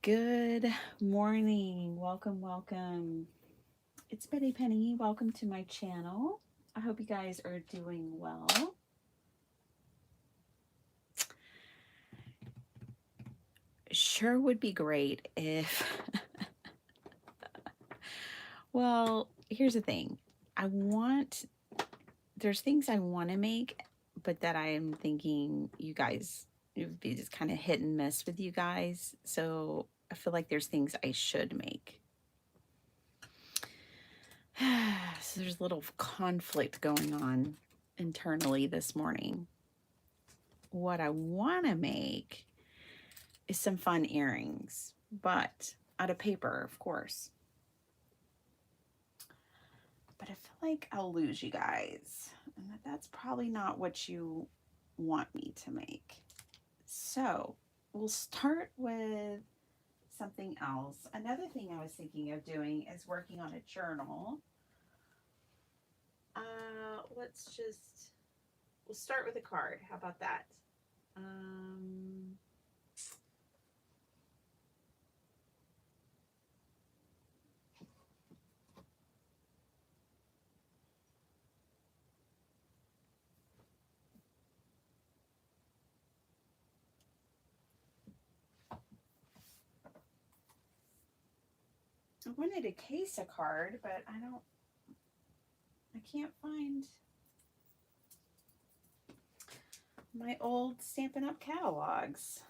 Good morning. Welcome. It's Betty Penny. Welcome to my channel. I hope you guys are doing well. Sure would be great if, well, here's the thing. There's things I want to make, but that I am thinking you guys, it would be just kind of hit and miss with you guys. So I feel like there's things I should make. So there's a little conflict going on internally this morning. What I want to make is some fun earrings, but out of paper, of course. But I feel like I'll lose you guys, and that's probably not what you want me to make. So we'll start with something else. Another thing I was thinking of doing is working on a journal. We'll start with a card. How about that? I wanted a case of card, but I can't find my old Stampin' Up! Catalogs.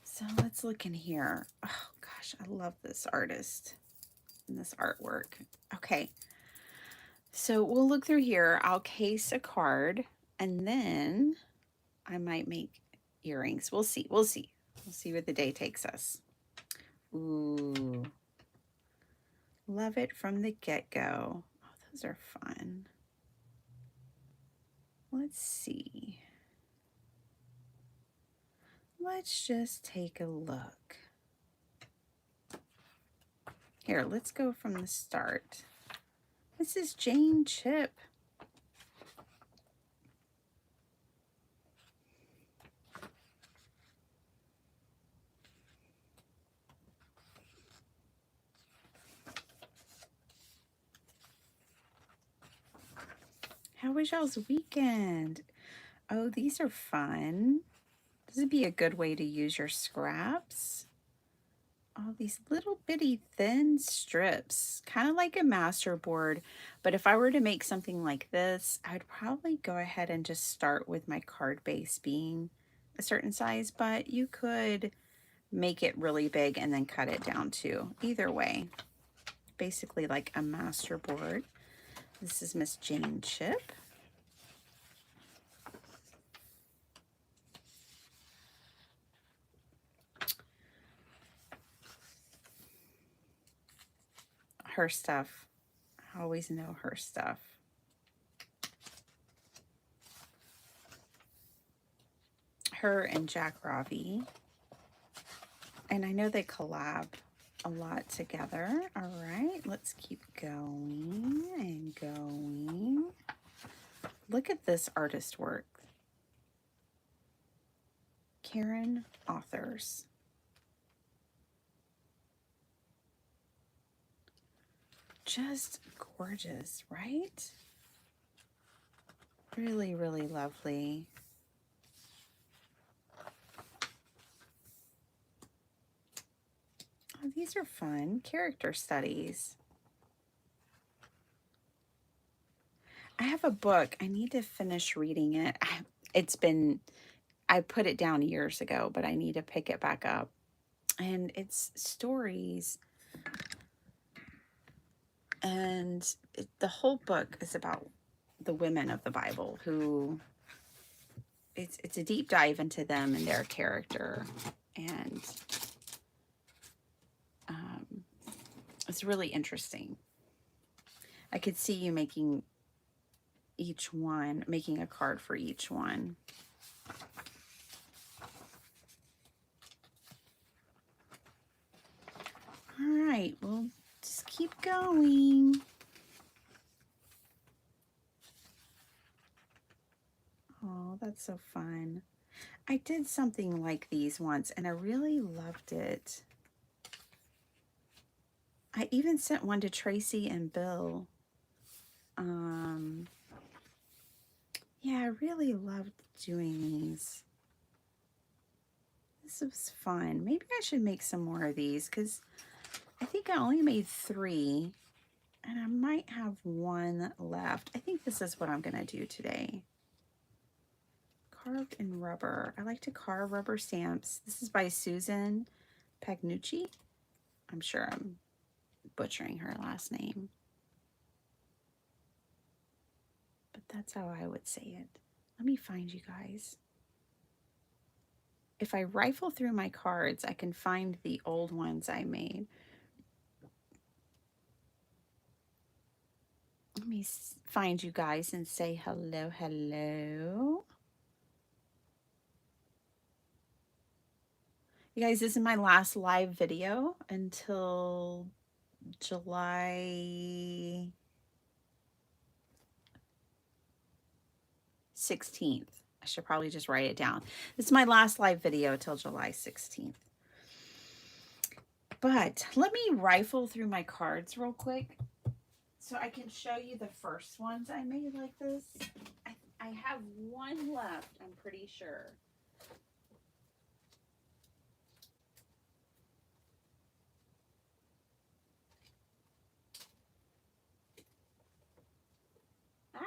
So let's look in here. Oh gosh, I love this artist and this artwork. Okay, so we'll look through here. I'll case a card and then I might make earrings. We'll see. We'll see where the day takes us. Ooh, love it from the get-go. Oh, those are fun. Let's see. Let's just take a look. Here, let's go from the start. This is Jane Chip. How was y'all's weekend? Oh, these are fun. This would be a good way to use your scraps. All these little bitty thin strips, kind of like a masterboard. But if I were to make something like this, I'd probably go ahead and just start with my card base being a certain size, but you could make it really big and then cut it down too. Either way, basically like a masterboard. This is Miss Jane Chip. Her stuff. I always know her stuff. Her and Jack Ravi. And I know they collab a lot together. All right, let's keep going and going. Look at this artist work. Karen Authors. Just gorgeous, right? Really, really lovely. Oh, these are fun. Character studies. I have a book. I need to finish reading it. I put it down years ago, but I need to pick it back up. And it's stories. And the whole book is about the women of the Bible who it's a deep dive into them and their character. And it's really interesting. I could see you making a card for each one. All right, we'll just keep going. Oh, that's so fun. I did something like these once and I really loved it. I even sent one to Tracy and Bill. Yeah, I really loved doing these. This was fun. Maybe I should make some more of these because I think I only made 3 and I might have 1 left. I think this is what I'm going to do today. Carved in rubber. I like to carve rubber stamps. This is by Susan Pagnucci. I'm sure I'm butchering her last name, but that's how I would say it. Let me find you guys. If I rifle through my cards, I can find the old ones I made. Let me find you guys and say hello, hello. You guys, this is my last live video until July 16th. I should probably just write it down. This is my last live video till July 16th. But let me rifle through my cards real quick so I can show you the first ones I made like this. I have 1 left, I'm pretty sure.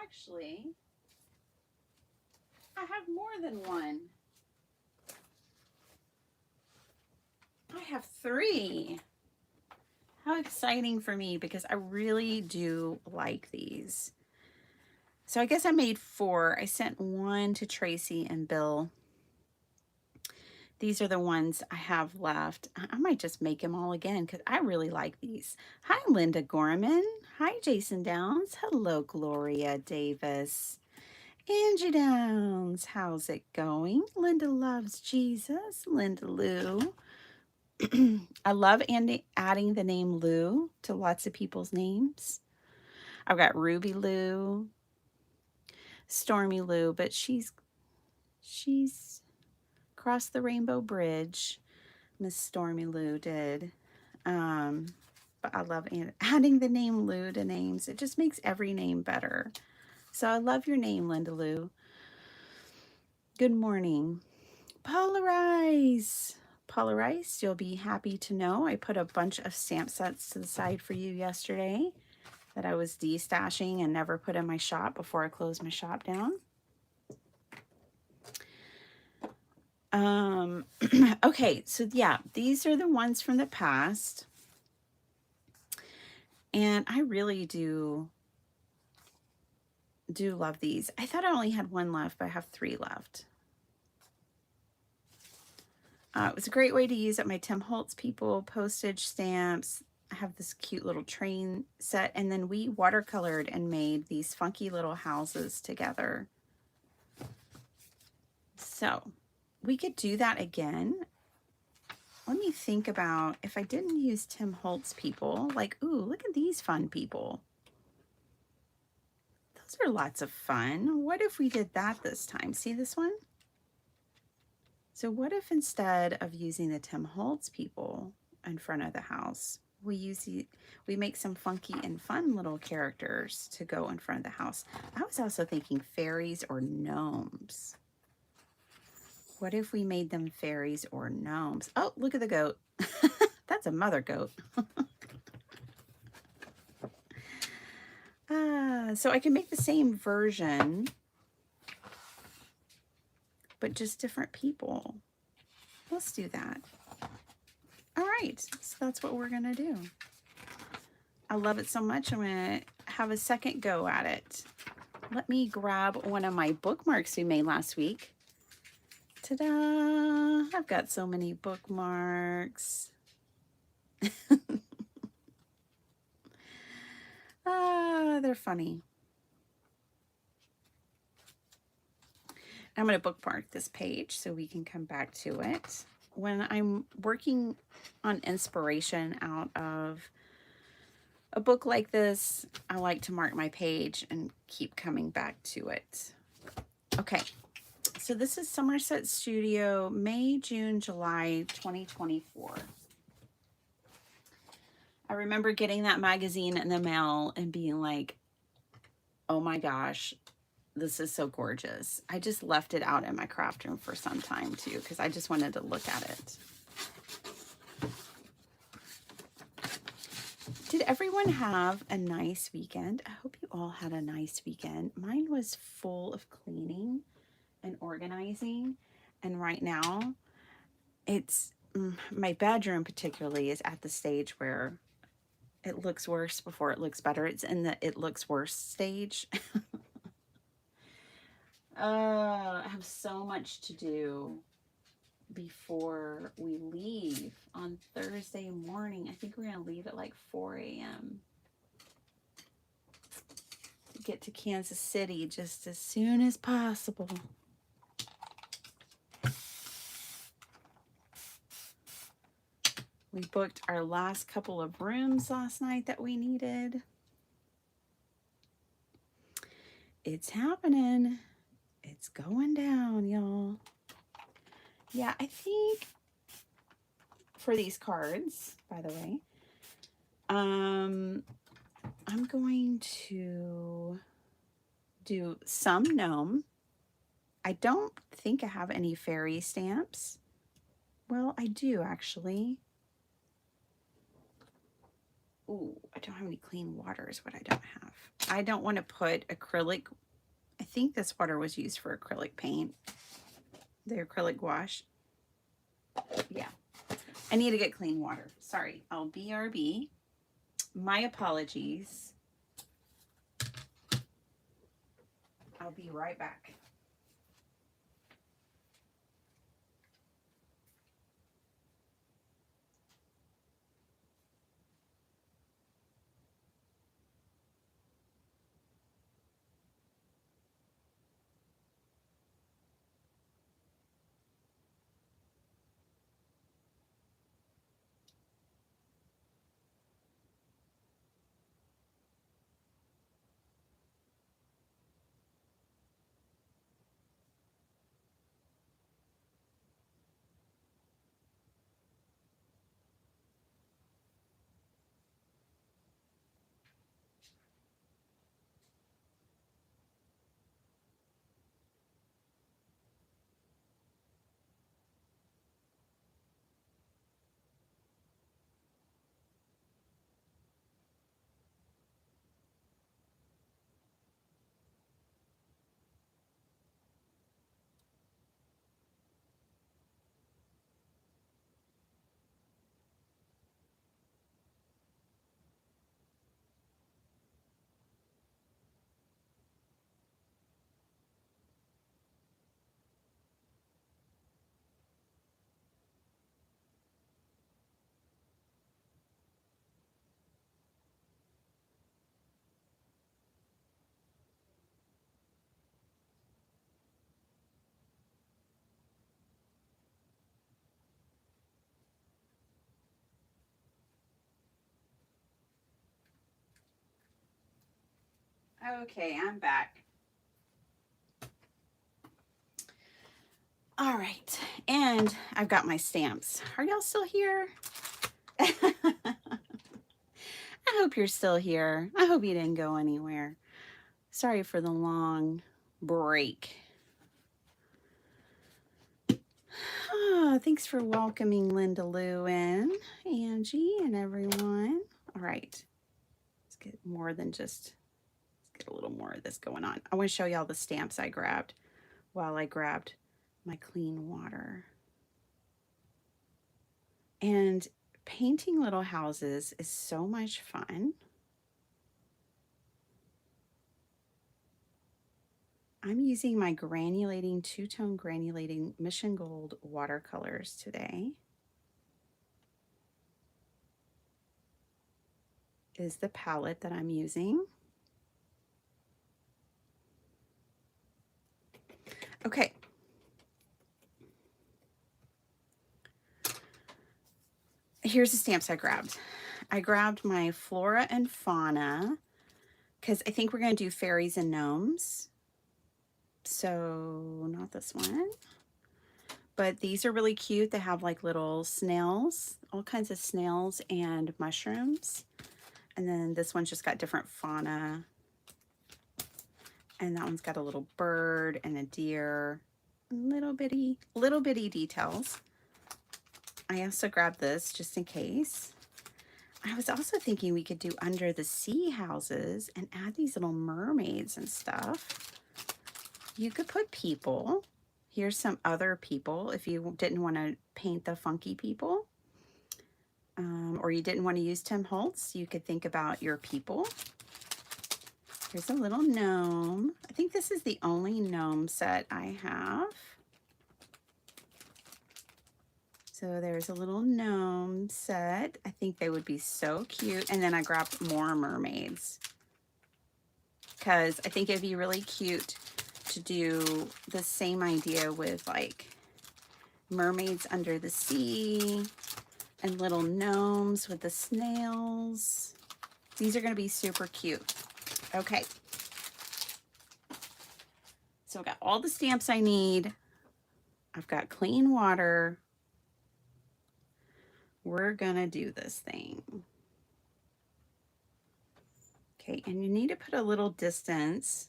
Actually, I have more than 1. I have 3. How exciting for me, because I really do like these. So I guess I made 4. I sent 1 to Tracy and Bill. These are the ones I have left. I might just make them all again because I really like these. Hi, Linda Gorman. Hi, Jason Downs. Hello, Gloria Davis. Angie Downs, how's it going? Linda loves Jesus. Linda Lou. I love adding the name Lou to lots of people's names. I've got Ruby Lou, Stormy Lou, but she's crossed the Rainbow Bridge. Miss Stormy Lou did. But I love adding the name Lou to names. It just makes every name better. So I love your name, Linda Lou. Good morning. Polarize. Polarize, you'll be happy to know I put a bunch of stamp sets to the side for you yesterday that I was de-stashing and never put in my shop before I closed my shop down. Okay, so yeah, these are the ones from the past. And I really do love these. I thought I only had 1 left, but I have 3 left. It was a great way to use up my Tim Holtz people postage stamps. I have this cute little train set, and then we watercolored and made these funky little houses together. So we could do that again. Let me think about if I didn't use Tim Holtz people, like, ooh, look at these fun people. Those are lots of fun. What if we did that this time? See this one? So what if instead of using the Tim Holtz people in front of the house, we make some funky and fun little characters to go in front of the house? I was also thinking fairies or gnomes. What if we made them fairies or gnomes? Oh, look at the goat. That's a mother goat. So I can make the same version, but just different people. Let's do that. All right, so that's what we're gonna do. I love it so much, I'm gonna have a second go at it. Let me grab one of my bookmarks we made last week. Ta-da! I've got so many bookmarks. They're funny. I'm going to bookmark this page so we can come back to it. When I'm working on inspiration out of a book like this, I like to mark my page and keep coming back to it. Okay, So this is Somerset Studio, May, June, July 2024. I remember getting that magazine in the mail and being like, oh my gosh, this is so gorgeous. I just left it out in my craft room for some time too, because I just wanted to look at it. Did everyone have a nice weekend? I hope you all had a nice weekend. Mine was full of cleaning and organizing. And right now, it's my bedroom particularly is at the stage where it looks worse before it looks better. It's in the it looks worse stage. I have so much to do before we leave on Thursday morning. I think we're going to leave at like 4 a.m. Get to Kansas City just as soon as possible. We booked our last couple of rooms last night that we needed. It's happening. It's going down, y'all. Yeah, I think for these cards, by the way, I'm going to do some gnome. I don't think I have any fairy stamps. Well, I do actually. Ooh, I don't have any clean water is what I don't have. I don't want to put acrylic. I think this water was used for acrylic paint. The acrylic gouache. Yeah. I need to get clean water. Sorry. I'll BRB. My apologies. I'll be right back. Okay, I'm back. All right, and I've got my stamps. Are y'all still here? I hope you're still here. I hope you didn't go anywhere. Sorry for the long break. Oh, thanks for welcoming Linda Lou in, Angie, and everyone. All right, let's get more than just, let's get a little more of this going on. I want to show y'all the stamps I grabbed while I grabbed my clean water. And painting little houses is so much fun. I'm using my granulating, two-tone granulating Mission Gold watercolors today. Is the palette that I'm using. Okay. Here's the stamps I grabbed. I grabbed my Flora and Fauna because I think we're going to do fairies and gnomes. So not this one, but these are really cute. They have like little snails, all kinds of snails and mushrooms. And then this one's just got different fauna. And that one's got a little bird and a deer, little bitty details. I also grabbed this just in case. I was also thinking we could do under the sea houses and add these little mermaids and stuff. You could put people. Here's some other people if you didn't want to paint the funky people. Or you didn't want to use Tim Holtz, you could think about your people. Here's a little gnome. I think this is the only gnome set I have. So there's a little gnome set. I think they would be so cute. And then I grabbed more mermaids because I think it'd be really cute to do the same idea with like mermaids under the sea and little gnomes with the snails. These are going to be super cute. Okay. So I've got all the stamps I need. I've got clean water. We're going to do this thing. Okay, and you need to put a little distance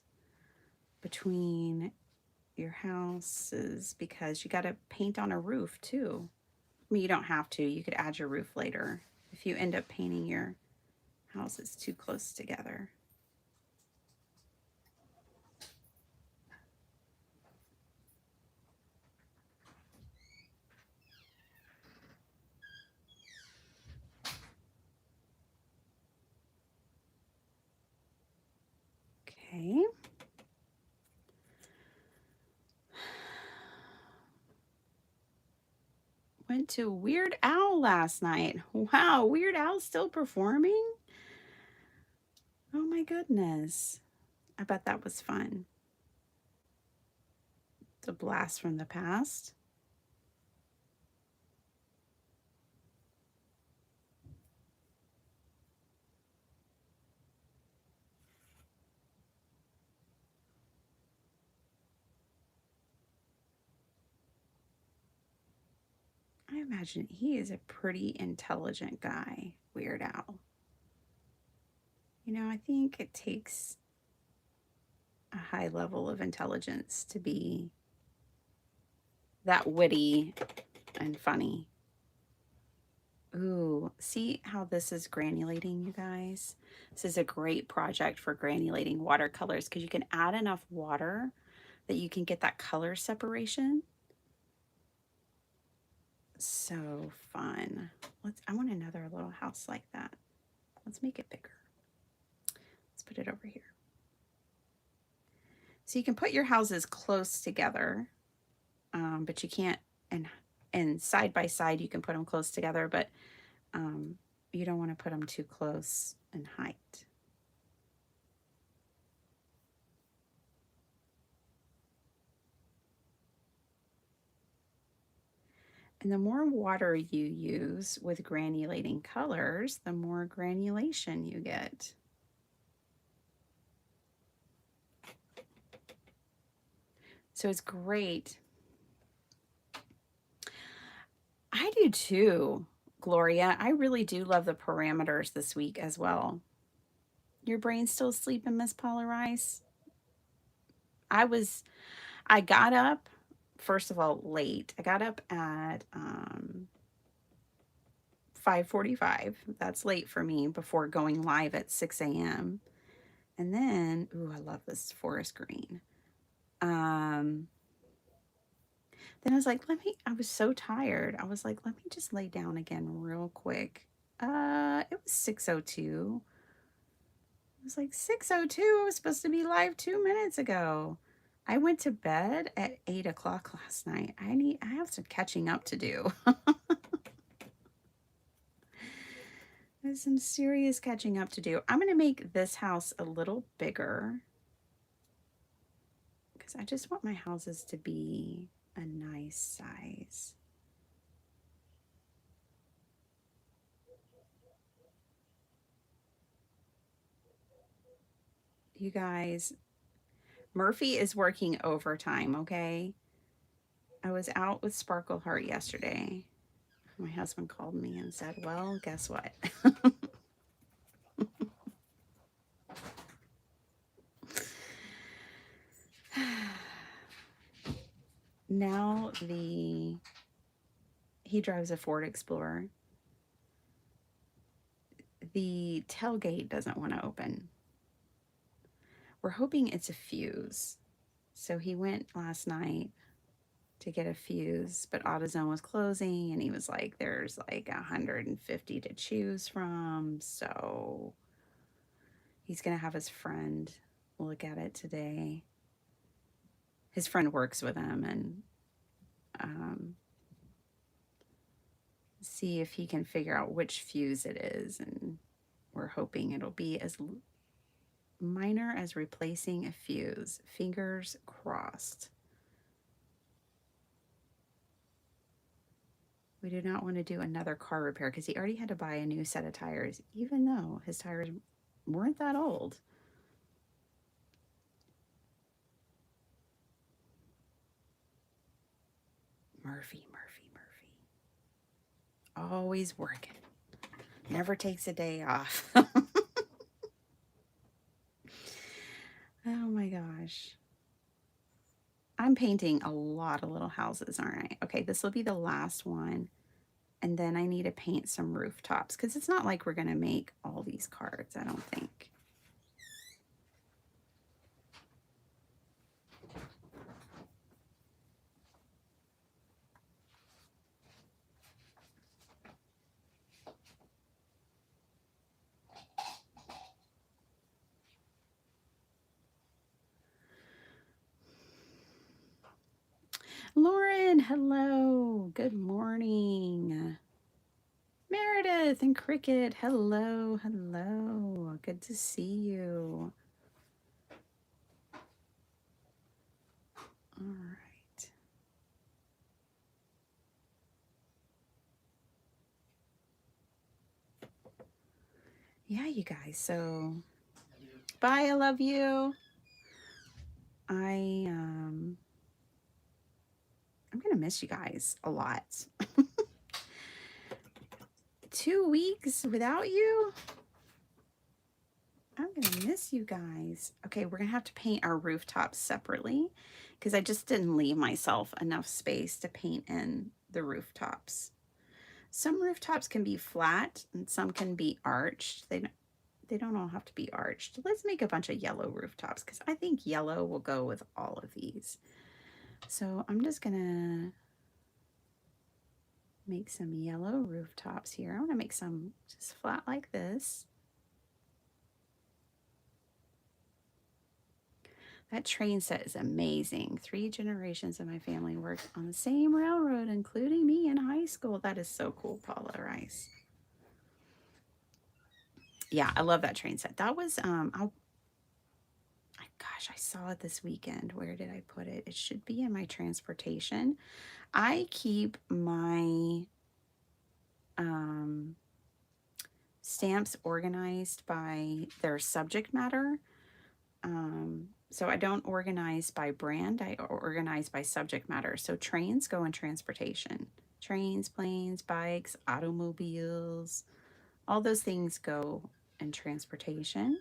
between your houses because you got to paint on a roof too. I mean, you don't have to. You could add your roof later if you end up painting your houses too close together. Okay. Went to Weird Al last night. Wow, Weird Al's still performing? Oh my goodness. I bet that was fun. It's a blast from the past. I imagine he is a pretty intelligent guy, Weird Al. You know, I think it takes a high level of intelligence to be that witty and funny. Ooh, see how this is granulating, you guys? This is a great project for granulating watercolors because you can add enough water that you can get that color separation. So fun. I want another little house like that. Let's make it bigger. Let's put it over here. So you can put your houses close together, but you can't, and side by side you can put them close together, but you don't want to put them too close in height. And the more water you use with granulating colors, the more granulation you get. So it's great. I do too, Gloria. I really do love the parameters this week as well. Your brain's still sleeping, Miss Paula Rice? I got up, first of all, late. I got up at 5:45. That's late for me before going live at 6 a.m. And then, ooh, I love this forest green. Then I was like, I was so tired. I was like, let me just lay down again real quick. It was 6:02. It was like 6:02. I was supposed to be live 2 minutes ago. I went to bed at 8 o'clock last night. I have some catching up to do. There's some serious catching up to do. I'm going to make this house a little bigger because I just want my houses to be a nice size. You guys, Murphy is working overtime, okay? I was out with Sparkle Heart yesterday. My husband called me and said, well, guess what? Now he drives a Ford Explorer. The tailgate doesn't want to open. We're hoping it's a fuse. So he went last night to get a fuse, but AutoZone was closing and he was like, there's like 150 to choose from. So he's going to have his friend look at it today. His friend works with him and see if he can figure out which fuse it is. And we're hoping it'll be as minor as replacing a fuse. Fingers crossed. We do not want to do another car repair because he already had to buy a new set of tires, even though his tires weren't that old. Murphy. Always working. Never takes a day off. Oh my gosh. I'm painting a lot of little houses, aren't I? Okay, this will be the last one. And then I need to paint some rooftops because it's not like we're going to make all these cards, I don't think. Lauren, hello. Good morning. Meredith and Cricket, hello. Good to see you. All right. Yeah, you guys. So, bye. I love you. I'm gonna miss you guys a lot. 2 weeks without you? I'm gonna miss you guys. Okay, we're gonna have to paint our rooftops separately because I just didn't leave myself enough space to paint in the rooftops. Some rooftops can be flat and some can be arched. They don't all have to be arched. Let's make a bunch of yellow rooftops because I think yellow will go with all of these. So I'm just gonna make some yellow rooftops here. I want to make some just flat like this. That train set is amazing. 3 generations of my family worked on the same railroad, including me in high school. That is so cool, Paula Rice. Yeah, I love that train set. That was, gosh, I saw it this weekend. Where did I put it? It should be in my transportation. I keep my stamps organized by their subject matter. So I don't organize by brand, I organize by subject matter. So trains go in transportation. Trains, planes, bikes, automobiles, all those things go in transportation.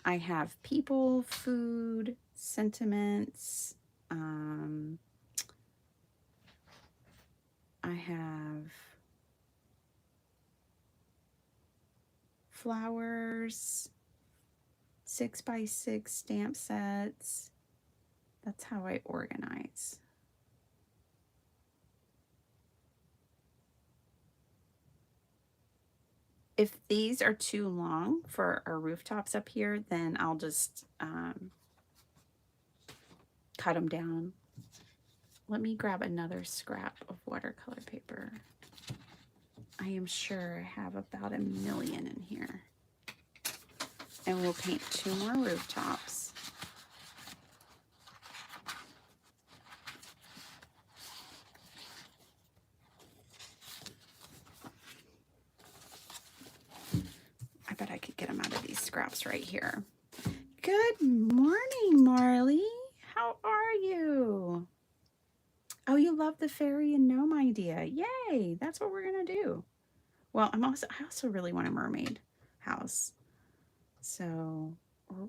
I have people, food, sentiments. I have flowers, 6x6 stamp sets. That's how I organize. If these are too long for our rooftops up here, then I'll just cut them down. Let me grab another scrap of watercolor paper. I am sure I have about 1 million in here. And we'll paint 2 more rooftops. I bet I could get them out of these scraps right here. Good morning, Marley. How are you? Oh, you love the fairy and gnome idea. Yay, that's what we're gonna do. Well, I also really want a mermaid house. So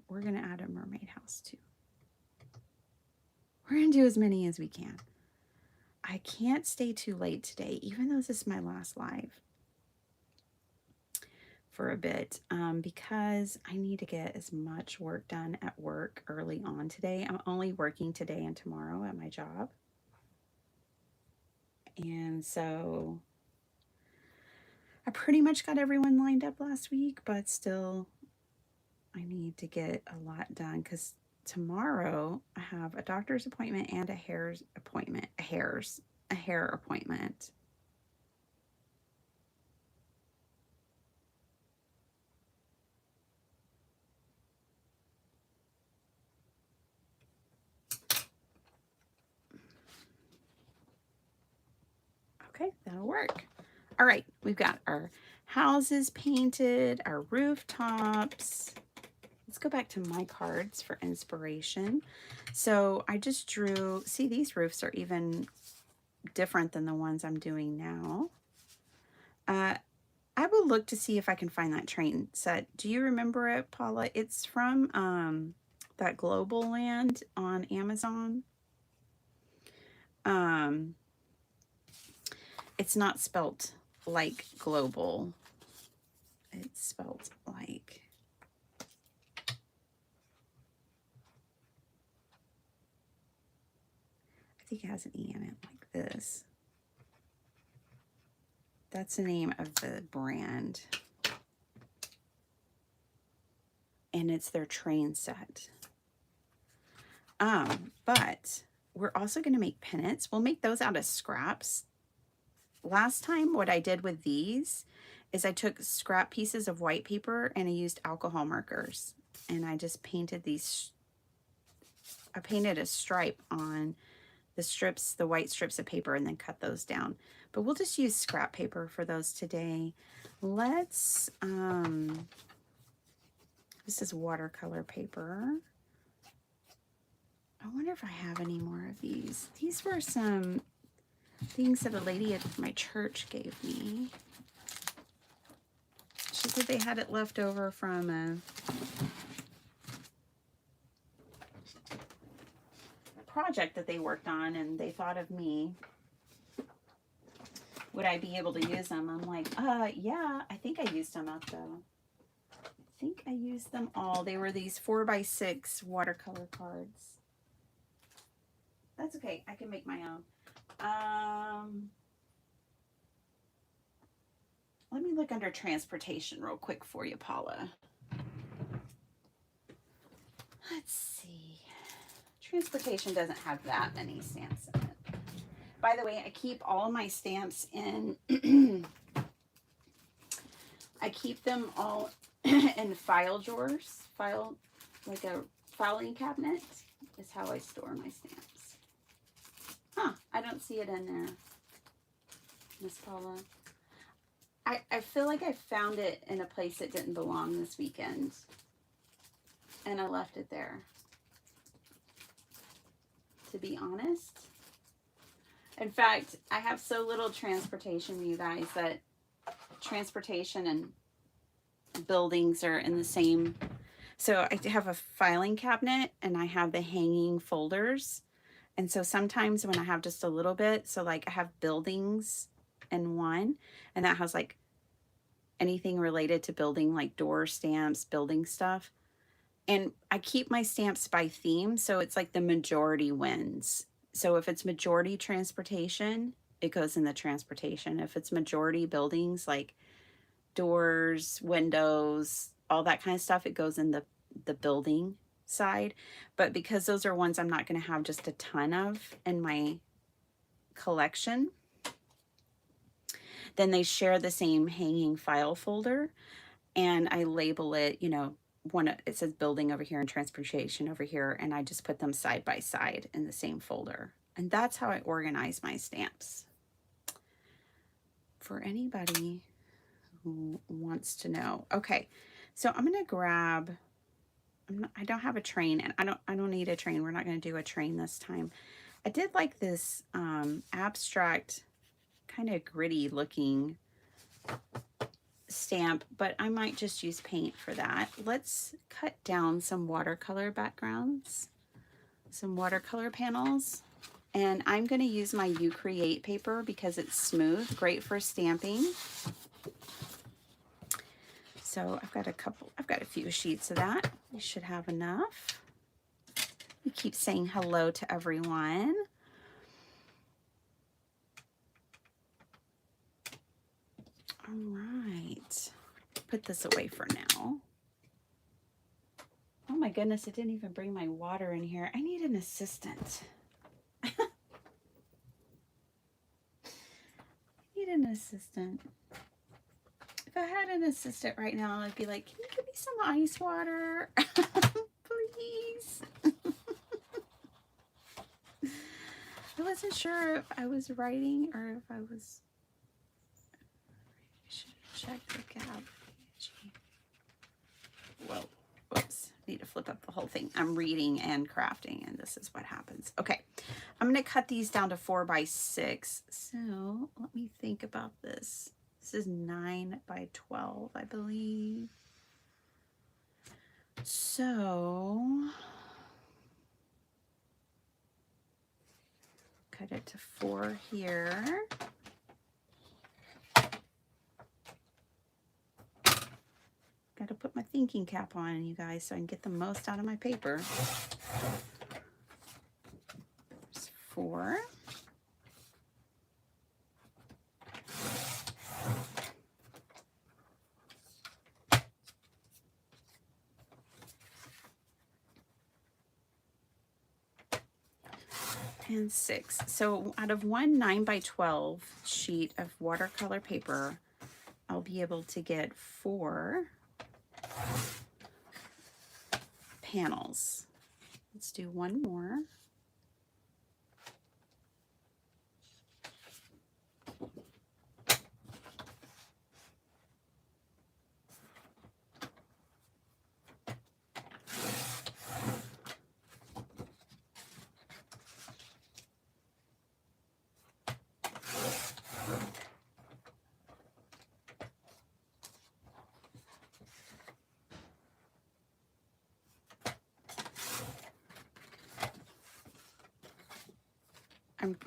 we're gonna add a mermaid house too. We're gonna do as many as we can. I can't stay too late today, even though this is my last live for a bit, because I need to get as much work done at work early on today. I'm only working today and tomorrow at my job. And so I pretty much got everyone lined up last week, but still I need to get a lot done because tomorrow I have a doctor's appointment and a hair appointment. Okay, that'll work. All right, we've got our houses painted, our rooftops. Let's go back to my cards for inspiration. So I just drew, see, these roofs are even different than the ones I'm doing now. I will look to see if I can find that train set. Do you remember it, Paula? It's from that Global Land on Amazon. It's not spelt like global. It's spelled like, I think it has an E in it, like this. That's the name of the brand. And it's their train set. But we're also going to make pennants. We'll make those out of scraps. Last time, what I did with these is I took scrap pieces of white paper and I used alcohol markers. And I just painted these, I painted a stripe on the strips, the white strips of paper, and then cut those down. But we'll just use scrap paper for those today. Let's, this is watercolor paper. I wonder if I have any more of these. These were some things that a lady at my church gave me. She said they had it left over from a project that they worked on, and they thought of me. Would I be able to use them? I'm like, yeah, I think I used them up though. I think I used them all. They were these 4x6 watercolor cards. That's okay. I can make my own. Let me look under transportation real quick for you, Paula. Let's see. Transportation doesn't have that many stamps in it. By the way, I keep all of my stamps in, I keep them all in file drawers. Like a filing cabinet is how I store my stamps. Huh, I don't see it in there, Miss Paula. I feel like I found it in a place it didn't belong this weekend. And I left it there. To be honest. In fact, I have so little transportation, you guys, that transportation and buildings are in the same. So I have a filing cabinet and I have the hanging folders. And so sometimes when I have just a little bit, so like I have buildings in one, and that has like anything related to building, like door stamps, building stuff. And I keep my stamps by theme, so it's like the majority wins. So if it's majority transportation, it goes in the transportation. If it's majority buildings, like doors, windows, all that kind of stuff, it goes in the building side. But because those are ones I'm not going to have just a ton of in my collection, then they share the same hanging file folder, and I label it, you know, it says building over here and transportation over here, and I just put them side by side in the same folder. And that's how I organize my stamps. For anybody who wants to know. Okay, so I'm going to grab I don't have a train, and I don't need a train. We're not going to do a train this time. I did like this abstract, kind of gritty looking stamp, but I might just use paint for that. Let's cut down some watercolor backgrounds, some watercolor panels. And I'm going to use my You Create paper because it's smooth, great for stamping. So I've got a few sheets of that. You should have enough. You keep saying hello to everyone. All right, put this away for now. Oh my goodness, I didn't even bring my water in here. I need an assistant. Need an assistant. If I had an assistant right now, I'd be like, can you give me some ice water? Please. I wasn't sure if I was writing or if I was... I should check the gap. Whoa. Whoops. Need to flip up the whole thing. I'm reading and crafting, and this is what happens. Okay. I'm going to cut these down to 4 by 6. So let me think about this. This is 9 by 12, I believe. So cut it to 4 here. Got to put my thinking cap on, you guys, so I can get the most out of my paper. There's 4. And 6. So out of one 9 by 12 sheet of watercolor paper, I'll be able to get 4 panels. Let's do one more.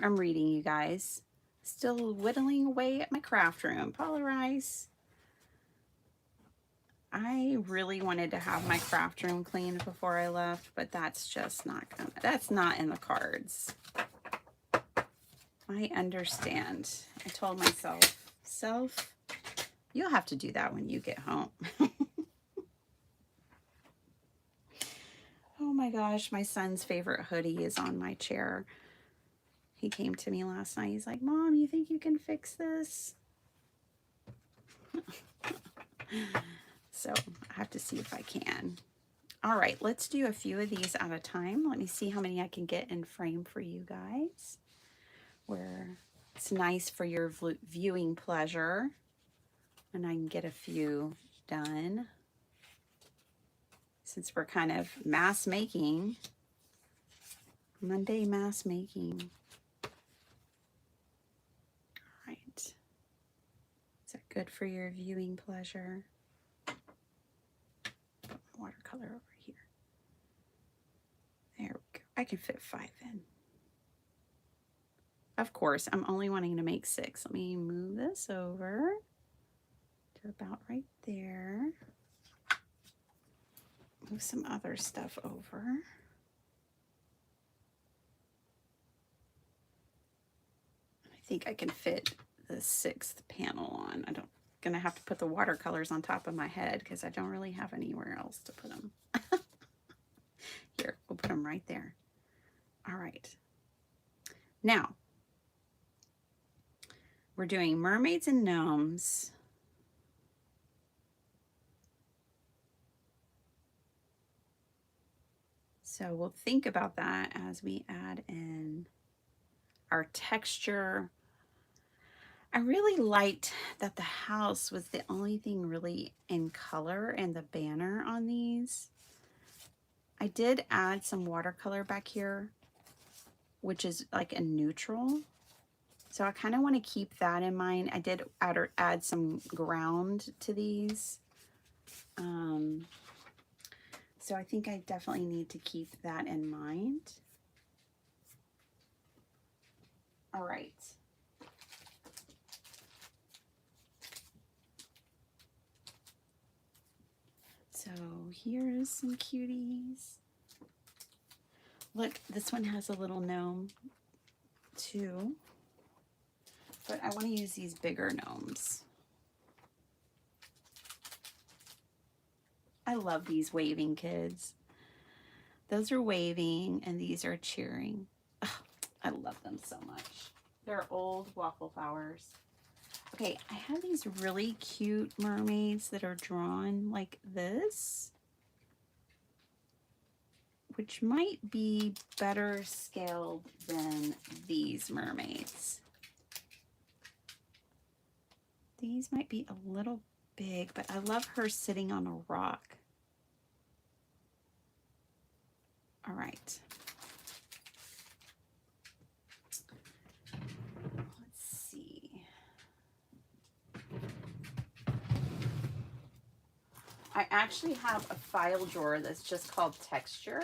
I'm reading, you guys. Still whittling away at my craft room. Paula Rice. I really wanted to have my craft room cleaned before I left, but that's just not gonna, that's not in the cards. I understand. I told myself, self, you'll have to do that when you get home. Oh my gosh, my son's favorite hoodie is on my chair. He came to me last night. He's like, Mom, you think you can fix this? So I have to see if I can. All right, let's do a few of these at a time. Let me see how many I can get in frame for you guys, where it's nice for your viewing pleasure, and I can get a few done. Since we're kind of mass making, Monday mass making. All right. Is that good for your viewing pleasure? Put my watercolor over here. There we go. I can fit 5 in. Of course, I'm only wanting to make 6. Let me move this over to about right there. Move some other stuff over. I think I can fit the 6th panel on. I'm gonna have to put the watercolors on top of my head because I don't really have anywhere else to put them. Here, we'll put them right there. All right. Now, we're doing mermaids and gnomes. So we'll think about that as we add in our texture. I really liked that the house was the only thing really in color and the banner on these. I did add some watercolor back here, which is like a neutral. So I kind of want to keep that in mind. I did add some ground to these. So I think I definitely need to keep that in mind. All right. So here's some cuties. Look, this one has a little gnome too, but I want to use these bigger gnomes. I love these waving kids. Those are waving and these are cheering. Oh, I love them so much. They're old waffle flowers. Okay, I have these really cute mermaids that are drawn like this, which might be better scaled than these mermaids. These might be a little big, but I love her sitting on a rock. All right. Let's see. I actually have a file drawer that's just called texture.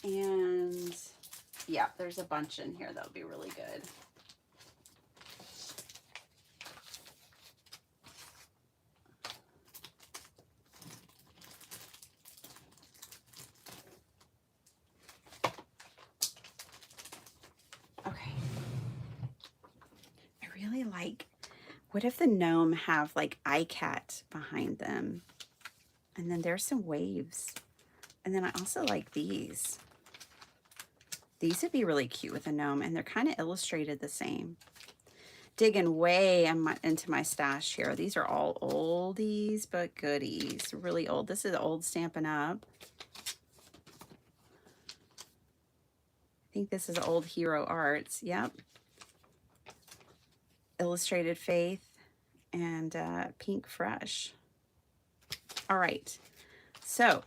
And yeah, there's a bunch in here that would be really good. Okay. I really like, what if the gnome have like iCat behind them? And then there's some waves. And then I also like these. These would be really cute with a gnome, and they're kind of illustrated the same. Digging way into my stash here. These are all oldies but goodies. Really old. This is old Stampin' Up. I think this is Old Hero Arts. Yep. Illustrated Faith and Pink Fresh. All right. So,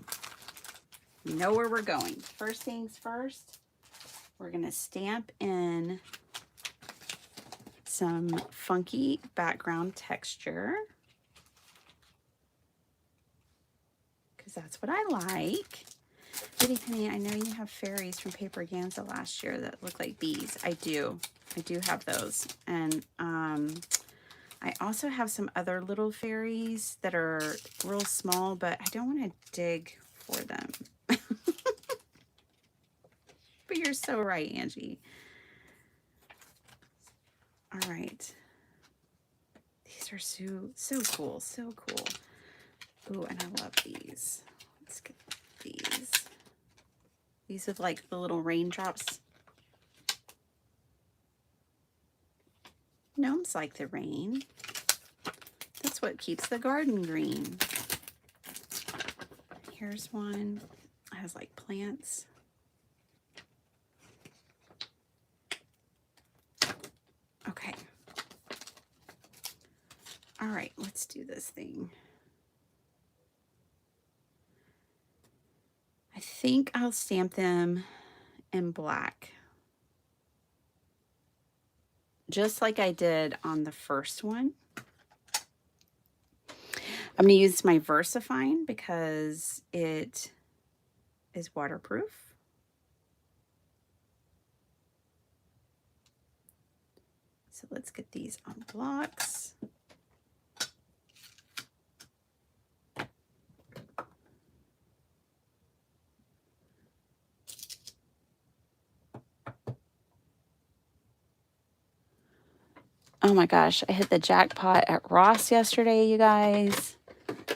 you know where we're going. First things first, we're going to stamp in some funky background texture, because that's what I like. Bitty Penny, I know you have fairies from Paper Ganza last year that look like bees. I do have those. And I also have some other little fairies that are real small, but I don't want to dig for them. But you're so right, Angie. All right. These are so cool, so cool. Ooh, and I love these. Let's get these. These with like the little raindrops. Gnomes like the rain. That's what keeps the garden green. Here's one. It has like plants. Okay. All right, let's do this thing. I think I'll stamp them in black, just like I did on the first one. I'm going to use my VersaFine because it is waterproof. So let's get these on blocks. Oh my gosh, I hit the jackpot at Ross yesterday, you guys.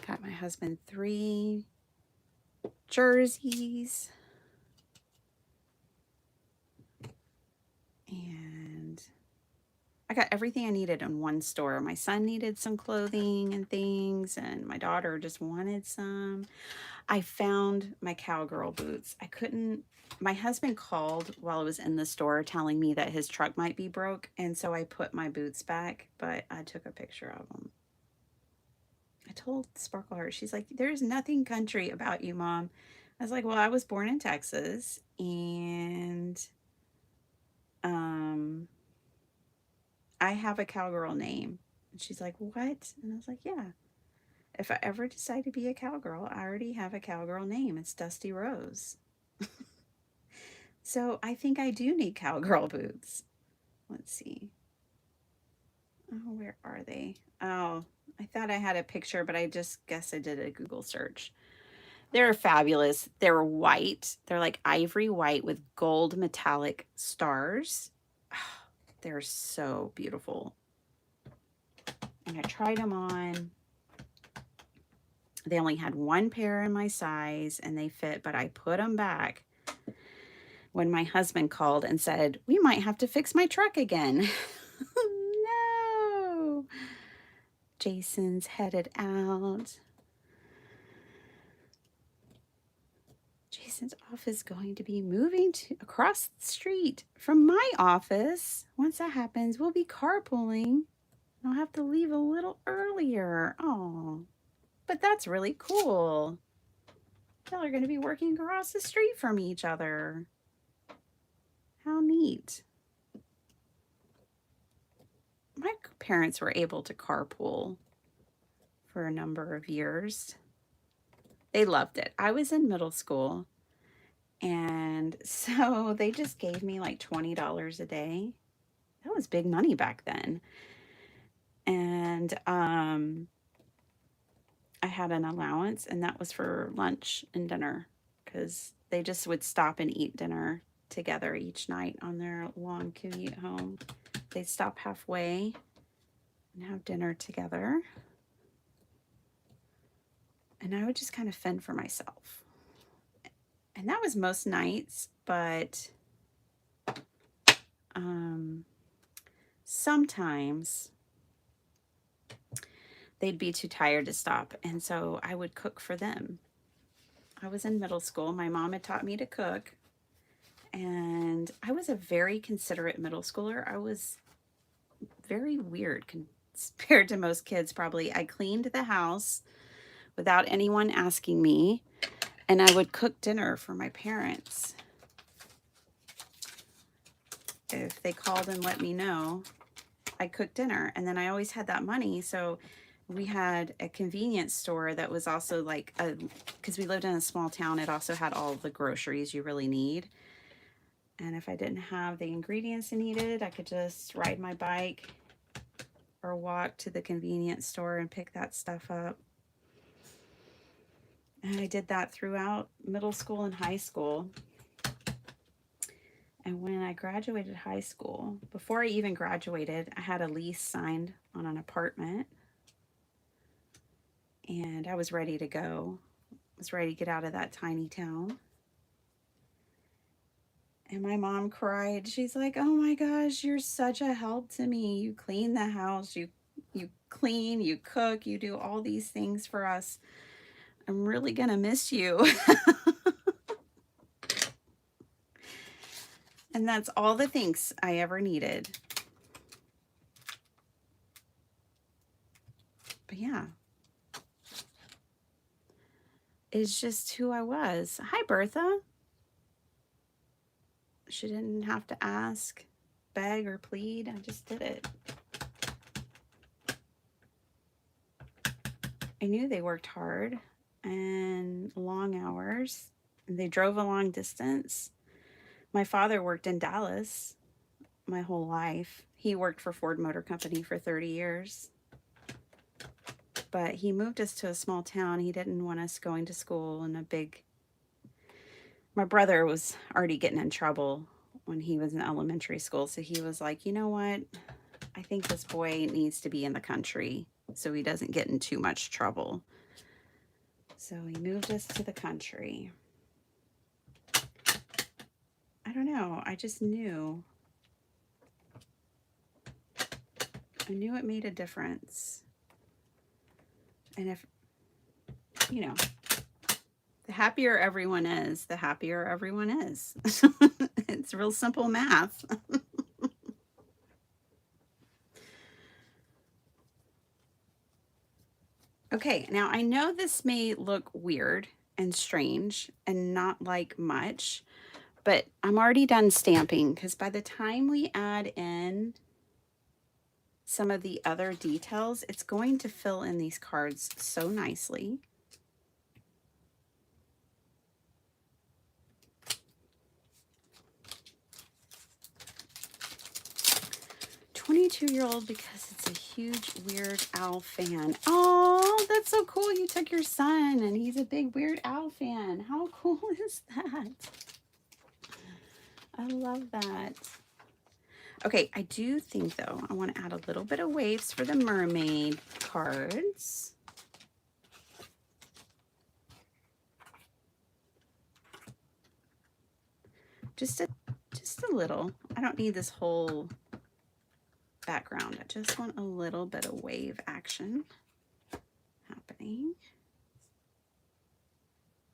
Got my husband 3 jerseys. And I got everything I needed in one store. My son needed some clothing and things. things, and my daughter just wanted some. I found my cowgirl boots. I couldn't, my husband called while I was in the store telling me that his truck might be broke, and so I put my boots back, but I took a picture of them. I told Sparkleheart, she's like, there's nothing country about you, Mom. I was like, well, I was born in Texas, and I have a cowgirl name. And she's like, what? And I was like, yeah. If I ever decide to be a cowgirl, I already have a cowgirl name. It's Dusty Rose. So I think I do need cowgirl boots. Let's see. Oh, where are they? Oh, I thought I had a picture, but I just guess I did a Google search. They're fabulous. They're white. They're like ivory white with gold metallic stars. They're so beautiful. And I tried them on. They only had one pair in my size and they fit, but I put them back when my husband called and said, we might have to fix my truck again. No. Jason's headed out. Jason's office is going to be moving across the street from my office. Once that happens, we'll be carpooling. I'll have to leave a little earlier. Oh, but that's really cool. Y'all are going to be working across the street from each other. How neat. My parents were able to carpool for a number of years. They loved it. I was in middle school, and so they just gave me like $20 a day. That was big money back then. And I had an allowance, and that was for lunch and dinner, because they just would stop and eat dinner together each night on their long commute home. They'd stop halfway and have dinner together. And I would just kind of fend for myself. And that was most nights, but sometimes they'd be too tired to stop. And so I would cook for them. I was in middle school. My mom had taught me to cook. And I was a very considerate middle schooler. I was very weird compared to most kids, probably. I cleaned the house without anyone asking me. And I would cook dinner for my parents. If they called and let me know, I'd cook dinner. And then I always had that money. So we had a convenience store that was also like, because we lived in a small town, it also had all the groceries you really need. And if I didn't have the ingredients I needed, I could just ride my bike or walk to the convenience store and pick that stuff up. And I did that throughout middle school and high school. And when I graduated high school, before I even graduated, I had a lease signed on an apartment. And I was ready to go. I was ready to get out of that tiny town. And my mom cried. She's like, oh my gosh, you're such a help to me. You clean the house, you clean, you cook, you do all these things for us. I'm really gonna miss you. And that's all the things I ever needed. But yeah, it's just who I was. Hi, Bertha. She didn't have to ask, beg, or plead. I just did it. I knew they worked hard and long hours. And they drove a long distance. My father worked in Dallas my whole life. He worked for Ford Motor Company for 30 years. But he moved us to a small town. He didn't want us going to school in a big... My brother was already getting in trouble when he was in elementary school. So he was like, you know what? I think this boy needs to be in the country so he doesn't get in too much trouble. So he moved us to the country. I don't know. I just knew. I knew it made a difference. And if, you know, the happier everyone is, the happier everyone is. It's real simple math. Okay, now I know this may look weird and strange and not like much, but I'm already done stamping because by the time we add in some of the other details, it's going to fill in these cards so nicely. 22-year-old because it's a huge Weird Al fan. Oh, that's so cool. You took your son and he's a big Weird Al fan. How cool is that? I love that. Okay, I do think though, I want to add a little bit of waves for the mermaid cards. Just a little. I don't need this whole background. I just want a little bit of wave action happening.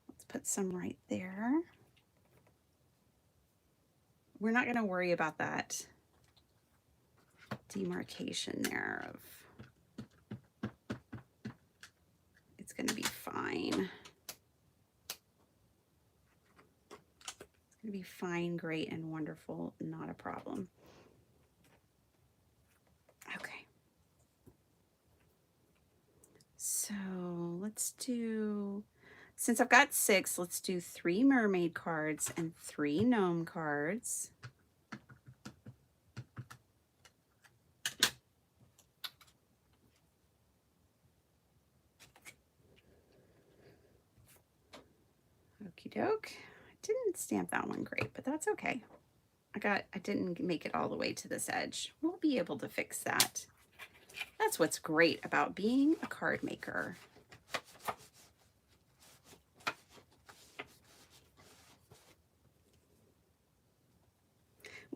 Let's put some right there. We're not going to worry about that demarcation there of, it's going to be fine. It's going to be fine, great, and wonderful. Not a problem. Okay. So let's do, since I've got 6, let's do 3 mermaid cards and 3 gnome cards. Okie doke. I didn't stamp that one great, but that's okay. I didn't make it all the way to this edge. We'll be able to fix that. That's what's great about being a card maker.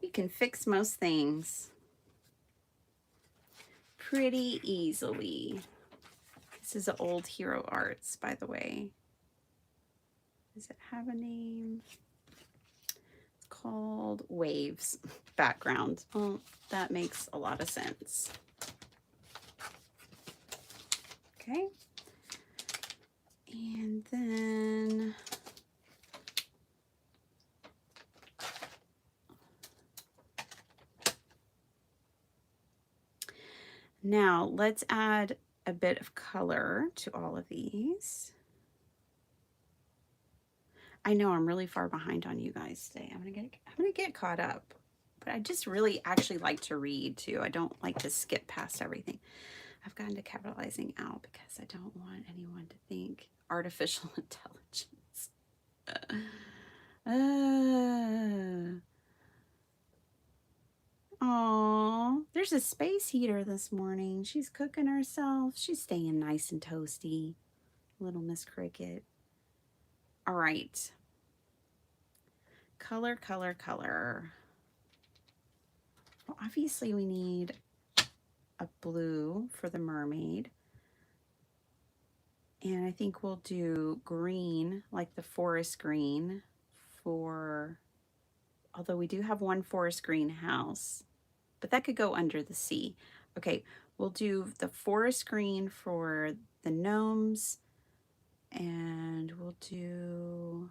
We can fix most things pretty easily. This is old Hero Arts, by the way. Does it have a name? It's called Waves Background. Well, that makes a lot of sense. Okay. And then now let's add a bit of color to all of these. I know I'm really far behind on you guys today. I'm gonna get caught up. But I just really actually like to read too. I don't like to skip past everything. I've gotten to capitalizing out because I don't want anyone to think artificial intelligence. Oh, there's a space heater this morning. She's cooking herself. She's staying nice and toasty. Little Miss Cricket. All right. Color, color, color. Well, obviously we need a blue for the mermaid. And I think we'll do green, like the forest green for, although we do have one forest green house, but that could go under the sea. Okay, we'll do the forest green for the gnomes, and we'll do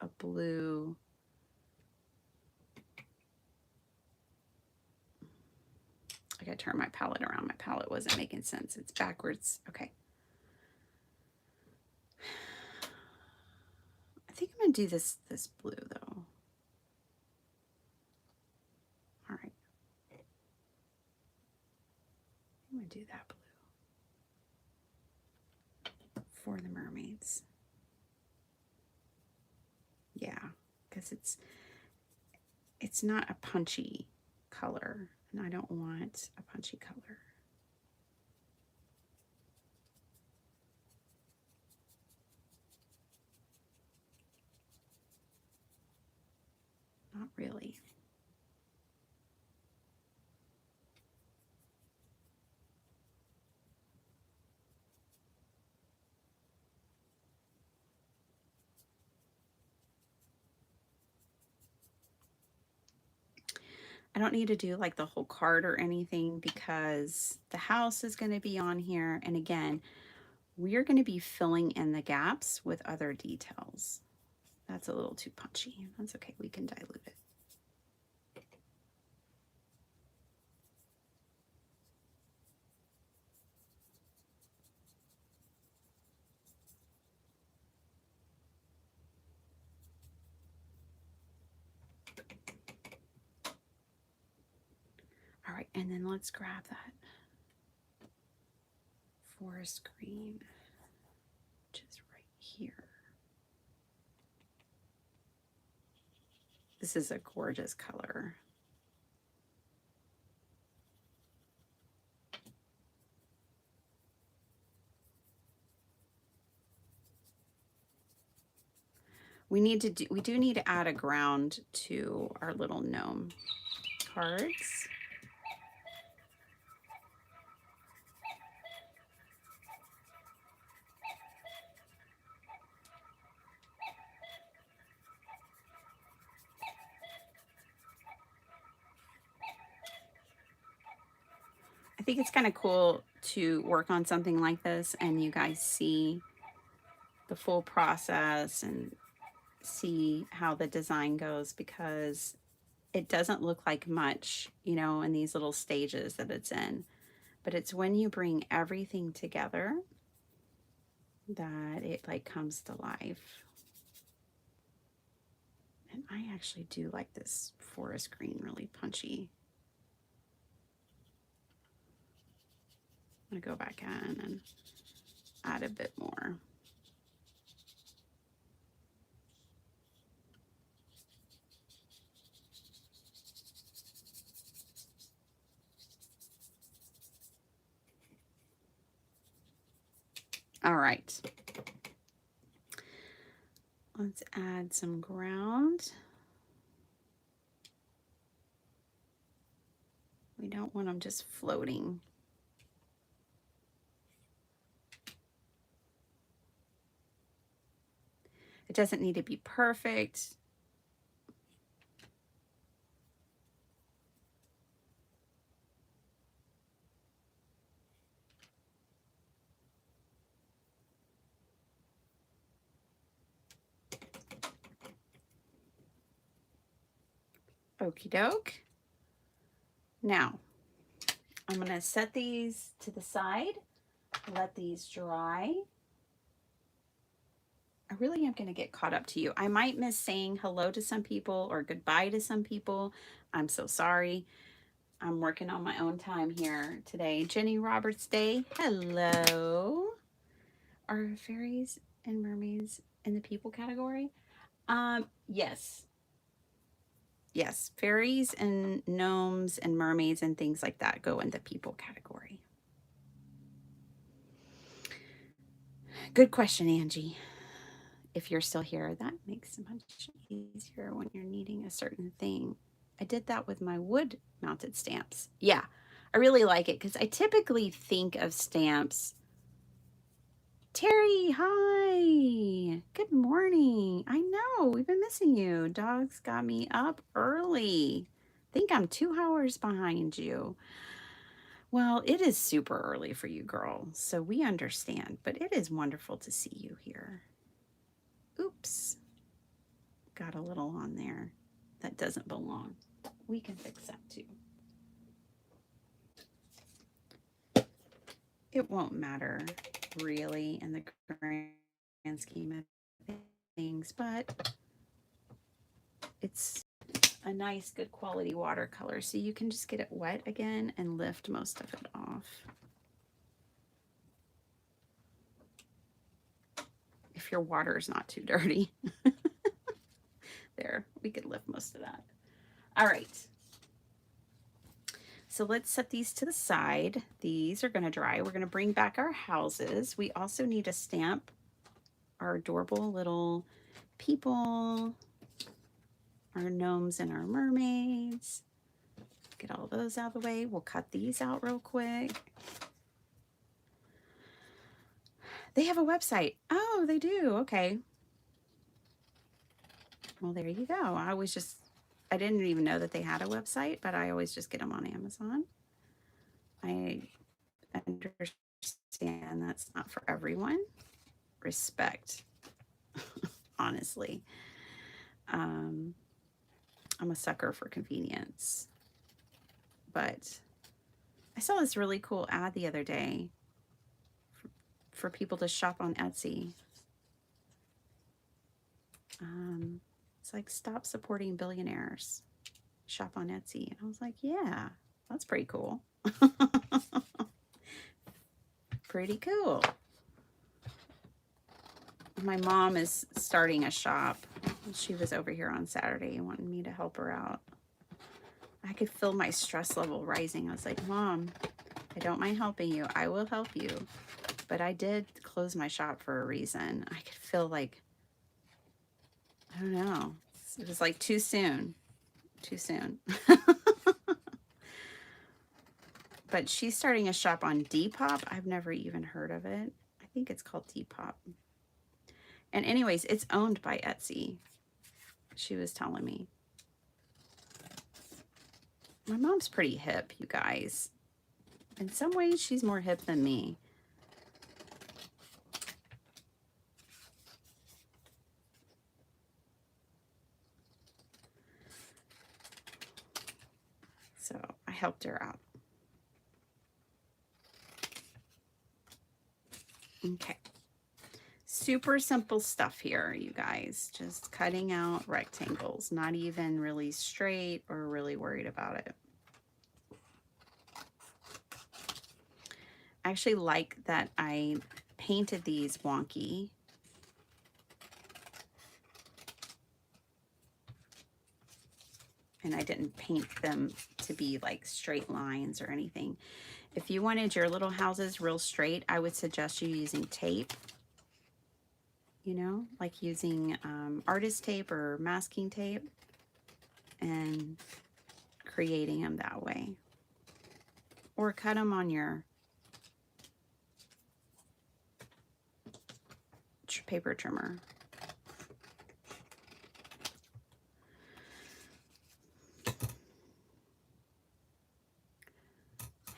a blue. I gotta turn my palette around. My palette wasn't making sense. It's backwards. Okay. I think I'm gonna do this blue though. All right. I'm gonna do that blue for the mermaids. Yeah, because it's not a punchy color, and I don't want a punchy color. Not really. I don't need to do like the whole card or anything because the house is going to be on here. And again, we're going to be filling in the gaps with other details. That's a little too punchy. That's okay. We can dilute it. All right. And then let's grab that forest green, which is right here. This is a gorgeous color. We do need to add a ground to our little gnome cards. I think it's kind of cool to work on something like this and you guys see the full process and see how the design goes, because it doesn't look like much, you know, in these little stages that it's in. But it's when you bring everything together that it like comes to life. And I actually do like this forest green, really punchy. I'm gonna go back in and add a bit more. All right. Let's add some ground. We don't want them just floating. It doesn't need to be perfect. Okie doke. Now, I'm going to set these to the side, let these dry. I really am going to get caught up to you. I might miss saying hello to some people or goodbye to some people. I'm so sorry. I'm working on my own time here today. Jenny Roberts Day, hello. Are fairies and mermaids in the people category? Yes. Yes, fairies and gnomes and mermaids and things like that go in the people category. Good question, Angie. If you're still here, that makes it much easier when you're needing a certain thing. I did that with my wood mounted stamps. Yeah, I really like it because I typically think of stamps. Terry, hi. Good morning. I know, we've been missing you. Dogs got me up early. I think I'm 2 hours behind you. Well, it is super early for you, girl, so we understand, but it is wonderful to see you here. Oops. Got a little on there that doesn't belong. We can fix that too. It won't matter really in the grand scheme of things, but it's a nice, good quality watercolor. So you can just get it wet again and lift most of it off. If your water is not too dirty. There, we could lift most of that. All right. So let's set these to the side. These are going to dry. We're going to bring back our houses. We also need to stamp our adorable little people, our gnomes and our mermaids. Get all those out of the way. We'll cut these out real quick. They have a website. Oh, they do. Okay. Well, there you go. I didn't even know that they had a website, but I always just get them on Amazon. I understand that's not for everyone. Respect, honestly. Um, I'm a sucker for convenience. But I saw this really cool ad the other day for people to shop on Etsy. It's like, stop supporting billionaires. Shop on Etsy. And I was like, yeah, that's pretty cool. Pretty cool. My mom is starting a shop. She was over here on Saturday wanting me to help her out. I could feel my stress level rising. I was like, Mom, I don't mind helping you. I will help you. But I did close my shop for a reason. I could feel like, I don't know. It was like too soon. Too soon. But she's starting a shop on Depop. I've never even heard of it. I think it's called Depop. And anyways, it's owned by Etsy. She was telling me. My mom's pretty hip, you guys. In some ways, she's more hip than me. So I helped her out. Okay. Super simple stuff here, you guys. Just cutting out rectangles, not even really straight or really worried about it. I actually like that I painted these wonky. And I didn't paint them to be like straight lines or anything. If you wanted your little houses real straight, I would suggest you using tape. You know, like using artist tape or masking tape and creating them that way. Or cut them on your paper trimmer.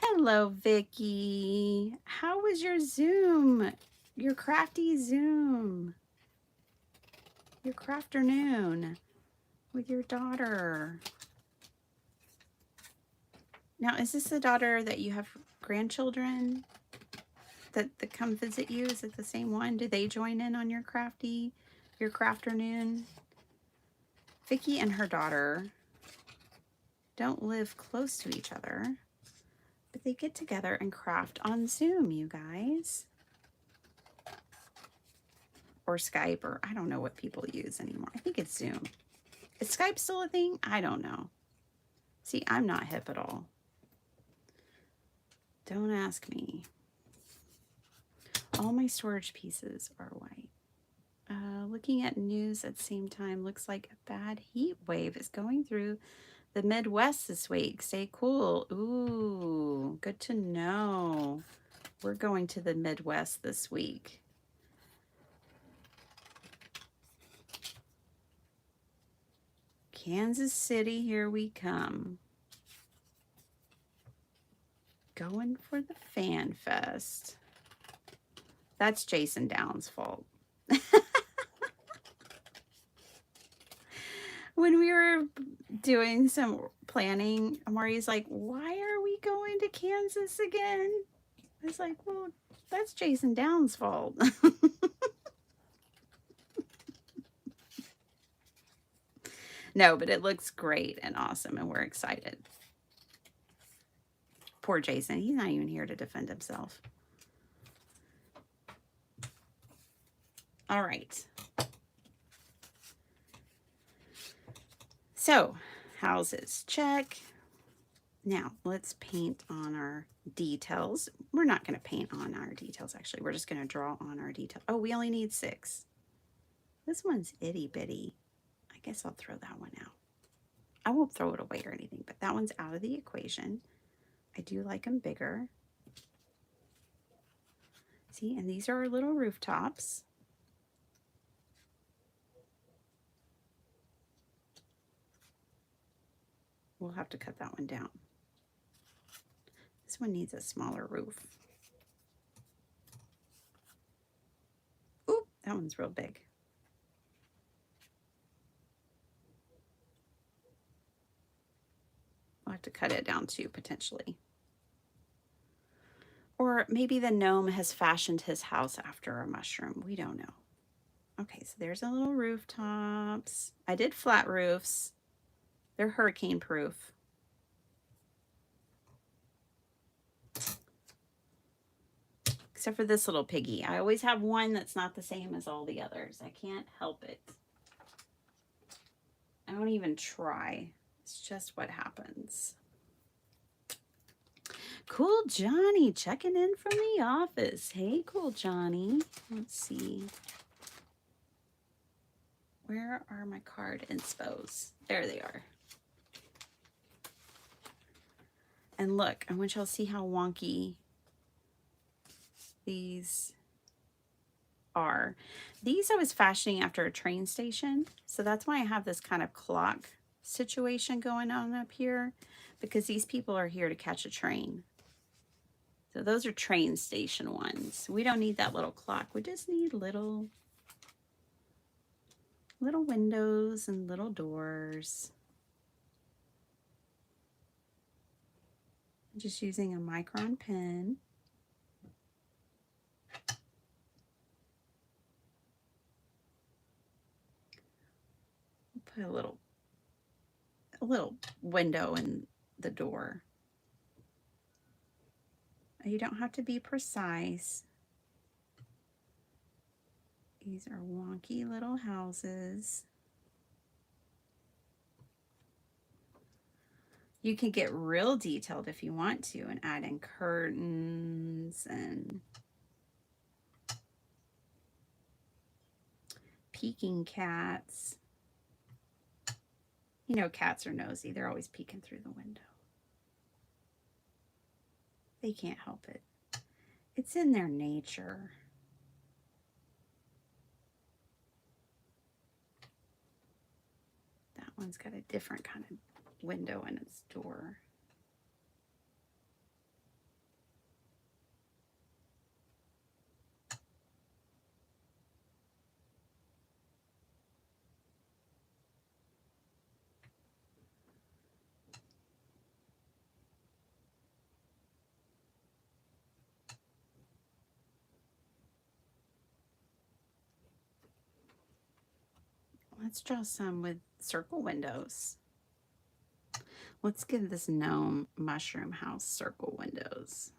Hello, Vicky. How was your Zoom? Your crafty Zoom? Your crafternoon with your daughter? Now, is this the daughter that you have grandchildren that come visit you? Is it the same one? Do they join in on your crafternoon? Vicky and her daughter don't live close to each other, but they get together and craft on Zoom, you guys. Or Skype, or I don't know what people use anymore. I think it's Zoom. Is Skype still a thing? I don't know. See, I'm not hip at all. Don't ask me. All my storage pieces are white. Looking at news at the same time, looks like a bad heat wave is going through the Midwest this week. Stay cool. Ooh, good to know. We're going to the Midwest this week. Kansas City, here we come. Going for the Fan Fest. That's Jason Downs' fault. When we were doing some planning, Amari's like, why are we going to Kansas again? I was like, well, that's Jason Downs' fault. No, but it looks great and awesome, and we're excited. Poor Jason. He's not even here to defend himself. All right. So, houses, check. Now, let's paint on our details. We're not going to paint on our details, actually. We're just going to draw on our detail. Oh, we only need 6. This one's itty bitty. I guess I'll throw that one out. I won't throw it away or anything, but that one's out of the equation. I do like them bigger. See, and these are our little rooftops. we'll have to cut that one down. This one needs a smaller roof. Oop, that one's real big. I'll have to cut it down too, potentially. Or maybe the gnome has fashioned his house after a mushroom. We don't know. Okay, so there's a little rooftops. I did flat roofs. They're hurricane proof. Except for this little piggy. I always have one that's not the same as all the others. I can't help it. I don't even try. It's just what happens. Cool Johnny checking in from the office. Hey, Cool Johnny. Let's see. Where are my card inspos? There they are. And look, I want y'all to see how wonky these are. These I was fashioning after a train station. So that's why I have this kind of clock situation going on up here, because these people are here to catch a train. So those are train station ones. We don't need that little clock. We just need little windows and little doors. I'm just using a micron pen. Put a little window in the door. You don't have to be precise. These are wonky little houses. You can get real detailed if you want to and add in curtains and peeking cats. You know, cats are nosy. They're always peeking through the window. They can't help it. It's in their nature. That one's got a different kind of window in its door. Let's draw some with circle windows. Let's give this gnome mushroom house circle windows.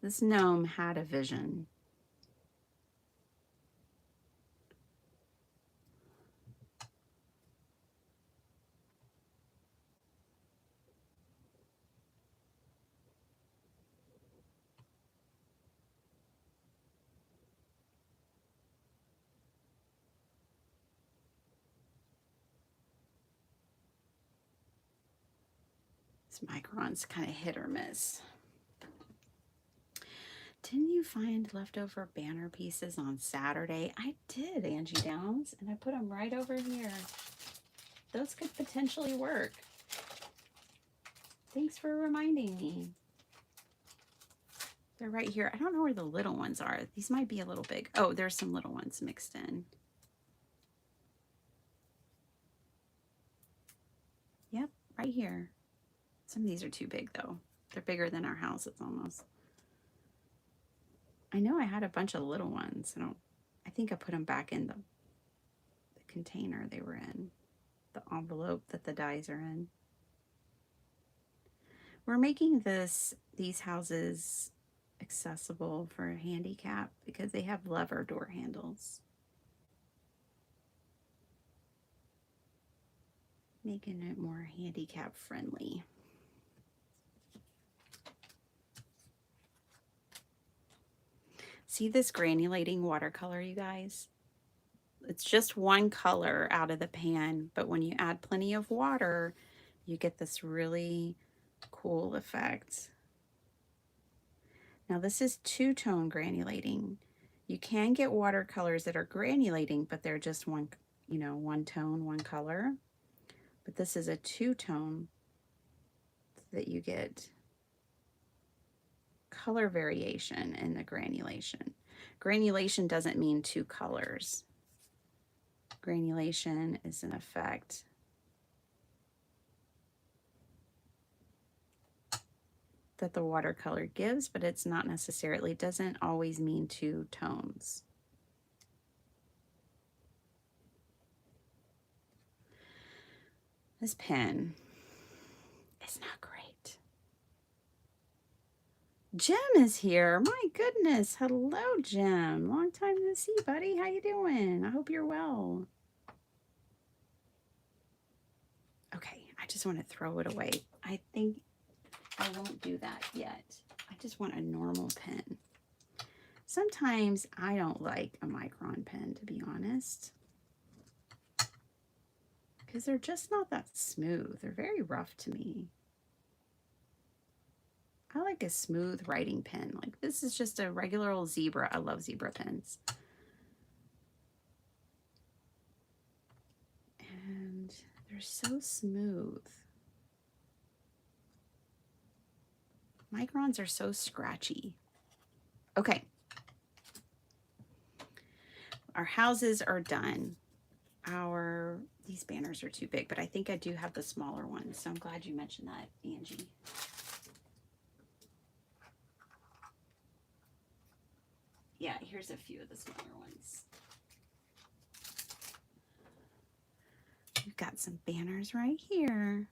This gnome had a vision. This micron's kind of hit or miss. Didn't you find leftover banner pieces on Saturday? I did, Angie Downs, and I put them right over here. Those could potentially work. Thanks for reminding me. They're right here. I don't know where the little ones are. These might be a little big. Oh, there's some little ones mixed in. Yep, right here. Some of these are too big though. They're bigger than our houses almost. I know I had a bunch of little ones. I think I put them back in the container they were in, the envelope that the dies are in. We're making these houses accessible for a handicap because they have lever door handles. Making it more handicap friendly. See this granulating watercolor, you guys? It's just one color out of the pan, but when you add plenty of water, you get this really cool effect. Now this is two-tone granulating. You can get watercolors that are granulating, but they're just one tone, one color. but this is a two-tone so that you get color variation in the granulation. Granulation doesn't mean two colors. Granulation is an effect that the watercolor gives, but it's not necessarily, doesn't always mean two tones. This pen is not great. Jim is here. My goodness. Hello, Jim. Long time no see, buddy. How you doing? I hope you're well. Okay, I just want to throw it away. I think I won't do that yet. I just want a normal pen. Sometimes I don't like a micron pen, to be honest, because they're just not that smooth. They're very rough to me. I like a smooth writing pen. Like this is just a regular old Zebra. I love Zebra pens. And they're so smooth. Microns are so scratchy. Okay. Our houses are done. These banners are too big, but I think I do have the smaller ones. So I'm glad you mentioned that, Angie. Yeah, here's a few of the smaller ones. We've got some banners right here.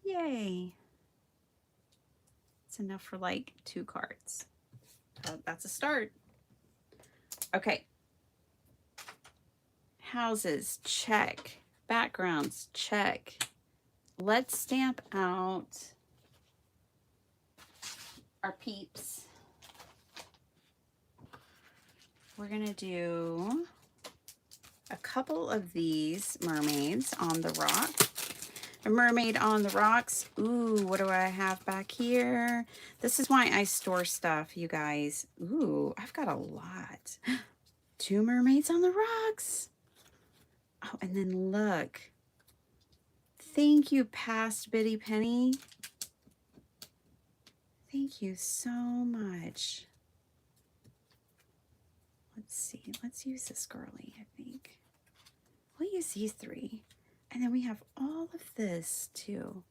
Yay. It's enough for like 2 cards. That's a start. Okay. Houses, check. Backgrounds, check. Let's stamp out our peeps. We're gonna do a couple of these mermaids on the rock. A mermaid on the rocks. Ooh, what do I have back here? This is why I store stuff, you guys. Ooh, I've got a lot. 2 mermaids on the rocks. Oh, and then look. Thank you, past Biddy Penny. Thank you so much. Let's see. Let's use this girly, I think. We'll use these 3. And then we have all of this too.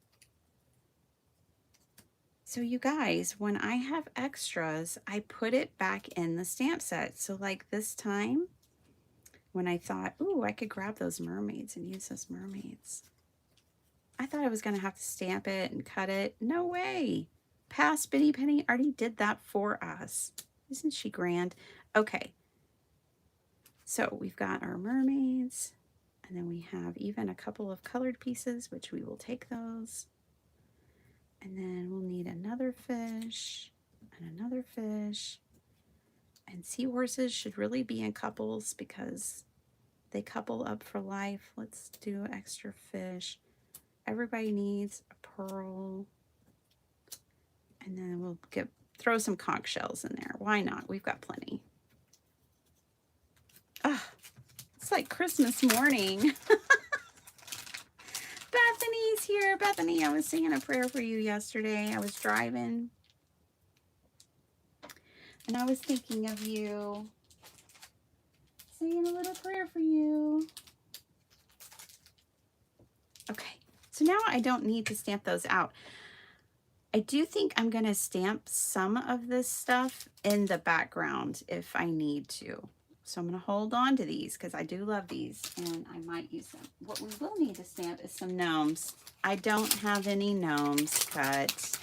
So you guys, when I have extras, I put it back in the stamp set. So like this time, when I thought, ooh, I could grab those mermaids and use those mermaids, I thought I was going to have to stamp it and cut it. No way. Past Biddy Penny already did that for us. Isn't she grand? Okay. So we've got our mermaids, and then we have even a couple of colored pieces, which we will take those. And then we'll need another fish and another fish. And seahorses should really be in couples because they couple up for life. Let's do extra fish. Everybody needs a pearl. And then we'll throw some conch shells in there. Why not? We've got plenty. Ah, it's like Christmas morning. Bethany's here. Bethany, I was saying a prayer for you yesterday. I was driving. And I was thinking of you. Saying a little prayer for you. Okay. So now I don't need to stamp those out. I do think I'm going to stamp some of this stuff in the background if I need to. So I'm going to hold on to these because I do love these and I might use them. What we will need to stamp is some gnomes. I don't have any gnomes cut.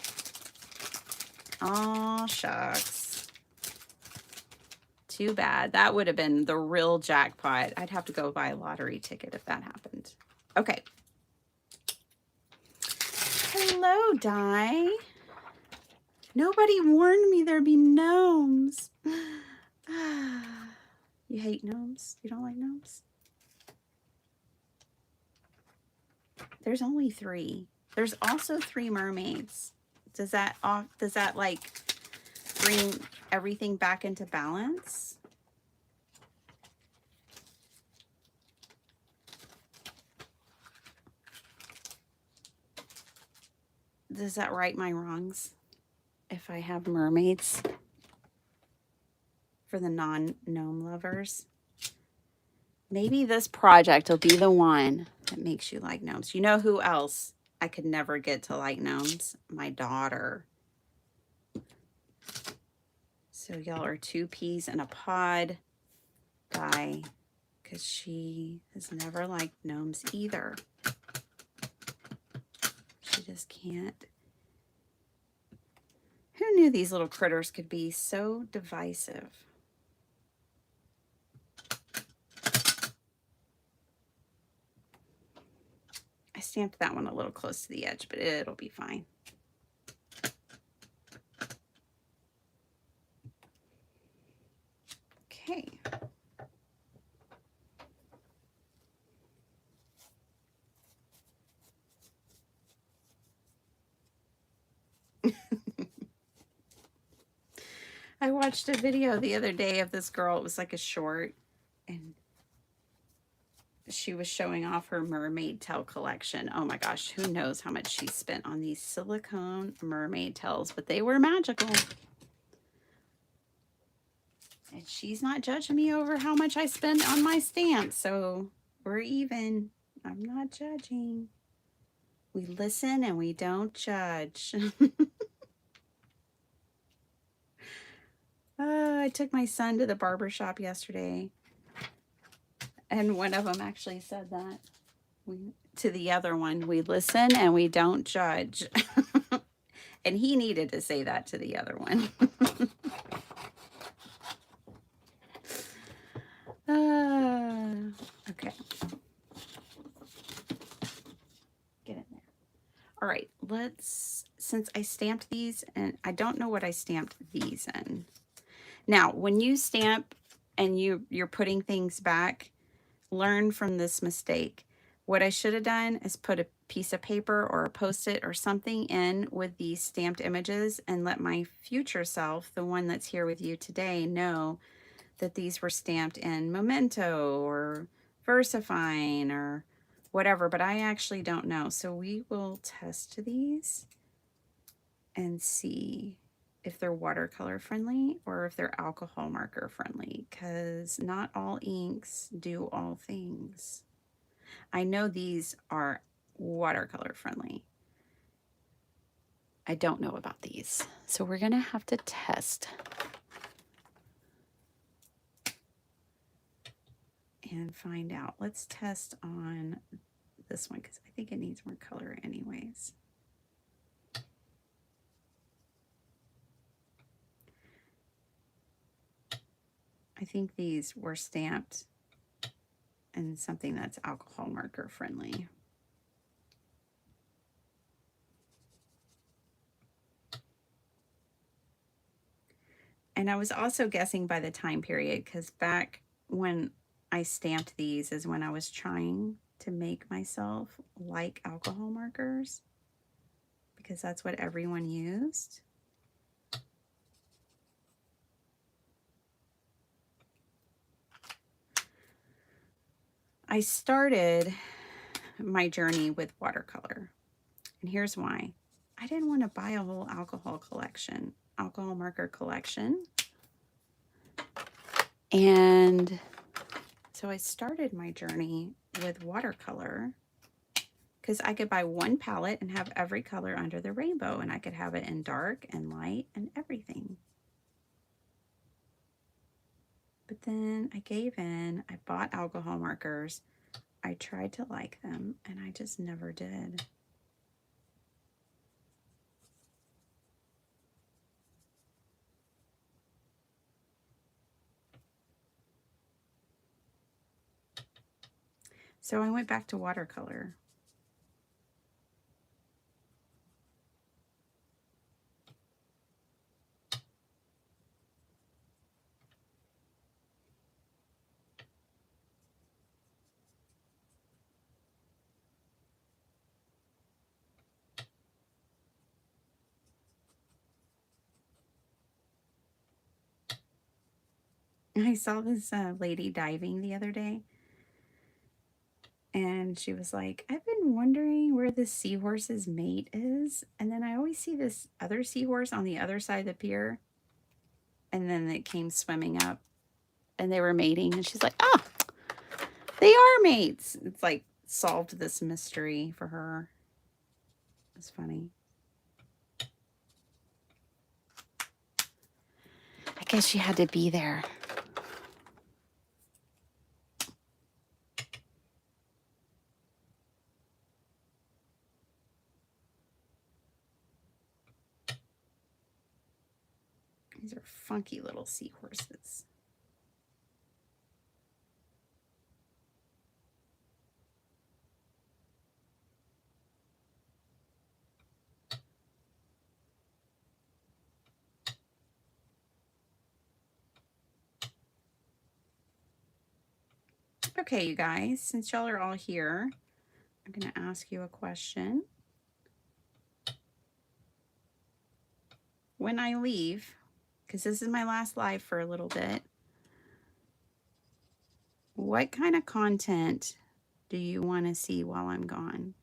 Oh, shucks. Too bad. That would have been the real jackpot. I'd have to go buy a lottery ticket if that happened. Okay. Hello, Di. Nobody warned me there'd be gnomes. You hate gnomes? You don't like gnomes? There's only 3. There's also 3 mermaids. Does that like bring everything back into balance? Does that right my wrongs if I have mermaids for the non-gnome lovers? Maybe this project will be the one that makes you like gnomes. You know who else I could never get to like gnomes? My daughter. So y'all are two peas in a pod guy, because she has never liked gnomes either. She just can't. Who knew these little critters could be so divisive? I stamped that one a little close to the edge, but it'll be fine. Okay. I watched a video the other day of this girl. It was like a short, and she was showing off her mermaid tail collection. Oh my gosh, who knows how much she spent on these silicone mermaid tails, but they were magical. And she's not judging me over how much I spend on my stamps, so we're even. I'm not judging. We listen and we don't judge. I took my son to the barber shop yesterday, and one of them actually said that. To the other one, we listen and we don't judge. And he needed to say that to the other one. Okay. Get in there. All right, since I stamped these, and I don't know what I stamped these in. Now, when you stamp and you're putting things back, learn from this mistake. What I should have done is put a piece of paper or a Post-it or something in with these stamped images and let my future self, the one that's here with you today, know that these were stamped in Memento or VersaFine or whatever, but I actually don't know. So we will test these and see if they're watercolor friendly or if they're alcohol marker friendly, because not all inks do all things. I know these are watercolor friendly. I don't know about these. So we're gonna have to test and find out. Let's test on this one because I think it needs more color anyways. I think these were stamped in something that's alcohol marker friendly. And I was also guessing by the time period, because back when I stamped these is when I was trying to make myself like alcohol markers, because that's what everyone used. I started my journey with watercolor, and here's why. I didn't want to buy a whole alcohol marker collection. And so I started my journey with watercolor because I could buy one palette and have every color under the rainbow, and I could have it in dark and light and everything. But then I gave in. I bought alcohol markers. I tried to like them, and I just never did. So I went back to watercolor. I saw this lady diving the other day, And she was like, I've been wondering where this seahorse's mate is. And then I always see this other seahorse on the other side of the pier. And then it came swimming up and they were mating. And she's like, oh, they are mates. It's like solved this mystery for her. It's funny. I guess she had to be there. These are funky little seahorses. Okay, you guys, since y'all are all here, I'm going to ask you a question. When I leave, because this is my last live for a little bit, what kind of content do you want to see while I'm gone?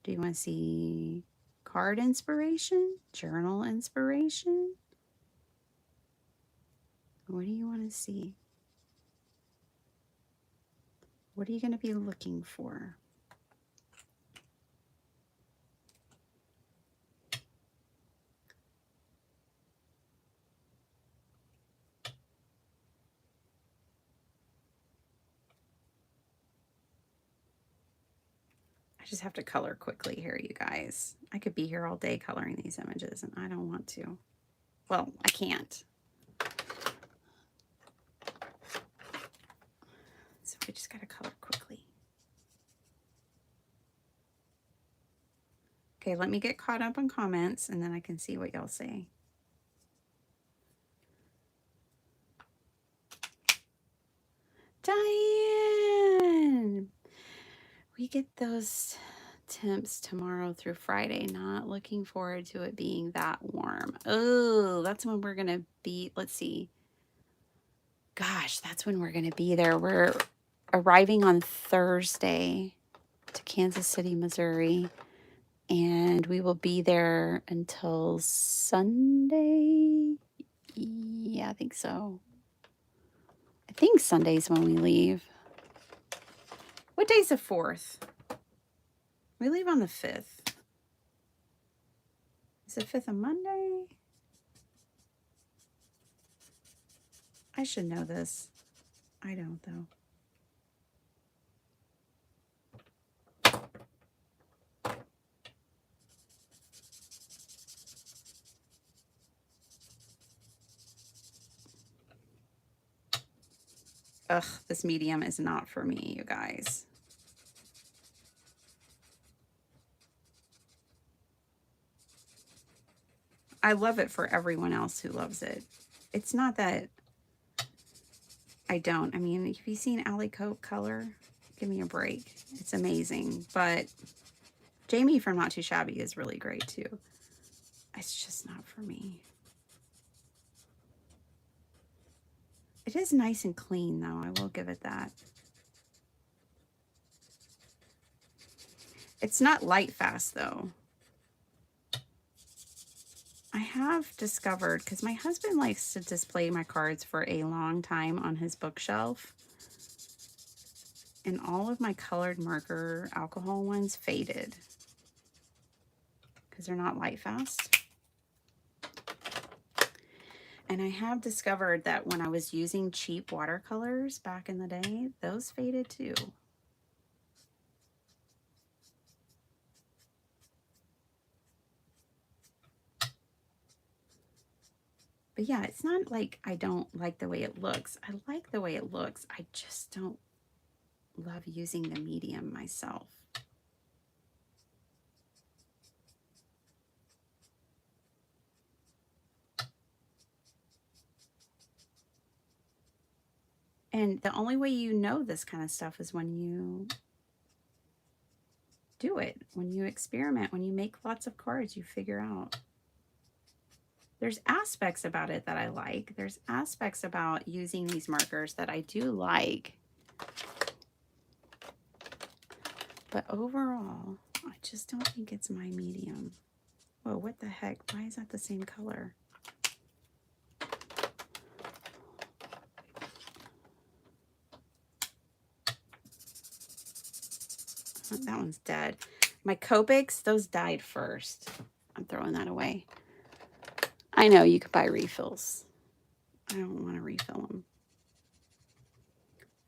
Do you want to see card inspiration? Journal inspiration? What do you want to see? What are you going to be looking for? I just have to color quickly here, you guys. I could be here all day coloring these images, and I don't want to. Well, I can't. So I just got to color quickly. Okay, let me get caught up on comments, and then I can see what y'all say. Diane! We get those temps tomorrow through Friday. Not looking forward to it being that warm. Oh, that's when we're going to be, let's see. Gosh, that's when we're going to be there. We're arriving on Thursday to Kansas City, Missouri. And we will be there until Sunday. Yeah, I think so. I think Sunday's when we leave. What day's the 4th? We leave on the 5th. Is the 5th a Monday? I should know this. I don't, though. Ugh, this medium is not for me, you guys. I love it for everyone else who loves it. It's not that I don't. I mean, have you seen Allie Cope color? Give me a break. It's amazing. But Jamie from Not Too Shabby is really great too. It's just not for me. It is nice and clean though. I will give it that. It's not light fast though. I have discovered, because my husband likes to display my cards for a long time on his bookshelf, and all of my colored marker alcohol ones faded because they're not light fast. And I have discovered that when I was using cheap watercolors back in the day, those faded too. But yeah, it's not like I don't like the way it looks. I like the way it looks. I just don't love using the medium myself. And the only way you know this kind of stuff is when you do it, when you experiment, when you make lots of cards, you figure out. There's aspects about it that I like. There's aspects about using these markers that I do like. But overall, I just don't think it's my medium. Whoa, what the heck? Why is that the same color? Oh, that one's dead. My Copics, those died first. I'm throwing that away. I know you could buy refills. I don't want to refill them.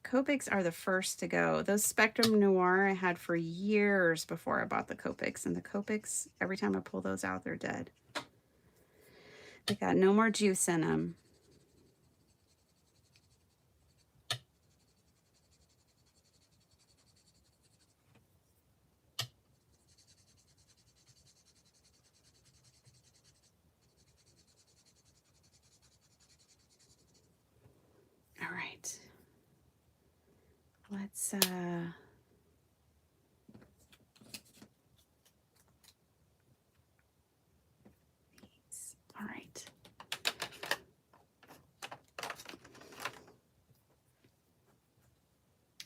Copics are the first to go. Those Spectrum Noir I had for years before I bought the Copics. And the Copics, every time I pull those out, they're dead. They got no more juice in them. All right. Let's all right.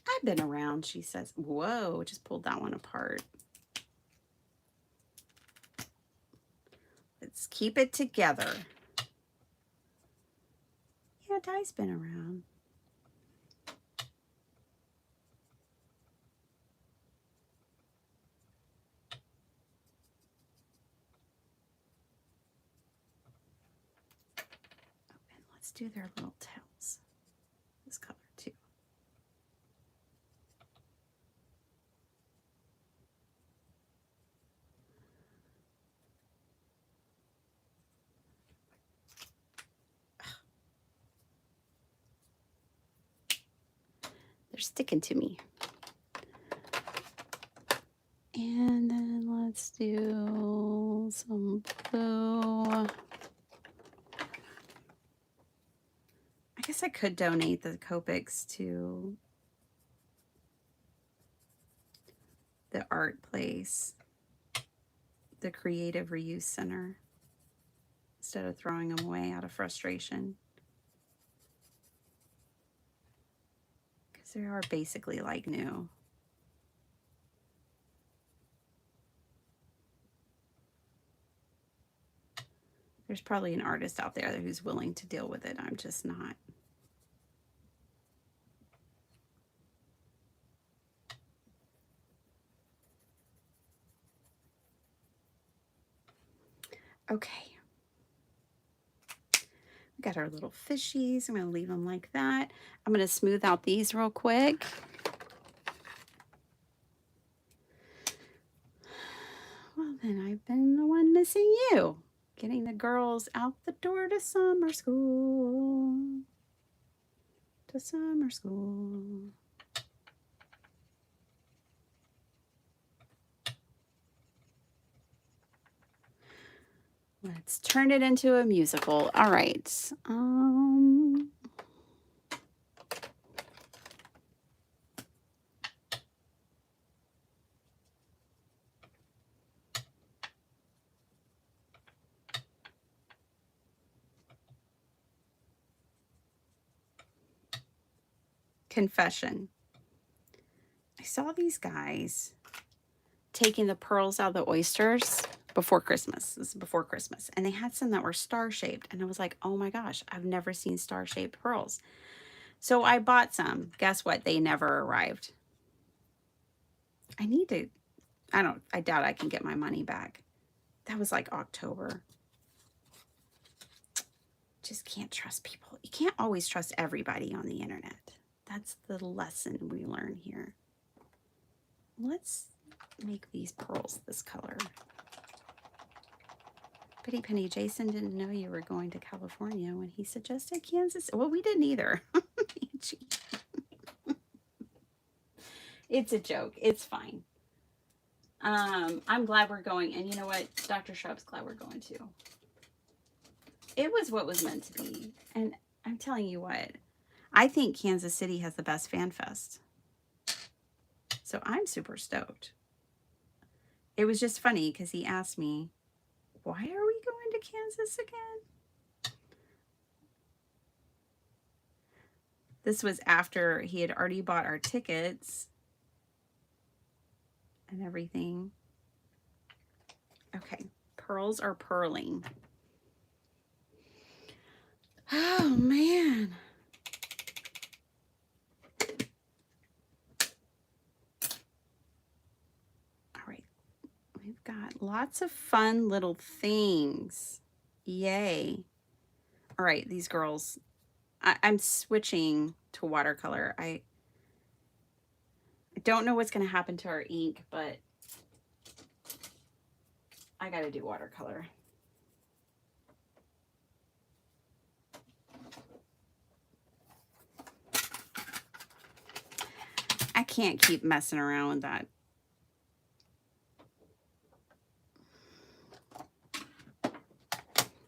I've been around, she says. Whoa, just pulled that one apart. Let's keep it together. Yeah, dye's been around. And let's do their little tails. This color too. They're sticking to me. And then let's do some blue. I guess I could donate the Copics to the art place, the Creative Reuse Center, instead of throwing them away out of frustration. Because they are basically like new. There's probably an artist out there who's willing to deal with it. I'm just not. Okay. We got our little fishies. I'm going to leave them like that. I'm going to smooth out these real quick. Well, then I've been the one missing you. Getting the girls out the door to summer school. To summer school. Let's turn it into a musical. All right. Confession. I saw these guys taking the pearls out of the oysters before Christmas. This is before Christmas. And they had some that were star-shaped. And I was like, oh my gosh, I've never seen star-shaped pearls. So I bought some. Guess what? They never arrived. I need to, I doubt I can get my money back. That was like October. Just can't trust people. You can't always trust everybody on the internet. That's the lesson we learn here. Let's make these pearls this color. Pretty Penny, Jason didn't know you were going to California when he suggested Kansas. Well, we didn't either. It's a joke. It's fine. I'm glad we're going. And you know what? Dr. Shrub's glad we're going too. It was what was meant to be. And I'm telling you what, I think Kansas City has the best fan fest. So I'm super stoked. It was just funny because he asked me, why are we going to Kansas again? This was after he had already bought our tickets. and everything. Okay, pearls are purling. Oh man. All right, we've got lots of fun little things. Yay. All right, these girls, I'm switching to watercolor. I don't know what's going to happen to our ink, but I got to do watercolor. I can't keep messing around with that.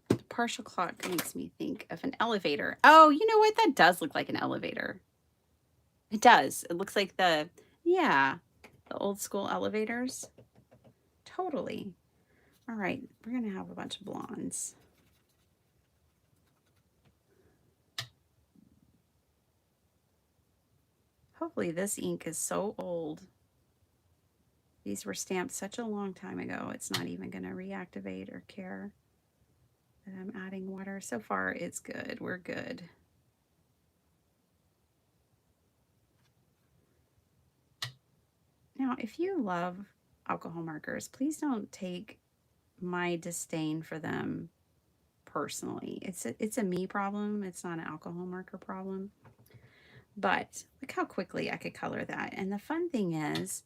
The partial clock makes me think of an elevator. Oh, you know what? That does look like an elevator. It does. It looks like yeah, the old school elevators. Totally. All right, we're going to have a bunch of blondes. Hopefully this ink is so old. These were stamped such a long time ago, it's not even going to reactivate or care that I'm adding water. So far, it's good. We're good. Now, if you love alcohol markers, please don't take my disdain for them personally. It's a me problem. It's not an alcohol marker problem. But look how quickly I could color that. And the fun thing is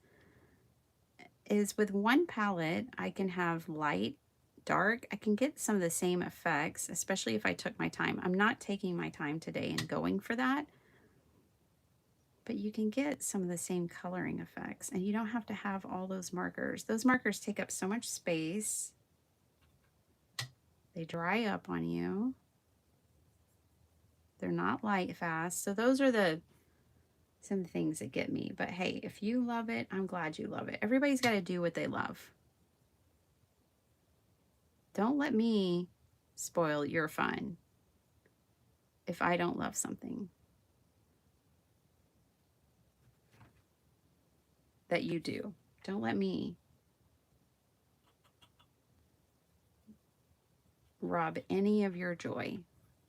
with one palette, I can have light, dark. I can get some of the same effects, especially if I took my time. I'm not taking my time today and going for that. But you can get some of the same coloring effects, and you don't have to have all those markers. Those markers take up so much space. They dry up on you. They're not light fast. So those are some things that get me. But hey, if you love it, I'm glad you love it. Everybody's got to do what they love. Don't let me spoil your fun if I don't love something that you do. Don't let me rob any of your joy.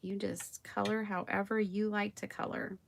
You just color however you like to color.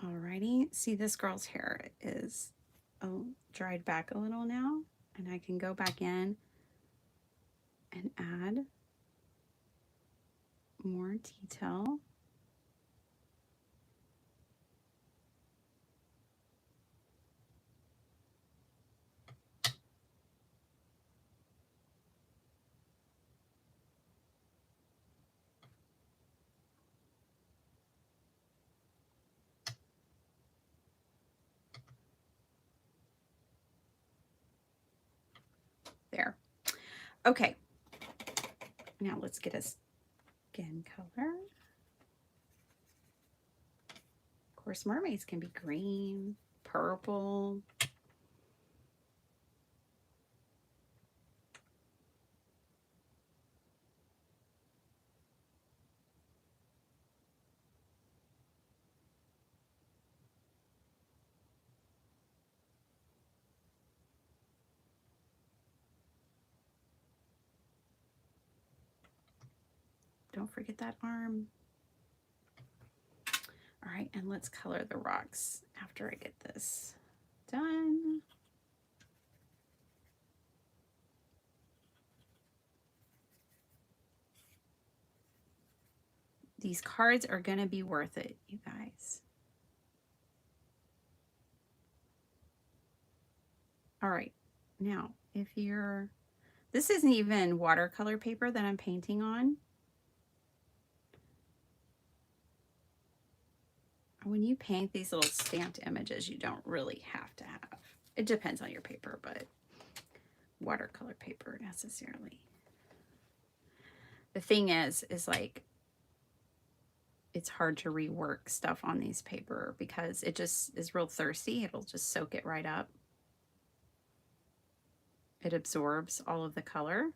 Alrighty, see this girl's hair is dried back a little now, and I can go back in and add more detail. There. Okay, now let's get a skin color. Of course, mermaids can be green, purple. Don't forget that arm. All right, and let's color the rocks after I get this done. These cards are going to be worth it, you guys. All right, now if you're, this isn't even watercolor paper that I'm painting on. when you paint these little stamped images, you don't really have to have, it depends on your paper, but watercolor paper necessarily. The thing is like, it's hard to rework stuff on these paper because it just is real thirsty. It'll just soak it right up. It absorbs all of the color.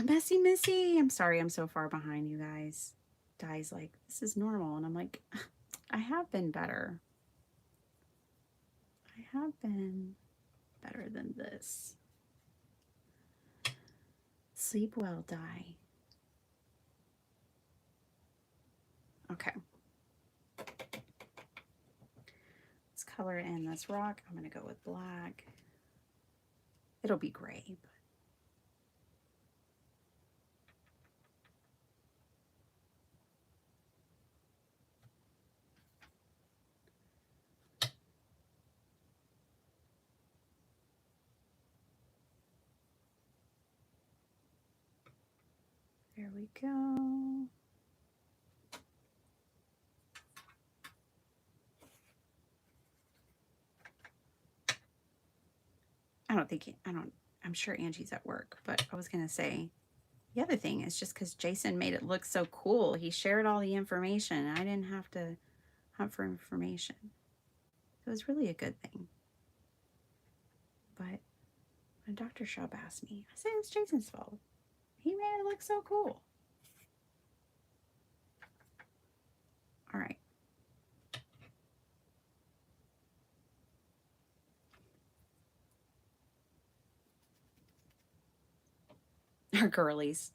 Messy Missy. I'm sorry I'm so far behind, you guys. Di's like, this is normal. And I'm like, I have been better. I have been better than this. Sleep well, Di. Okay. Let's color in this rock. I'm going to go with black. It'll be gray, but there we go. I'm sure Angie's at work, but I was going to say, the other thing is just because Jason made it look so cool, he shared all the information. I didn't have to hunt for information. It was really a good thing. But when Dr. Schaub asked me, I said it was Jason's fault. He made it look so cool. All right. Our girlies.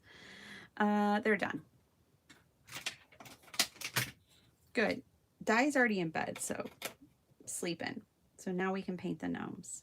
They're done. Good. Di's already in bed, so sleeping. So now we can paint the gnomes.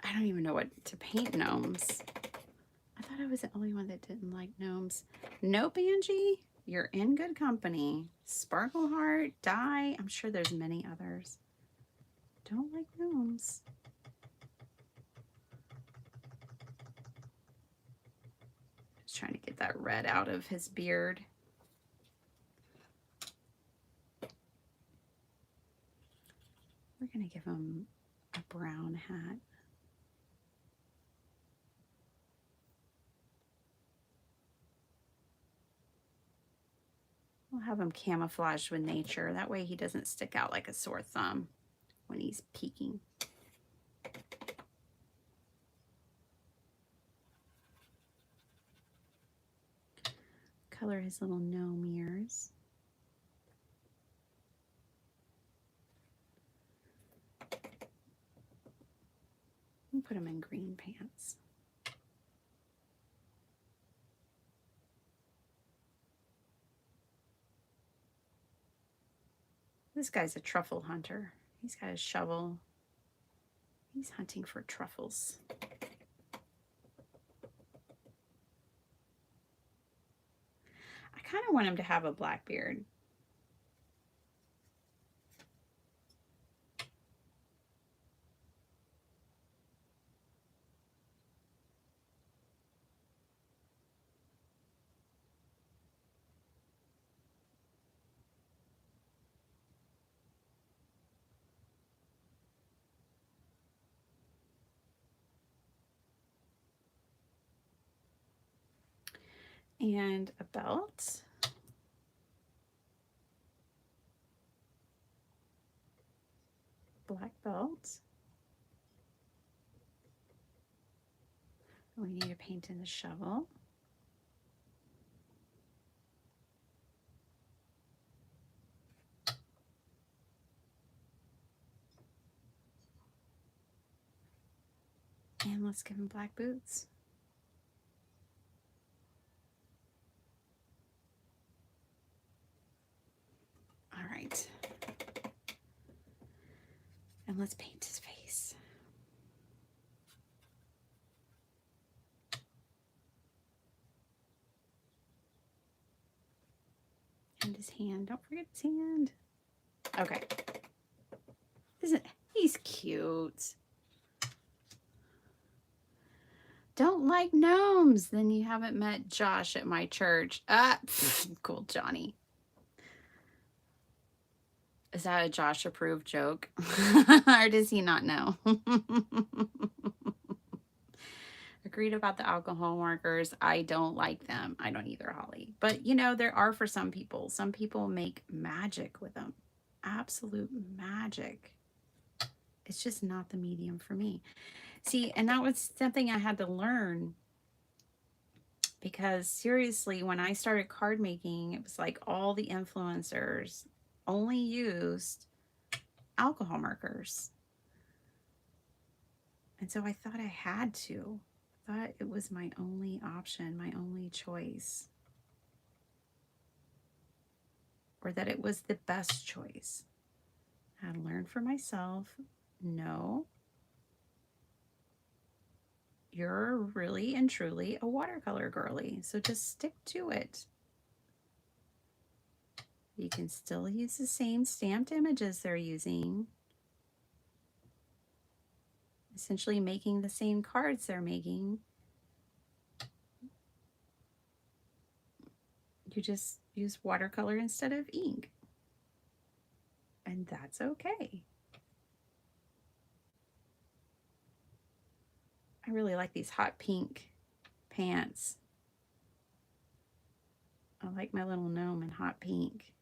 I don't even know what to paint gnomes. I thought I was the only one that didn't like gnomes. Nope, Angie, you're in good company. Sparkle Heart, Di, I'm sure there's many others. Don't like gnomes. Just trying to get that red out of his beard. We're gonna give him a brown hat. We'll have him camouflaged with nature. That way he doesn't stick out like a sore thumb when he's peeking. Color his little gnome ears. And put him in green pants. This guy's a truffle hunter. He's got a shovel. He's hunting for truffles. I kind of want him to have a black beard. And a belt. Black belt. We need to paint in the shovel. And let's give him black boots. All right. And let's paint his face. And his hand. Don't forget his hand. Okay. Isn't he's cute? Don't like gnomes. Then you haven't met Josh at my church. Cool, Johnny. Is that a Josh approved joke? Or does he not know? Agreed about the alcohol markers. I don't like them. I don't either, Holly. But you know, there are for some people. Some people make magic with them. Absolute magic. It's just not the medium for me. See, and that was something I had to learn, because seriously, when I started card making, it was like all the influencers only used alcohol markers. And so I thought I had to. I thought it was my only option, my only choice. Or that it was the best choice. I had to learn for myself, no, you're really and truly a watercolor girly, so just stick to it. You can still use the same stamped images they're using, essentially making the same cards they're making. You just use watercolor instead of ink, and that's okay. I really like these hot pink pants. I like my little gnome in hot pink.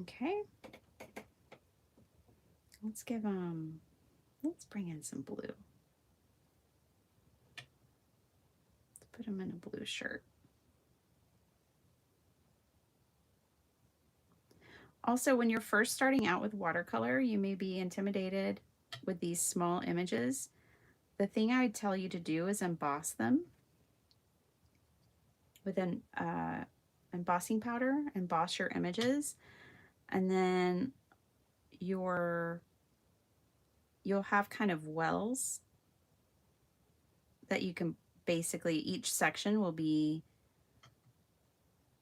Okay. Let's give let's bring in some blue. Let's put him in a blue shirt. Also, when you're first starting out with watercolor, you may be intimidated with these small images. The thing I would tell you to do is emboss them with an embossing powder. Emboss your images, and then you'll have kind of wells that you can basically, each section will be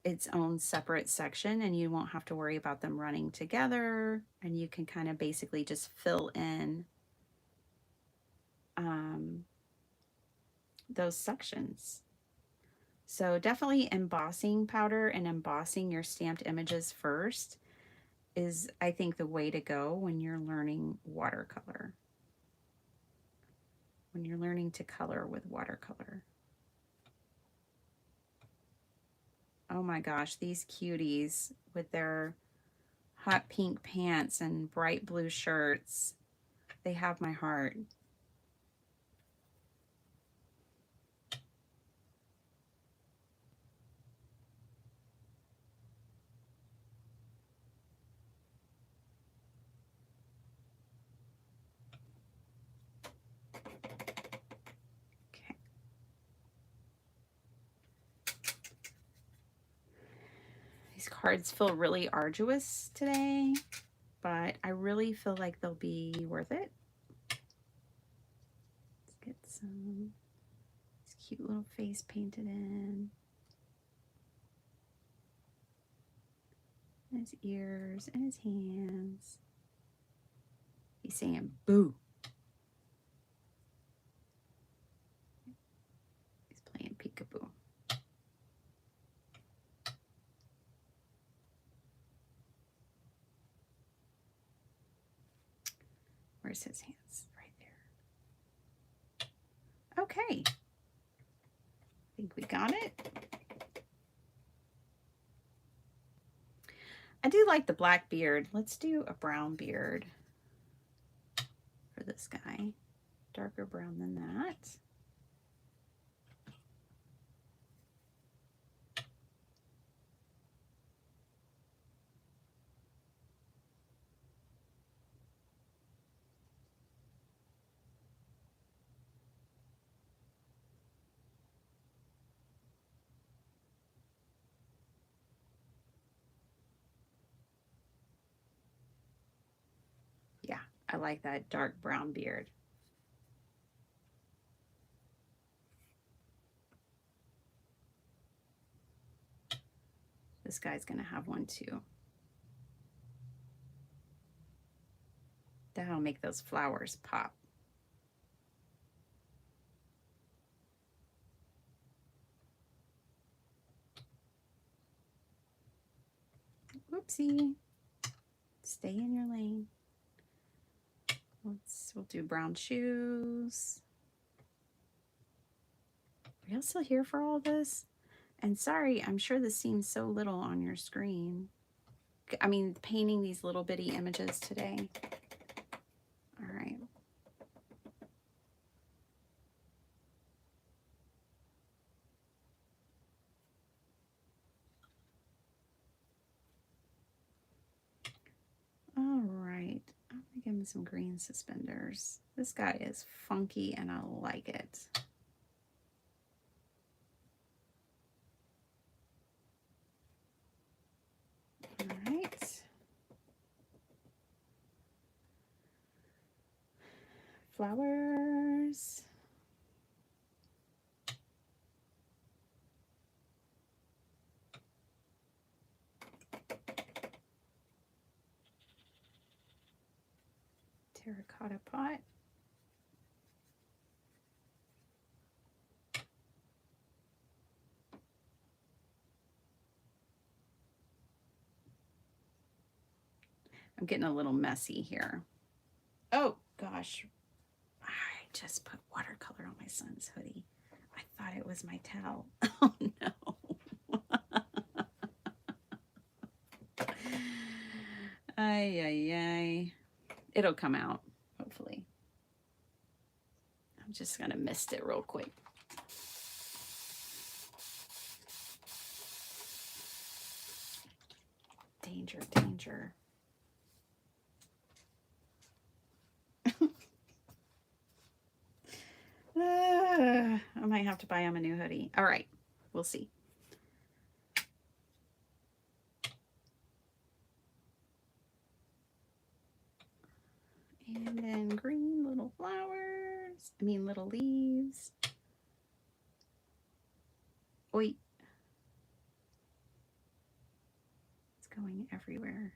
its own separate section, and you won't have to worry about them running together, and you can kind of basically just fill in those sections. So definitely embossing powder and embossing your stamped images first is, I think, the way to go when you're learning watercolor, when you're learning to color with watercolor. Oh my gosh, these cuties with their hot pink pants and bright blue shirts, they have my heart. Okay. These cards feel really arduous today, but I really feel like they'll be worth it. Let's get some this cute little face painted in. And his ears and his hands. He's saying boo. He's playing peekaboo. Where's his hands? Right there. Okay. I think we got it. I do like the black beard. Let's do a brown beard for this guy. Darker brown than that. I like that dark brown beard. This guy's gonna have one too. That'll make those flowers pop. Whoopsie. Stay in your lane. We'll do brown shoes. Are y'all still here for all this? And sorry, I'm sure this seems so little on your screen. I mean, painting these little bitty images today. All right. All right. I'm gonna give him some green suspenders. This guy is funky and I like it. All right. Flowers. Terracotta pot. I'm getting a little messy here. Oh gosh, I just put watercolor on my son's hoodie. I thought it was my towel. Oh no. Ay, ay, ay. It'll come out, hopefully. I'm just gonna mist it real quick. Danger, danger. I might have to buy him a new hoodie. All right, we'll see. And then green little flowers. I mean little leaves. Oi. It's going everywhere.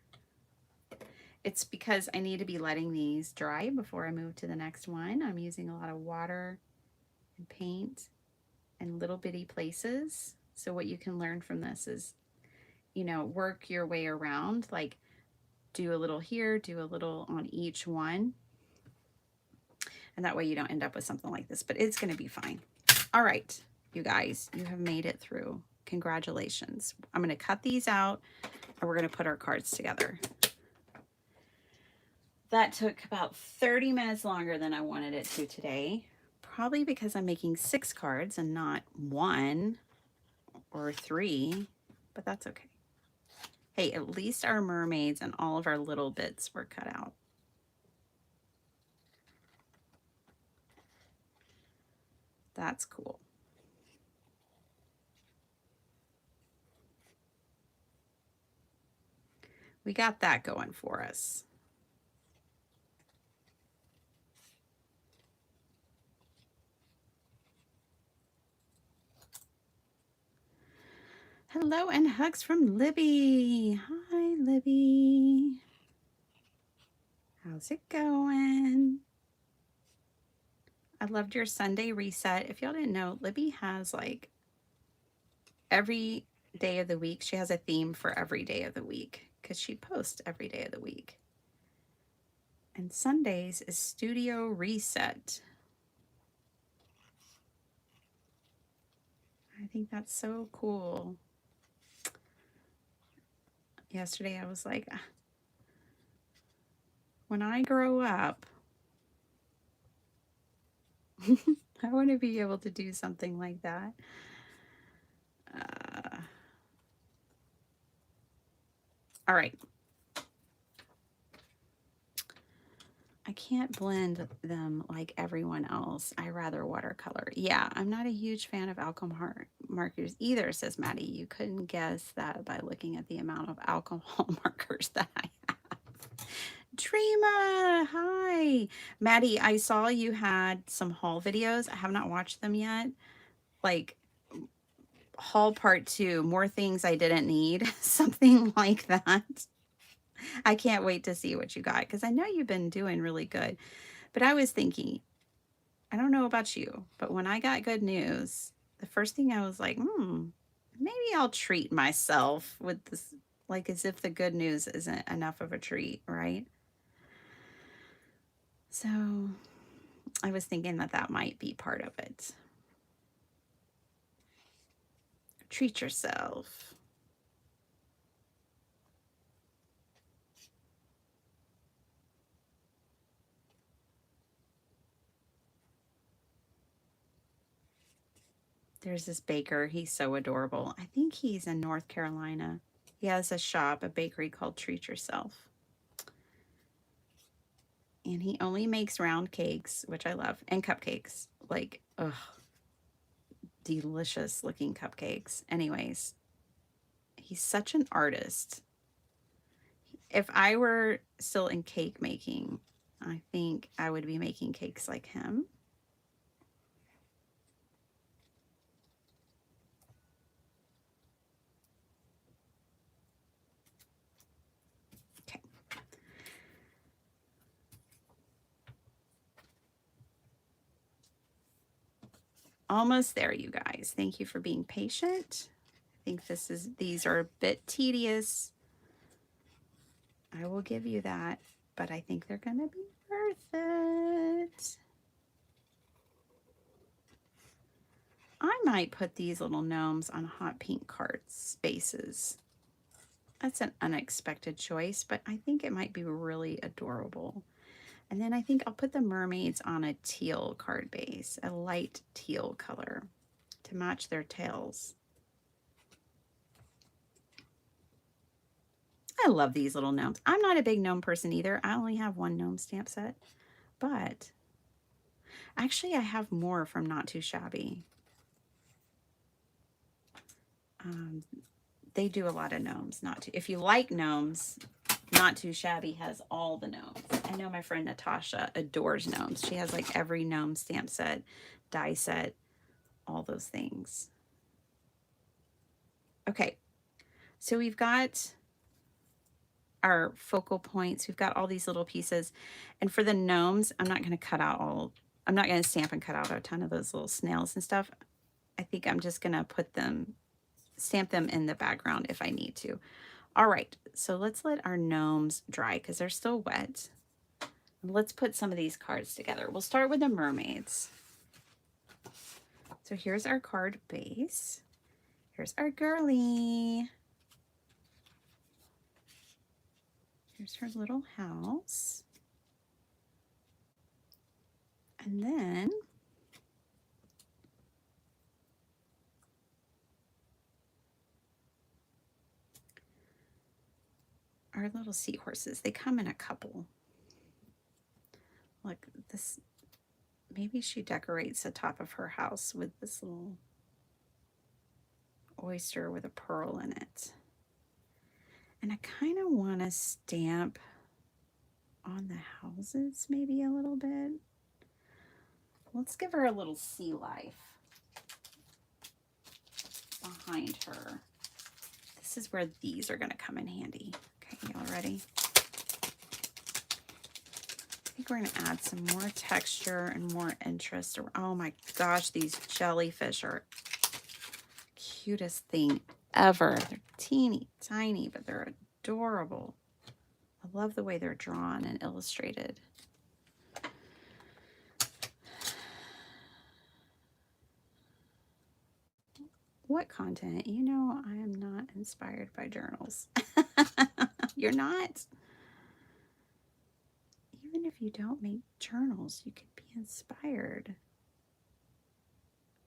It's because I need to be letting these dry before I move to the next one. I'm using a lot of water and paint and little bitty places. So what you can learn from this is, you know, work your way around, like do a little here, do a little on each one. And that way you don't end up with something like this, but it's going to be fine. All right, you guys, you have made it through. Congratulations. I'm going to cut these out and we're going to put our cards together. That took about 30 minutes longer than I wanted it to today. Probably because I'm making 6 cards and not 1 or 3, but that's okay. Hey, at least our mermaids and all of our little bits were cut out. That's cool. We got that going for us. Hello and hugs from Libby. Hi, Libby. How's it going? I loved your Sunday reset. If y'all didn't know, Libby has like every day of the week. She has a theme for every day of the week because she posts every day of the week. And Sundays is Studio Reset. I think that's so cool. Yesterday I was like, when I grow up, I want to be able to do something like that. All right. I can't blend them like everyone else. I rather watercolor. Yeah, I'm not a huge fan of alcohol markers either, says Maddie. You couldn't guess that by looking at the amount of alcohol markers that I have. Dreama, hi. Maddie, I saw you had some haul videos. I have not watched them yet. Like haul part 2, more things I didn't need, something like that. I can't wait to see what you got because I know you've been doing really good. But I was thinking, I don't know about you, but when I got good news, the first thing I was like, maybe I'll treat myself with this, like as if the good news isn't enough of a treat, right? So I was thinking that that might be part of it. Treat yourself. There's this baker. He's so adorable. I think he's in North Carolina. He has a shop, a bakery called Treat Yourself. And he only makes round cakes, which I love, and cupcakes. Like, ugh, delicious looking cupcakes. Anyways, he's such an artist. If I were still in cake making, I think I would be making cakes like him. Okay. Almost there, you guys. Thank you for being patient. I think these are a bit tedious. I will give you that, but I think they're gonna be worth it. I might put these little gnomes on hot pink card spaces. That's an unexpected choice, but I think it might be really adorable. And then I think I'll put the mermaids on a teal card base, a light teal color to match their tails. I love these little gnomes. I'm not a big gnome person either. I only have one gnome stamp set, but actually I have more from Not Too Shabby. They do a lot of gnomes. If you like gnomes, Not Too Shabby has all the gnomes. I know my friend Natasha adores gnomes. She has like every gnome stamp set, die set, all those things. Okay, so we've got our focal points. We've got all these little pieces. And for the gnomes, I'm not going to cut out I'm not going to stamp and cut out a ton of those little snails and stuff. I think I'm just going to stamp them in the background if I need to. All right, so let's let our gnomes dry because they're still wet. Let's put some of these cards together. We'll start with the mermaids. So here's our card base. Here's our girly. Here's her little house. And then our little seahorses. They come in a couple. Look, this, maybe she decorates the top of her house with this little oyster with a pearl in it. And I kind of want to stamp on the houses maybe a little bit. Let's give her a little sea life behind her. This is where these are going to come in handy. Okay, y'all ready? I think we're going to add some more texture and more interest. Oh my gosh, these jellyfish are cutest thing ever. They're teeny tiny, but they're adorable. I love the way they're drawn and illustrated. What content? You know, I am not inspired by journals. You're not? Even if you don't make journals, you could be inspired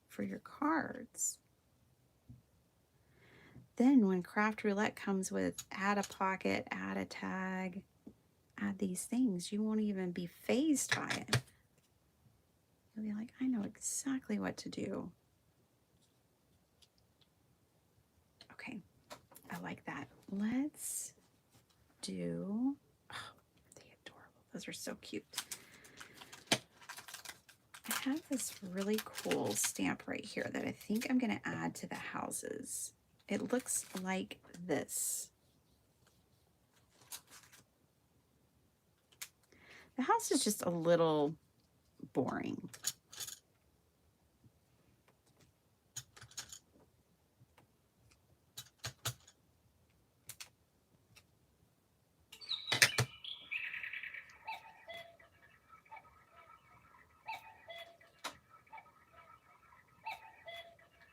for your cards. Then when Craft Roulette comes with add a pocket, add a tag, add these things, you won't even be fazed by it. You'll be like, I know exactly what to do. Okay, I like that. Let's do, oh, the Those are so cute. I have this really cool stamp right here that I think I'm going to add to the houses. It looks like this. The house is just a little boring.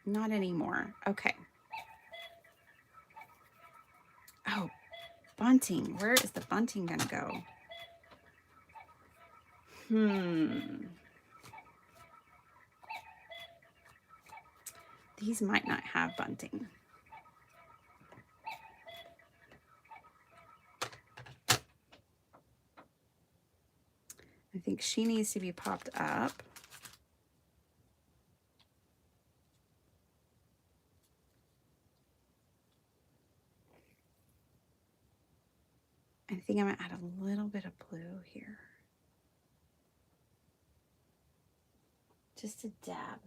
Not anymore. Okay. Oh, bunting. Where is the bunting going to go? These might not have bunting. I think she needs to be popped up. I think I'm going to add a little bit of blue here. Just a dab.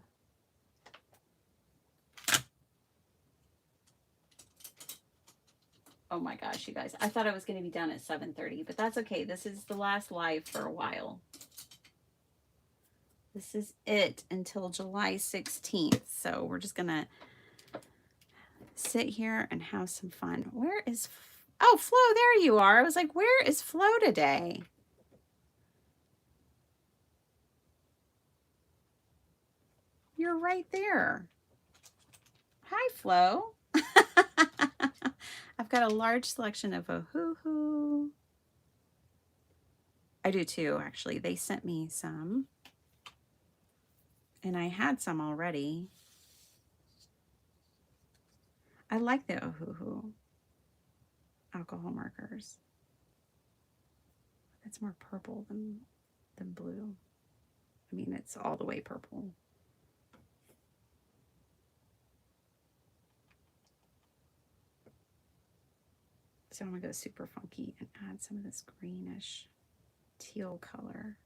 Oh my gosh, you guys. I thought I was going to be done at 7:30, but that's okay. This is the last live for a while. This is it until July 16th. So we're just going to sit here and have some fun. Where is... Oh, Flo, there you are. I was like, where is Flo today? You're right there. Hi, Flo. I've got a large selection of Ohuhu. I do too, actually. They sent me some. And I had some already. I like the Ohuhu alcohol markers. It's more purple than blue. I mean, it's all the way purple. So I'm going to go super funky and add some of this greenish teal color.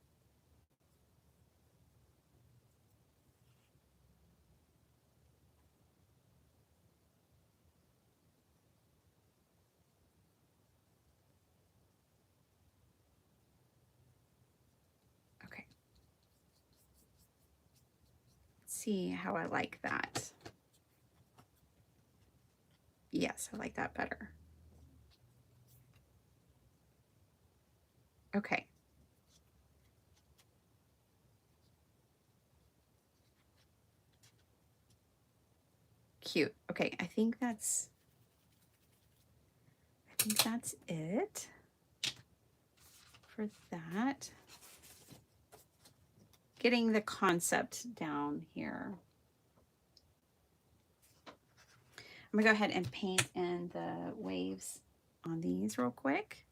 Okay. Let's see how I like that. Yes, I like that better. Okay. Cute. Okay, I think that's it for that. Getting the concept down here. I'm gonna go ahead and paint in the waves on these real quick.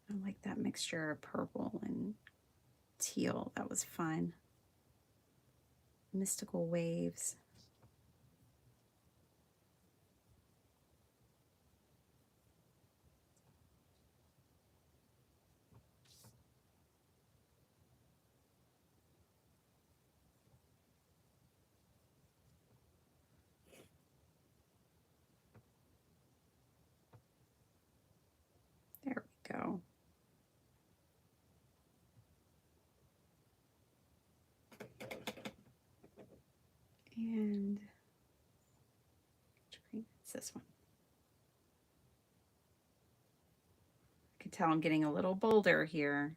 I like that mixture of purple and teal. That was fun. Mystical waves. There we go. And it's this one. I can tell I'm getting a little bolder here.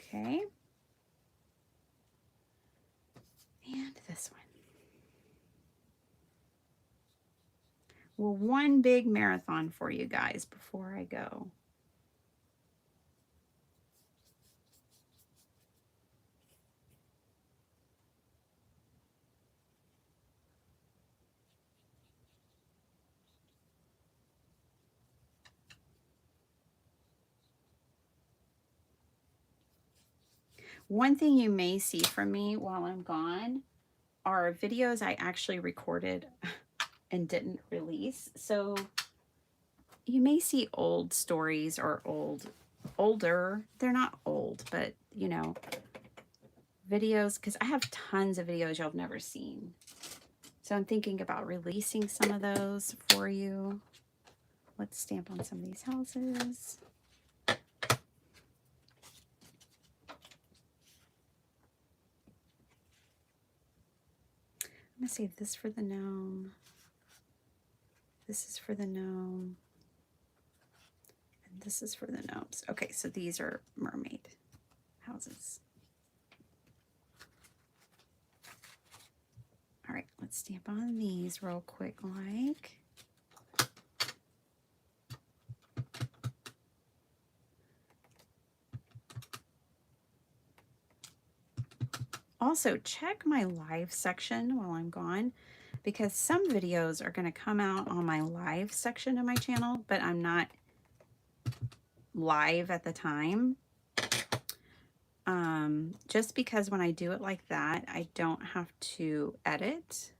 Okay. And this one. Well, one big marathon for you guys before I go. One thing you may see from me while I'm gone are videos I actually recorded and didn't release. So you may see old stories or older, they're not old, but you know, videos, because I have tons of videos y'all have never seen. So I'm thinking about releasing some of those for you. Let's stamp on some of these houses. I'm going to save this for the gnome. This is for the gnome. And this is for the gnomes. Okay, so these are mermaid houses. All right, let's stamp on these real quick like. Also, check my live section while I'm gone, because some videos are going to come out on my live section of my channel, but I'm not live at the time. Just because when I do it like that, I don't have to edit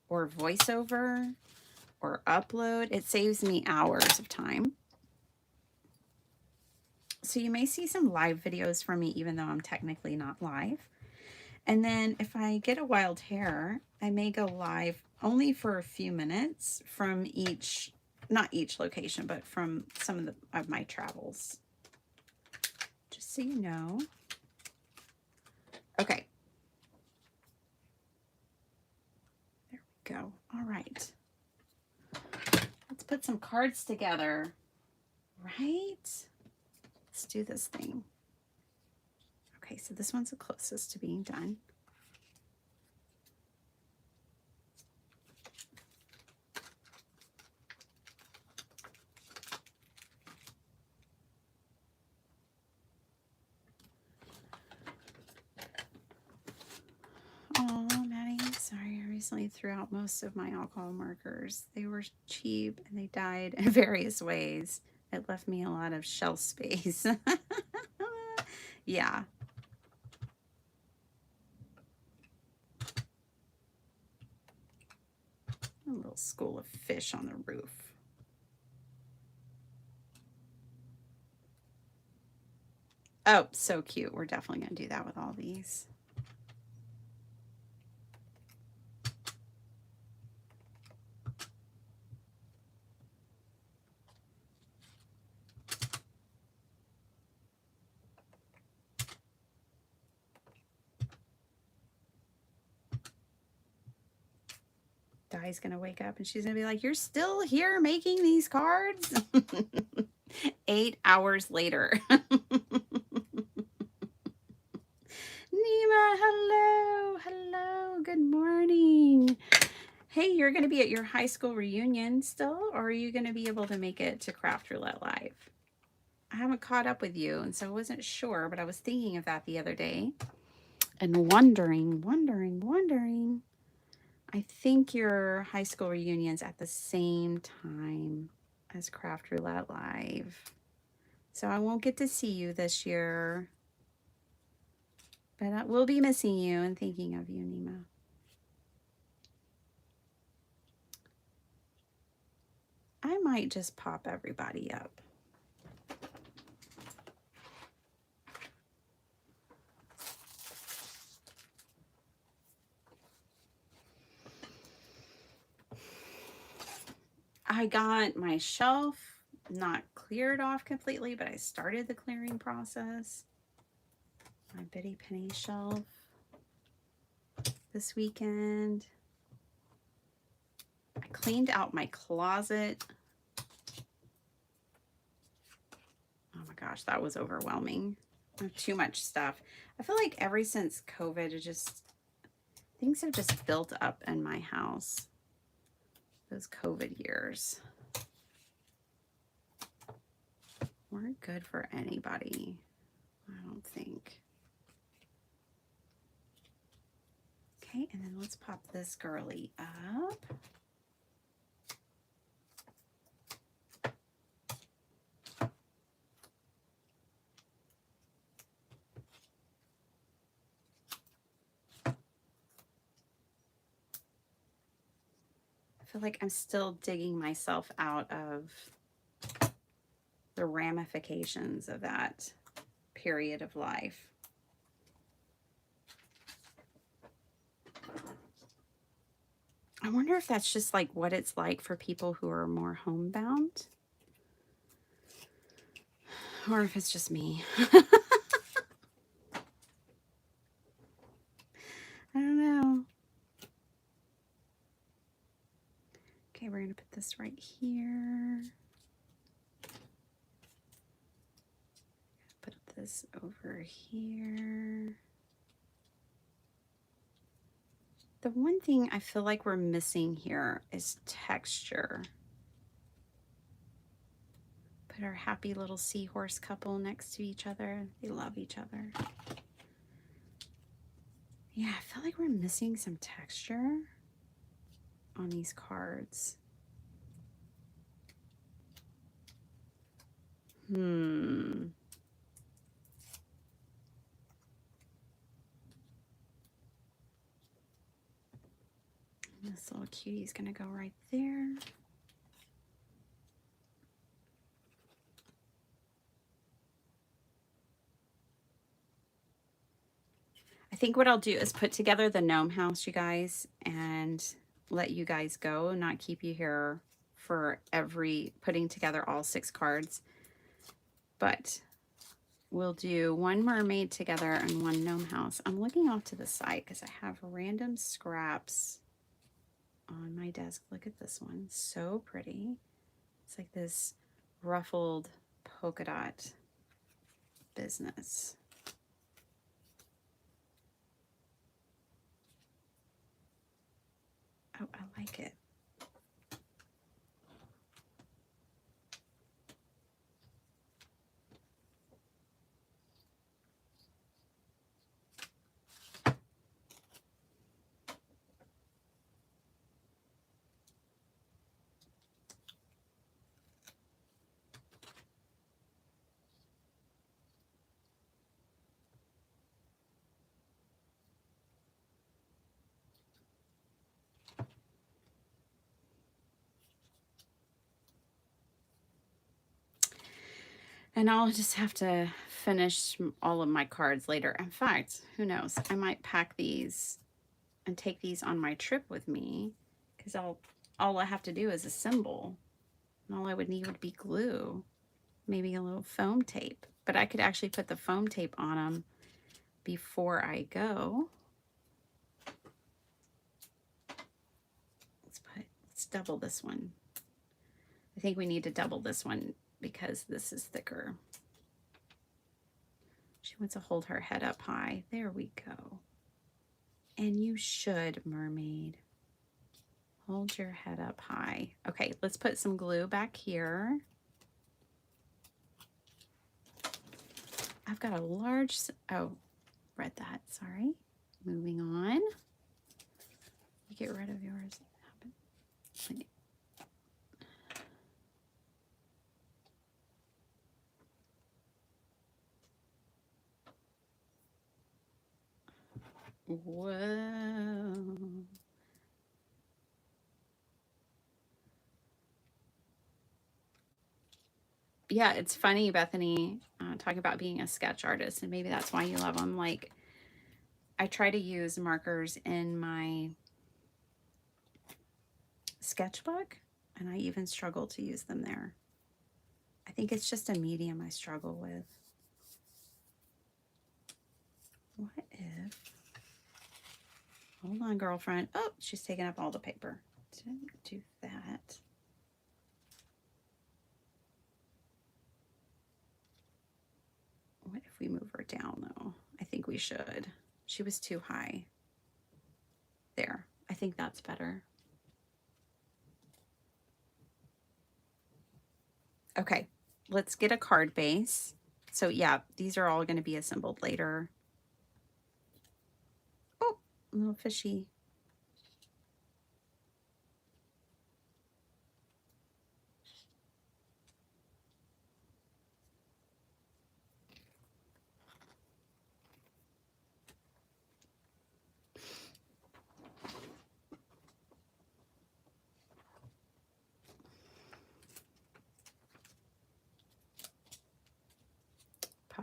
or voiceover or upload. It saves me hours of time. So you may see some live videos from me, even though I'm technically not live. And then if I get a wild hair, I may go live only for a few minutes from each, not each location, but from some of my travels. Just so you know. Okay. There we go. All right. Let's put some cards together. Right? Let's do this thing. Okay, so this one's the closest to being done. Oh, Maddie, sorry. I recently threw out most of my alcohol markers. They were cheap and they died in various ways. It left me a lot of shelf space. Yeah. A little school of fish on the roof. Oh, so cute. We're definitely going to do that with all these. Di's going to wake up and she's going to be like, "You're still here making these cards?" 8 hours later. Nima, hello. Hello. Good morning. Hey, you're going to be at your high school reunion still, or are you going to be able to make it to Craft Roulette Live? I haven't caught up with you, and so I wasn't sure, but I was thinking of that the other day and wondering. I think your high school reunion's at the same time as Craft Roulette Live. So I won't get to see you this year, but I will be missing you and thinking of you, Nima. I might just pop everybody up. I got my shelf not cleared off completely, but I started the clearing process. My Bitty Penny shelf this weekend. I cleaned out my closet. Oh my gosh, that was overwhelming. Too much stuff. I feel like ever since COVID, things have just built up in my house. Those COVID years weren't good for anybody, I don't think. Okay, and then let's pop this girly up. feel like I'm still digging myself out of the ramifications of that period of life. I wonder if that's just like what it's like for people who are more homebound, or if it's just me. I don't know. Okay, we're gonna put this right here. Put this over here. The one thing I feel like we're missing here is texture. Put our happy little seahorse couple next to each other. They love each other. Yeah, I feel like we're missing some texture on these cards. This little cutie is going to go right there. I think what I'll do is put together the gnome house, you guys, and let you guys go, not keep you here for putting together all 6 cards. But we'll do one mermaid together and one gnome house. I'm looking off to the side because I have random scraps on my desk. Look at this one. So pretty. It's like this ruffled polka dot business. Oh, I like it. And I'll just have to finish all of my cards later. In fact, who knows? I might pack these and take these on my trip with me, because all I have to do is assemble. And all I would need would be glue, maybe a little foam tape. But I could actually put the foam tape on them before I go. Let's double this one. I think we need to double this one because this is thicker. She wants to hold her head up high. There we go. And you should, mermaid. Hold your head up high. Okay, let's put some glue back here. I've got a large, oh, read that, sorry. Moving on. You get rid of yours. Whoa. Yeah, it's funny, Bethany, talking about being a sketch artist, and maybe that's why you love them. Like, I try to use markers in my sketchbook, and I even struggle to use them there. I think it's just a medium I struggle with. What if... Hold on, girlfriend. Oh, she's taking up all the paper. Didn't do that. What if we move her down, though? I think we should. She was too high. There. I think that's better. Okay, let's get a card base. So yeah, these are all going to be assembled later. Oh, a little fishy.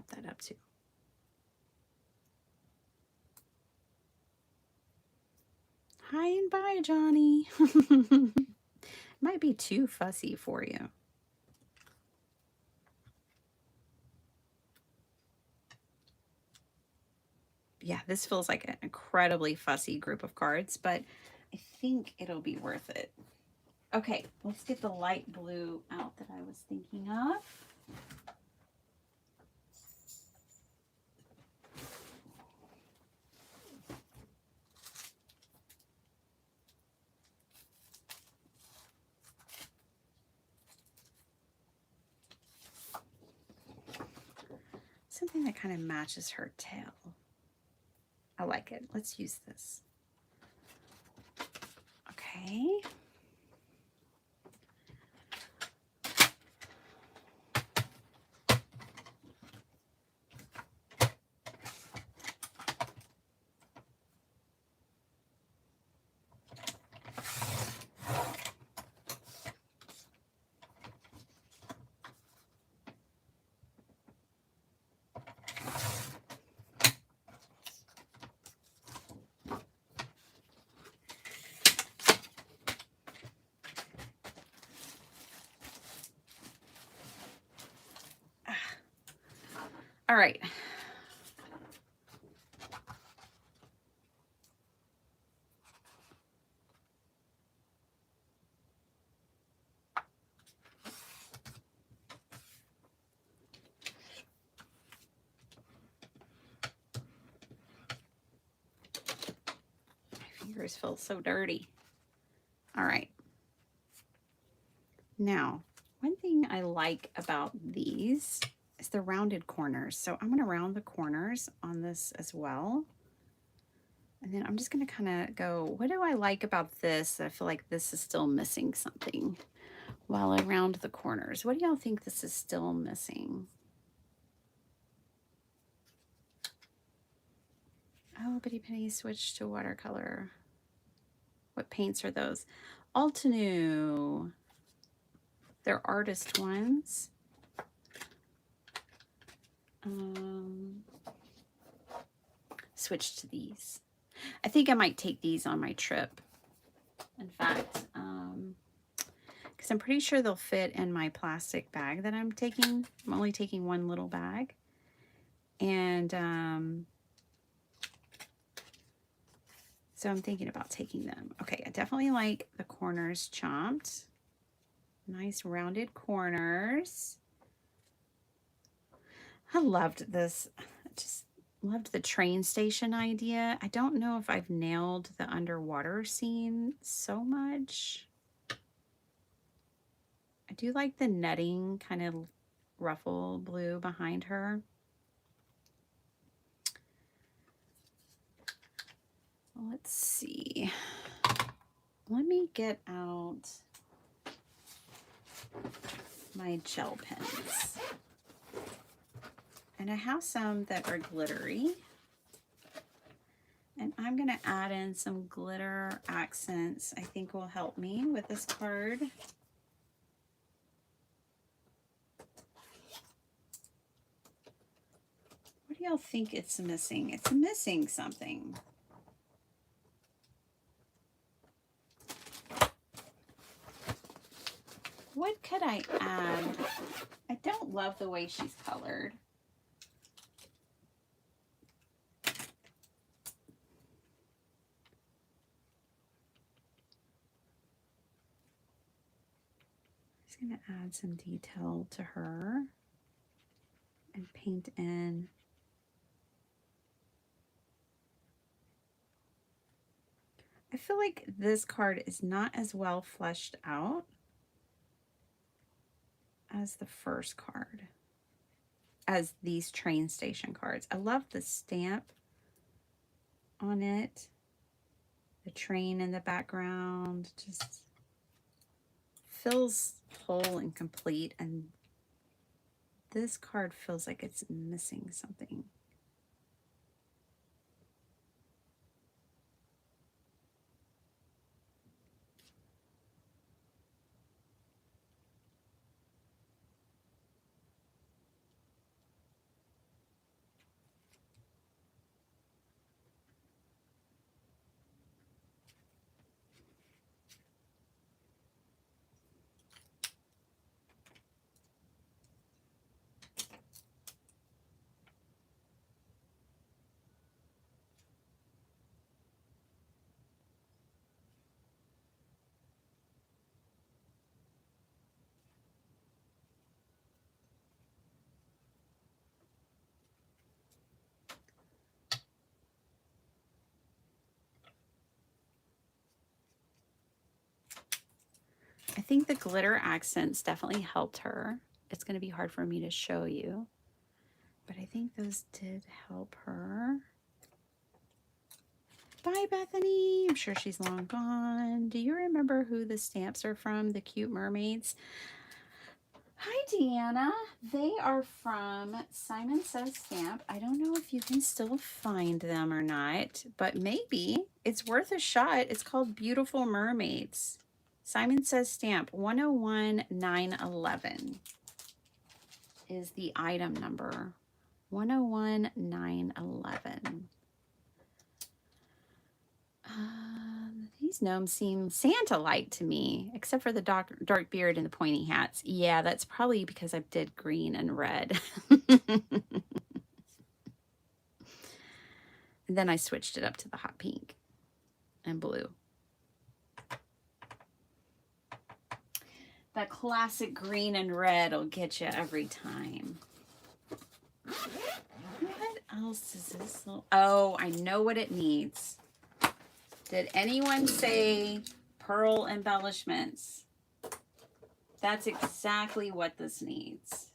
pop that up too. Hi and bye, Johnny. Might be too fussy for you. Yeah, this feels like an incredibly fussy group of cards, but I think it'll be worth it. Okay, let's get the light blue out that I was thinking of. Something that kind of matches her tail. I like it. Let's use this. Okay. All right. My fingers feel so dirty. All right. Now, one thing I like about these is the rounded corners. So I'm going to round the corners on this as well. And then I'm just going to kind of go, what do I like about this? I feel like this is still missing something while I round the corners. What do y'all think this is still missing? Oh, Bitty Penny switched to watercolor. What paints are those? Altenew. They're artist ones. Switch to these. I think I might take these on my trip. In fact, because I'm pretty sure they'll fit in my plastic bag that I'm taking. I'm only taking one little bag. And so I'm thinking about taking them. Okay, I definitely like the corners chomped. Nice rounded corners. I loved this. I just loved the train station idea. I don't know if I've nailed the underwater scene so much. I do like the netting kind of ruffle blue behind her. Let's see. Let me get out my gel pens. And I have some that are glittery. And I'm going to add in some glitter accents I think will help me with this card. What do y'all think it's missing? It's missing something. What could I add? I don't love the way she's colored. I'm going to add some detail to her and paint in. I feel like this card is not as well fleshed out as the first card, as these train station cards. I love the stamp on it, the train in the background, just feels whole and complete, and this card feels like it's missing something. think the glitter accents definitely helped her. It's going to be hard for me to show you, but I think those did help her. Bye, Bethany. I'm sure she's long gone. Do you remember who the stamps are from, the cute mermaids? Hi, Deanna. They are from Simon Says Stamp. I don't know if you can still find them or not, but maybe it's worth a shot. It's called Beautiful Mermaids. Simon Says Stamp 101911 is the item number. 101911. These gnomes seem Santa-like to me, except for the dark beard and the pointy hats. Yeah, that's probably because I did green and red. And then I switched it up to the hot pink and blue. That classic green and red will get you every time. What else is this? Oh, I know what it needs. Did anyone say pearl embellishments? That's exactly what this needs.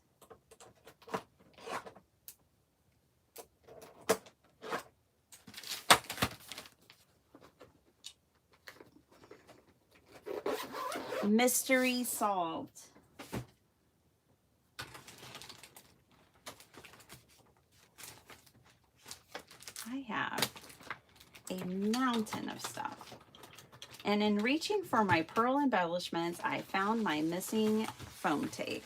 Mystery solved. I have a mountain of stuff. And in reaching for my pearl embellishments, I found my missing foam tape.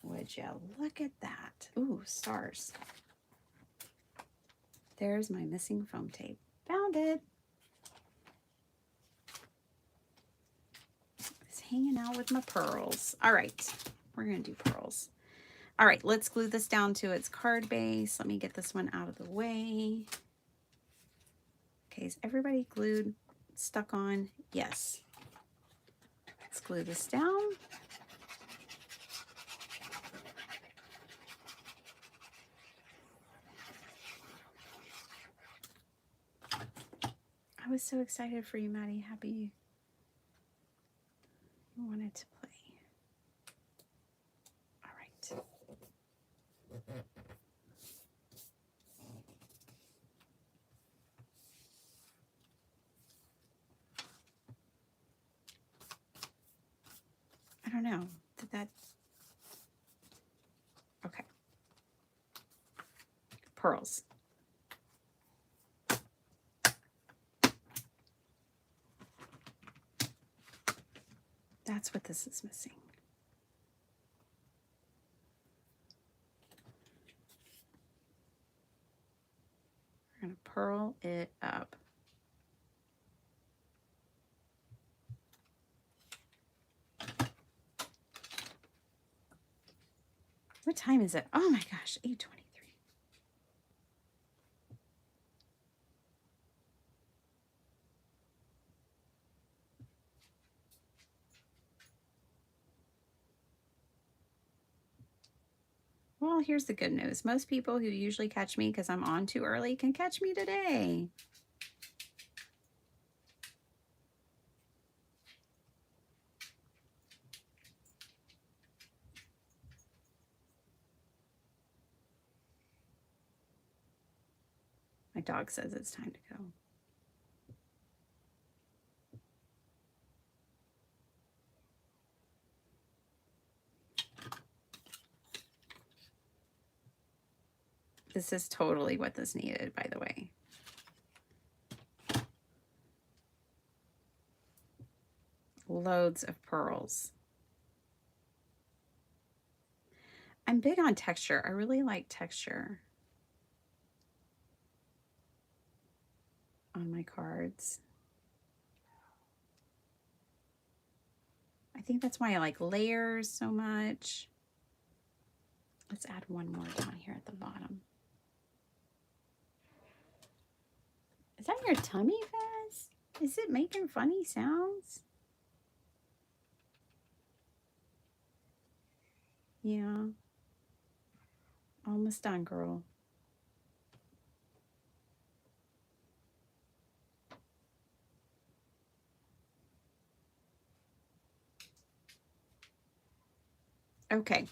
Would you look at that? Ooh, stars. There's my missing foam tape. Found it. It's hanging out with my pearls. All right, we're gonna do pearls. All right, let's glue this down to its card base. Let me get this one out of the way. Okay, is everybody glued, stuck on? Yes. Let's glue this down. I was so excited for you, Maddie. Happy you wanted to play. All right. I don't know. Did that? Okay. Pearls. That's what this is missing. We're going to pearl it up. What time is it? Oh my gosh, 8:23. Well, here's the good news. Most people who usually catch me because I'm on too early can catch me today. My dog says it's time to go. This is totally what this needed, by the way. Loads of pearls. I'm big on texture. I really like texture on my cards. I think that's why I like layers so much. Let's add one more down here at the bottom. Is that your tummy, Faz? Is it making funny sounds? Yeah. Almost done, girl. Okay.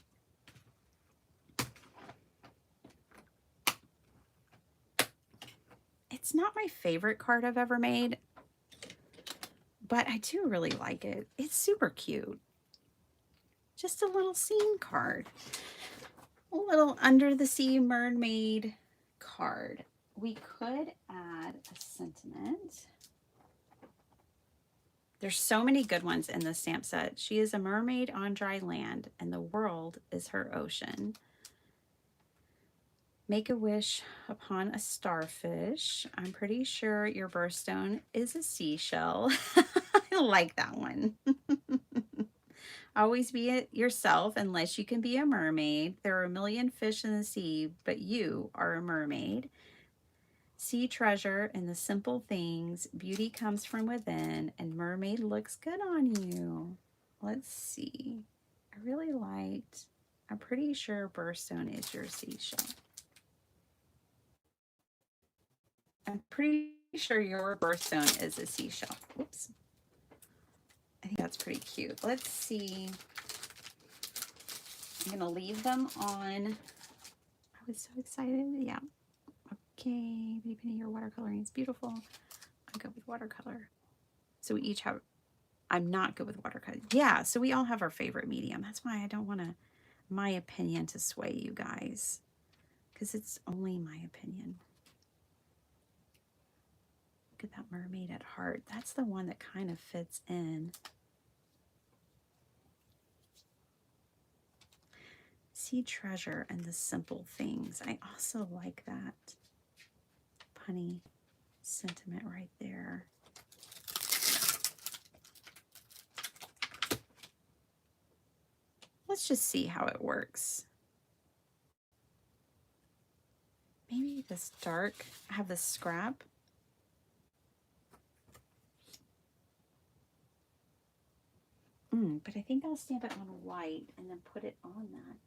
It's not my favorite card I've ever made, but I do really like it. It's super cute. Just a little scene card. A little under the sea mermaid card. We could add a sentiment. There's so many good ones in this stamp set. She is a mermaid on dry land, and the world is her ocean. Make a wish upon a starfish. I'm pretty sure your birthstone is a seashell. I like that one. Always be it yourself unless you can be a mermaid. There are a million fish in the sea, but you are a mermaid. See treasure in the simple things. Beauty comes from within, and mermaid looks good on you. Let's see. I really liked, I'm pretty sure birthstone is your seashell. I'm pretty sure your birthstone is a seashell. Oops. I think that's pretty cute. Let's see. I'm going to leave them on. I was so excited. Yeah. Okay. Baby Penny, your watercoloring is beautiful. I'm good with watercolor. So we each have, I'm not good with watercolor. Yeah. So we all have our favorite medium. That's why I don't want to, my opinion to sway you guys, because it's only my opinion. Look at that mermaid at heart. That's the one that kind of fits in. See treasure in the simple things. I also like that punny sentiment right there. Let's just see how it works. Maybe this dark, I have this scrap. But I think I'll stamp it on white and then put it on that.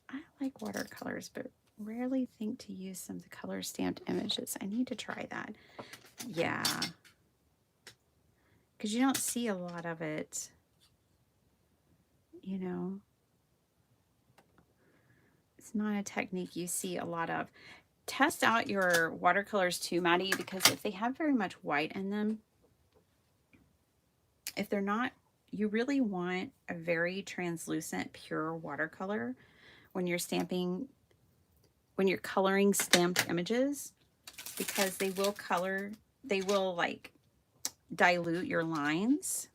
I like watercolors, but rarely think to use some color stamped images. I need to try that. Yeah. Because you don't see a lot of it, you know. It's not a technique you see a lot of. Test out your watercolors too, Maddie, because if they have very much white in them, if they're not, you really want a very translucent, pure watercolor when you're stamping, when you're coloring stamped images, because they will color, they will like dilute your lines,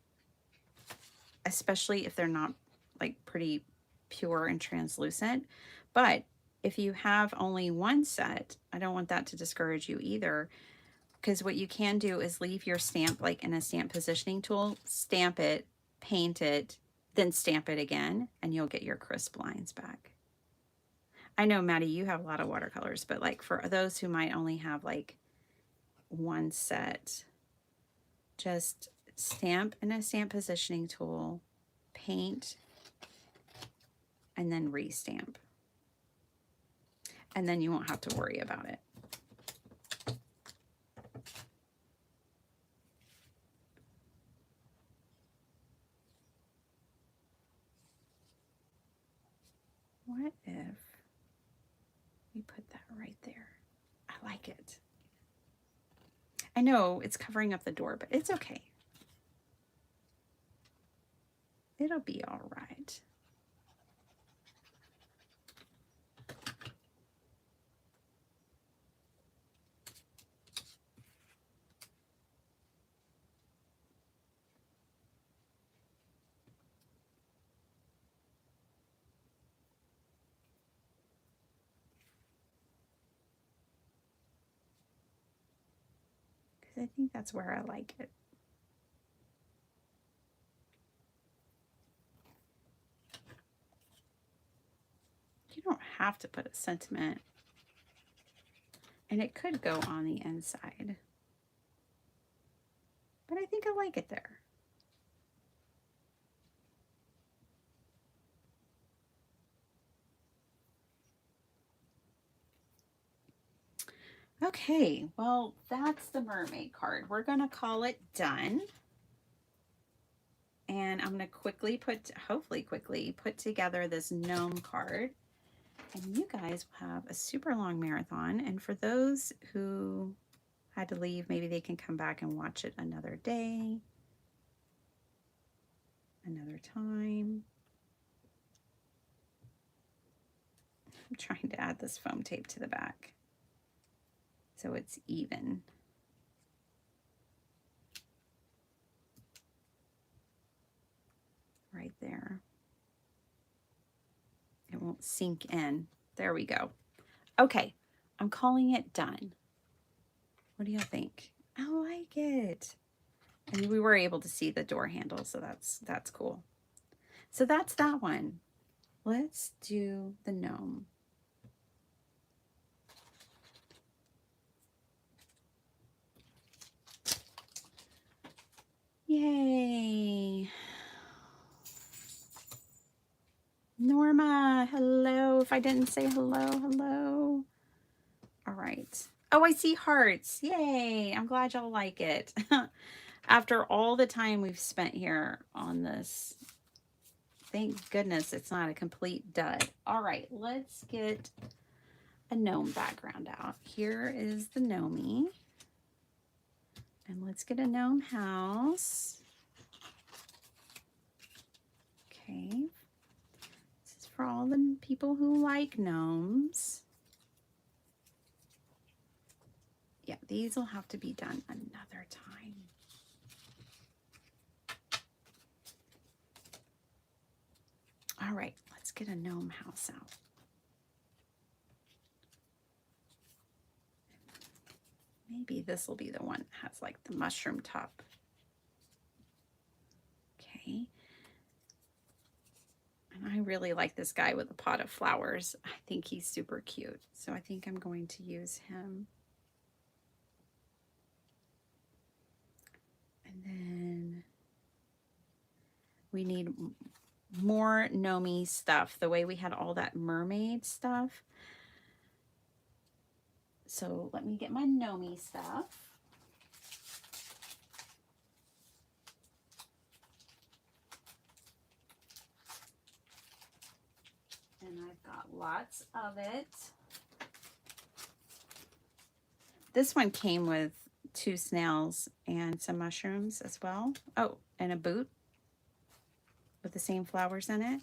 especially if they're not like pretty pure and translucent. But if you have only one set, I don't want that to discourage you either, because what you can do is leave your stamp like in a stamp positioning tool, stamp it, paint it, then stamp it again, and you'll get your crisp lines back. I know, Maddie, you have a lot of watercolors, but like for those who might only have like one set, just stamp in a stamp positioning tool, paint, and then restamp. And then you won't have to worry about it. What if we put that right there? I like it. I know it's covering up the door, but it's okay. It'll be all right. Because I think that's where I like it. You don't have to put a sentiment. And it could go on the inside. But I think I like it there. Okay, well, that's the mermaid card. We're going to call it done. And I'm going to hopefully quickly put together this gnome card. And you guys will have a super long marathon. And for those who had to leave, maybe they can come back and watch it another day, another time. I'm trying to add this foam tape to the back so it's even. Right there. It won't sink in. There we go. Okay, I'm calling it done. What do you think? I like it. And we were able to see the door handle, so that's cool. So that's that one. Let's do the gnome. Yay. Norma, hello. If I didn't say hello, hello. All right. Oh, I see hearts. Yay. I'm glad y'all like it. After all the time we've spent here on this, thank goodness it's not a complete dud. All right, let's get a gnome background out. Here is the gnomie. And let's get a gnome house. Okay. This is for all the people who like gnomes. Yeah, these will have to be done another time. All right, let's get a gnome house out. Maybe this will be the one that has like the mushroom top. Okay. And I really like this guy with a pot of flowers. I think he's super cute. So I think I'm going to use him. And then we need more gnomey stuff, the way we had all that mermaid stuff. So let me get my gnomey stuff. And I've got lots of it. This one came with 2 snails and some mushrooms as well. Oh, and a boot with the same flowers in it.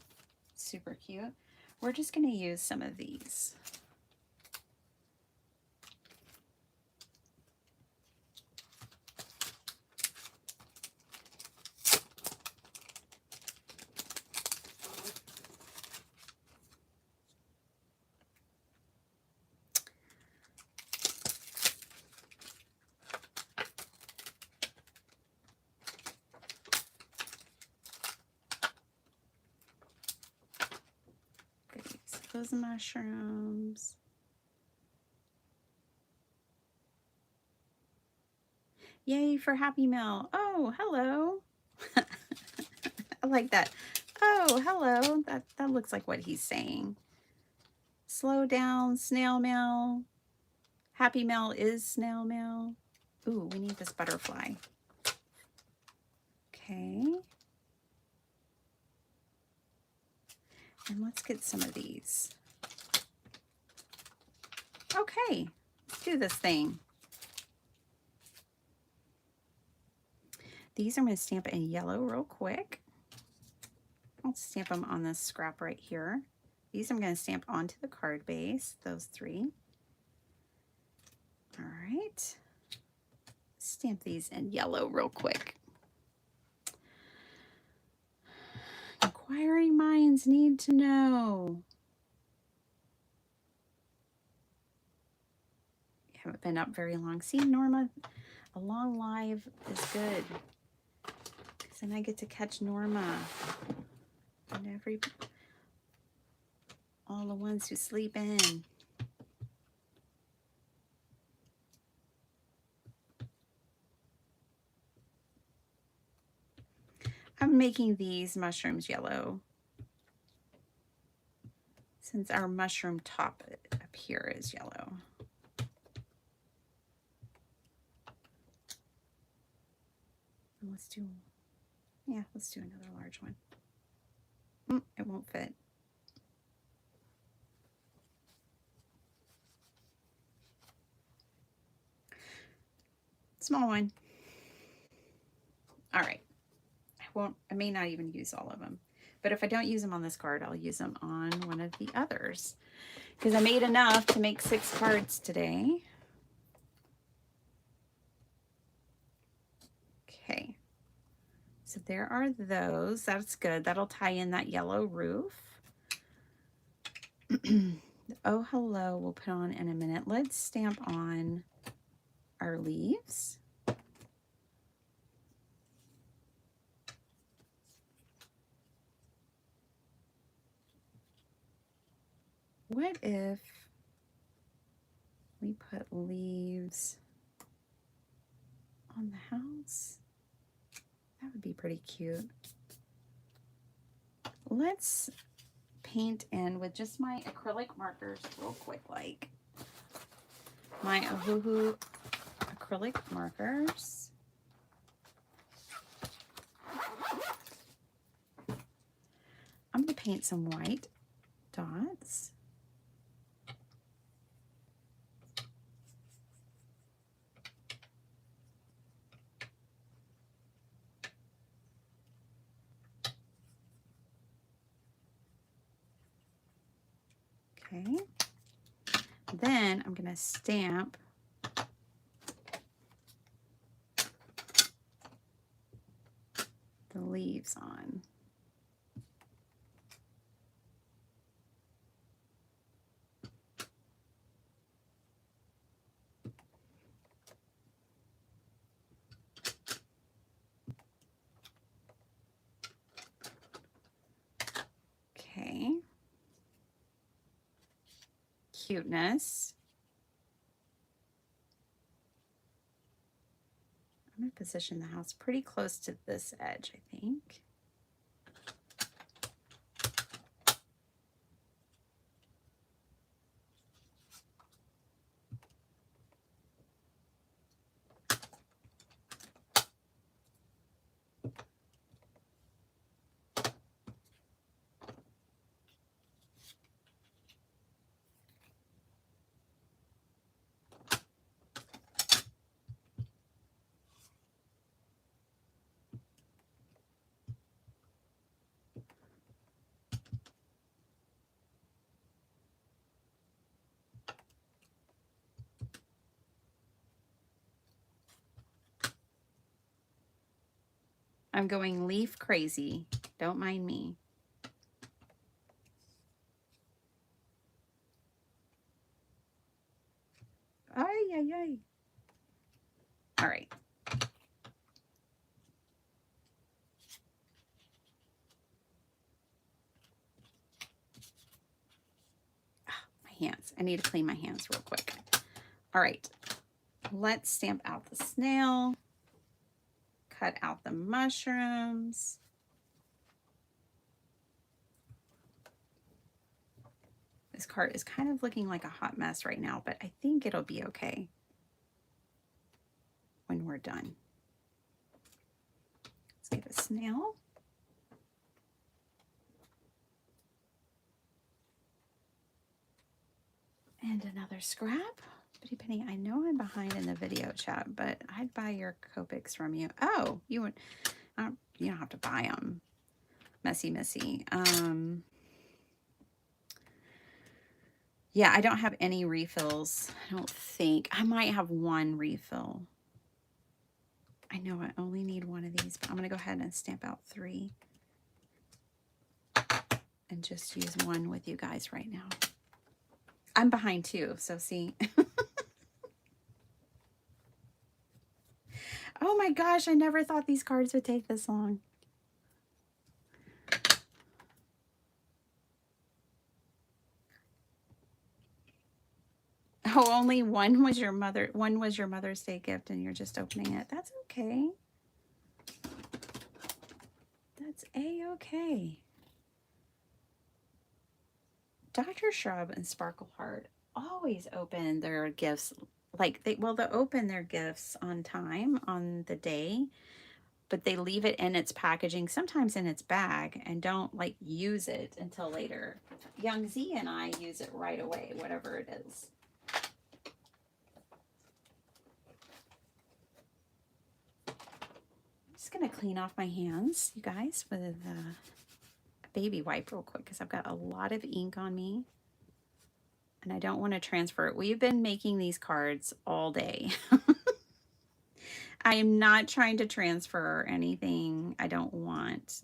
Super cute. We're just going to use some of these. Those mushrooms. Yay for Happy Meal. Oh, hello. I like that. Oh, hello. That looks like what he's saying. Slow down, snail mail. Happy Mail is snail mail. Ooh, we need this butterfly. Okay. And let's get some of these. Okay, let's do this thing. These I'm going to stamp in yellow real quick. I'll stamp them on this scrap right here. These I'm going to stamp onto the card base, those 3. All right. Stamp these in yellow real quick. Inquiring minds need to know. You haven't been up very long. See, Norma, a long live is good. Because then I get to catch Norma. And all the ones who sleep in. I'm making these mushrooms yellow since our mushroom top up here is yellow. let's do, yeah, let's do another large one. It won't fit. Small one. All right. I may not even use all of them, but if I don't use them on this card, I'll use them on one of the others, because I made enough to make 6 cards today. Okay. So there are those. That's good. That'll tie in that yellow roof. Oh, hello, we'll put on in a minute. Let's stamp on our leaves. What if we put leaves on the house? That would be pretty cute. Let's paint in with just my acrylic markers real quick, like my Ohuhu acrylic markers. I'm going to paint some white dots. Okay. Then I'm going to stamp the leaves on. Okay. Cuteness. I'm going to position the house pretty close to this edge, I think. I'm going leaf crazy. Don't mind me. Ay, ay, ay. All right. My hands. I need to clean my hands real quick. All right. Let's stamp out the snail. Cut out the mushrooms. This card is kind of looking like a hot mess right now, but I think it'll be okay when we're done. Let's get a snail. And another scrap. Pretty Penny, I know I'm behind in the video chat, but I'd buy your Copics from you. Oh, you would. You don't have to buy them. Messy. Yeah, I don't have any refills. I don't think. I might have one refill. I know I only need one of these, but I'm going to go ahead and stamp out 3 and just use one with you guys right now. I'm behind too, so see. Oh my gosh, I never thought these cards would take this long. Oh, only one was your Mother's Day gift and you're just opening it. That's okay. That's a-okay. Dr. Shrub and Sparkle Heart always open their gifts like they'll open their gifts on time on the day, but they leave it in its packaging, sometimes in its bag, and don't like use it until later. Young Z and I use it right away, whatever it is. I'm just gonna clean off my hands, you guys, with a baby wipe real quick because I've got a lot of ink on me and I don't want to transfer it. We've been making these cards all day. I am not trying to transfer anything I don't want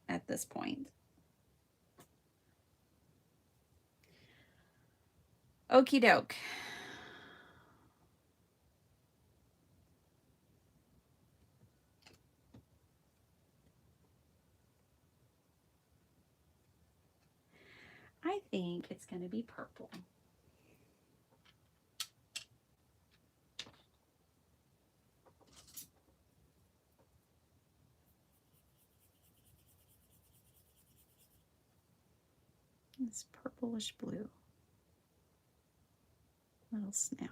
at this point. Okie doke. I think it's going to be purple. It's purplish blue. Little snail.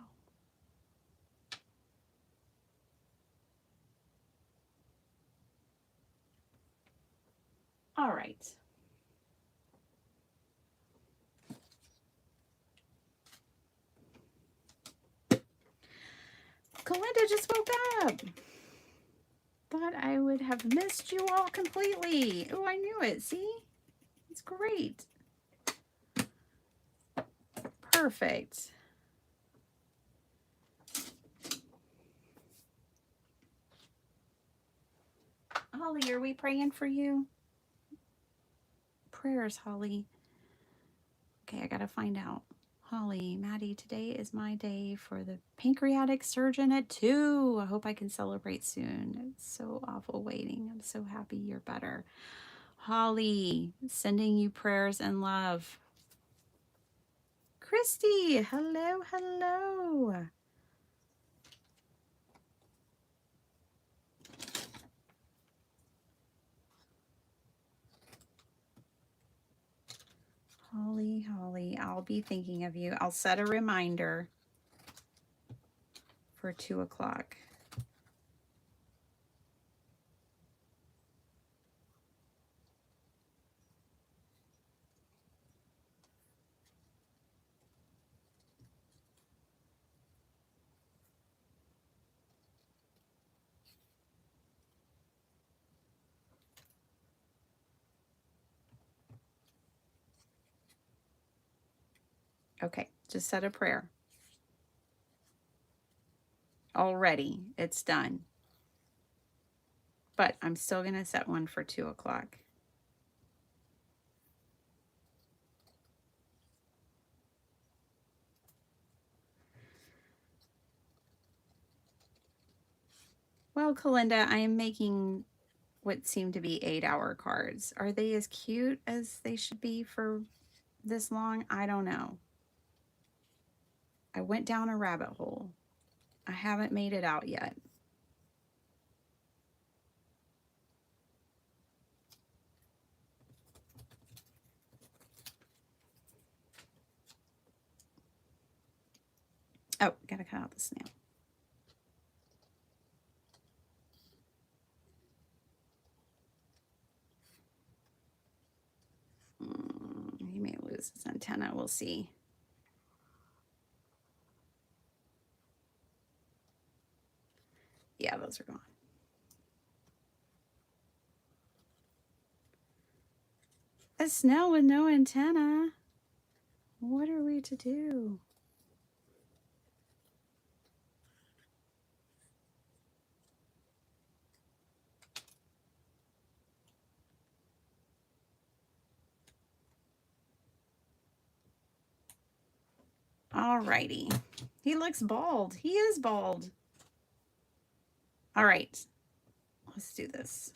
All right. Kalinda just woke up. Thought I would have missed you all completely. Oh, I knew it. See? It's great. Perfect. Holly, are we praying for you? Prayers, Holly. Okay, I gotta find out. Holly, Maddie, today is my day for the pancreatic surgeon at 2. I hope I can celebrate soon. It's so awful waiting. I'm so happy you're better. Holly, sending you prayers and love. Christy, hello, hello. Holly, Holly, I'll be thinking of you. I'll set a reminder for 2 o'clock. Okay, just said a prayer. Already, it's done. But I'm still going to set one for 2 o'clock. Well, Kalinda, I am making what seem to be 8-hour cards. Are they as cute as they should be for this long? I don't know. I went down a rabbit hole. I haven't made it out yet. Oh, gotta cut out the snail. He may lose his antenna. We'll see. Yeah, those are gone. A snail with no antenna. What are we to do? All righty. He looks bald. He is bald. All right. Let's do this.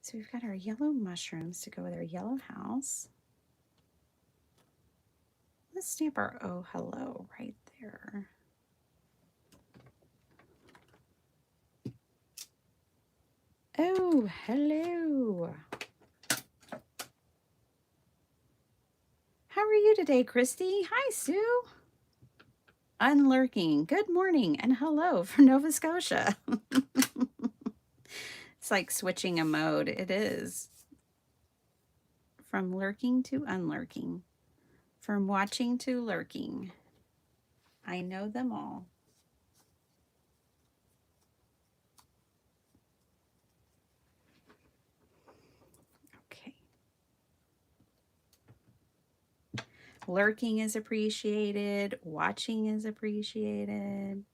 So we've got our yellow mushrooms to go with our yellow house. Let's stamp our oh hello right there. Oh, hello. How are you today, Christy? Hi, Sue. unlurking. Good morning and hello from Nova Scotia. It's like switching a mode. It is. From lurking to unlurking. From watching to lurking. I know them all. Okay. Lurking is appreciated. Watching is appreciated.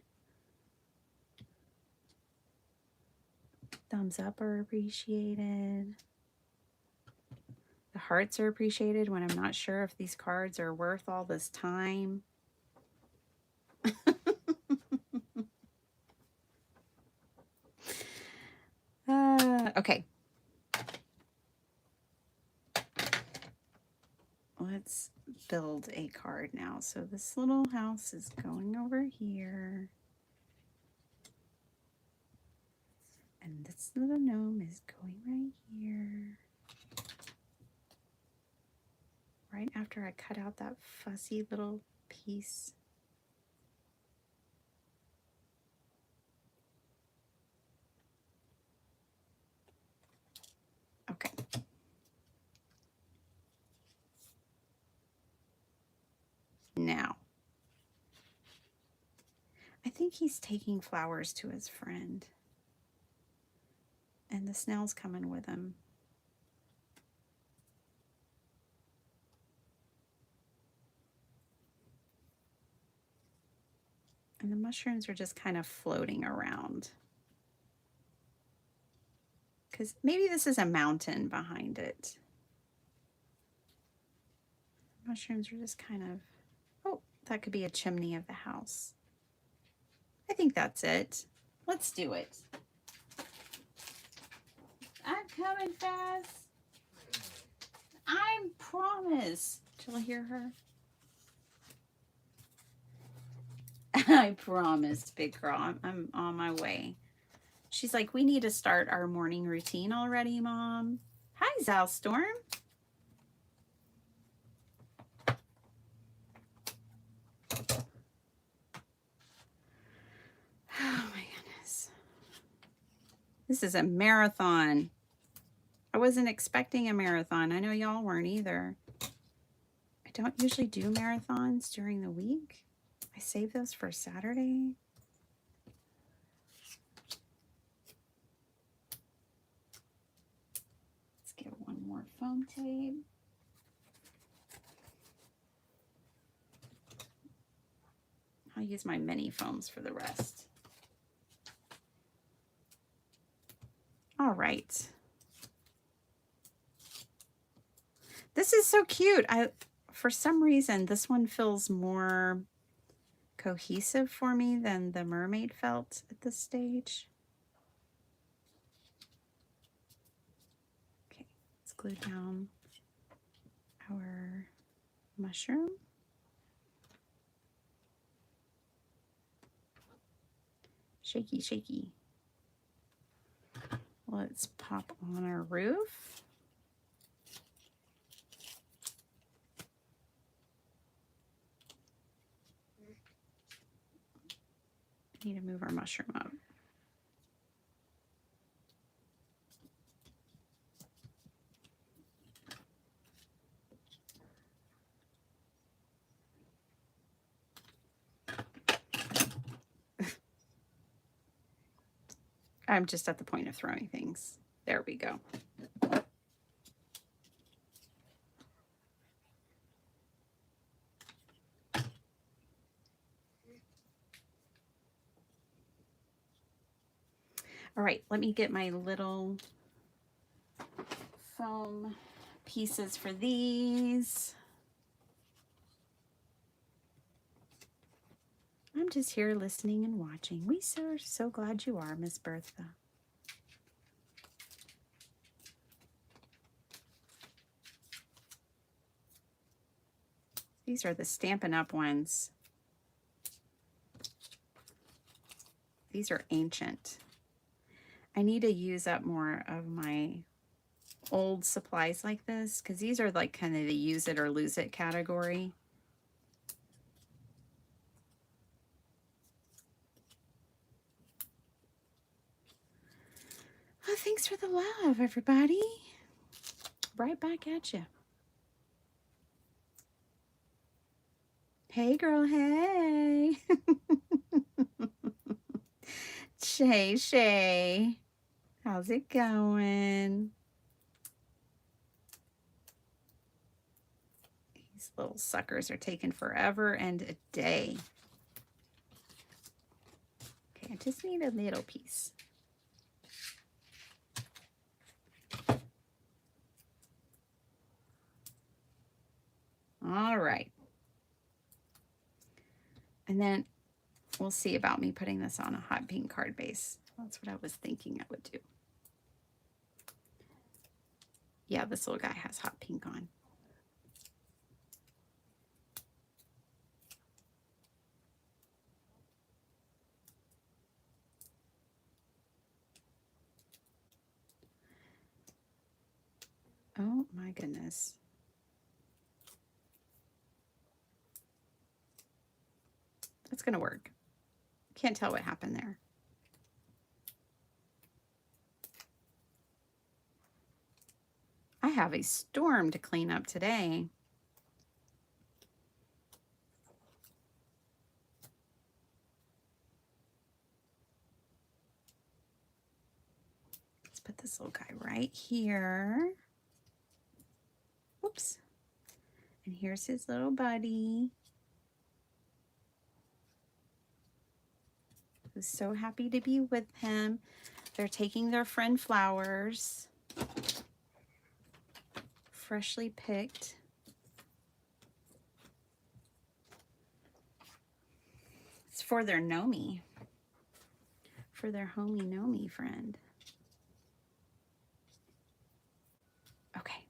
Thumbs up are appreciated. The hearts are appreciated when I'm not sure if these cards are worth all this time. Okay. Let's build a card now. So this little house is going over here. And this little gnome is going right here. Right after I cut out that fussy little piece. Okay. Now, I think he's taking flowers to his friend. And the snail's coming with him. And the mushrooms are just kind of floating around. Because maybe this is a mountain behind it. Mushrooms are just kind of, oh, that could be a chimney of the house. I think that's it. Let's do it. I'm coming fast. I promise. Shall I hear her? I promise, big girl. I'm on my way. She's like, we need to start our morning routine already, Mom. Hi, Zalstorm. Oh my goodness. This is a marathon. I wasn't expecting a marathon. I know y'all weren't either. I don't usually do marathons during the week. I save those for Saturday. Let's get one more foam tape. I'll use my mini foams for the rest. All right. This is so cute. For some reason, this one feels more cohesive for me than the mermaid felt at this stage. Okay, let's glue down our mushroom. Shaky, shaky. Let's pop on our roof. Need to move our mushroom up. I'm just at the point of throwing things. There we go. All right, let me get my little foam pieces for these. I'm just here listening and watching. We are so glad you are, Miss Bertha. These are the Stampin' Up! Ones. These are ancient. I need to use up more of my old supplies like this because these are like kind of the use it or lose it category. Oh, thanks for the love, everybody. Right back at you. Hey, girl, hey. Shay. How's it going? These little suckers are taking forever and a day. Okay, I just need a little piece. All right. And then we'll see about me putting this on a hot pink card base. That's what I was thinking I would do. Yeah, this little guy has hot pink on. Oh my goodness. That's gonna work. Can't tell what happened there. I have a storm to clean up today. Let's put this little guy right here. Whoops. And here's his little buddy, who's so happy to be with him. They're taking their friend flowers, freshly picked. It's for their Nomi, for their homie Nomi friend. Okay.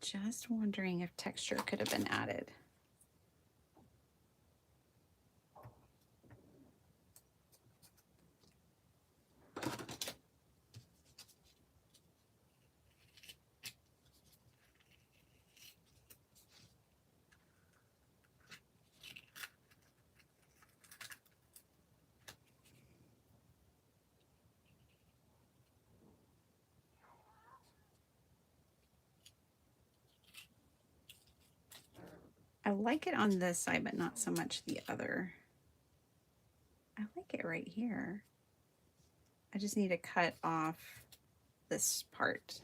Just wondering if texture could have been added. I like it on this side, but not so much the other. I like it right here. I just need to cut off this part.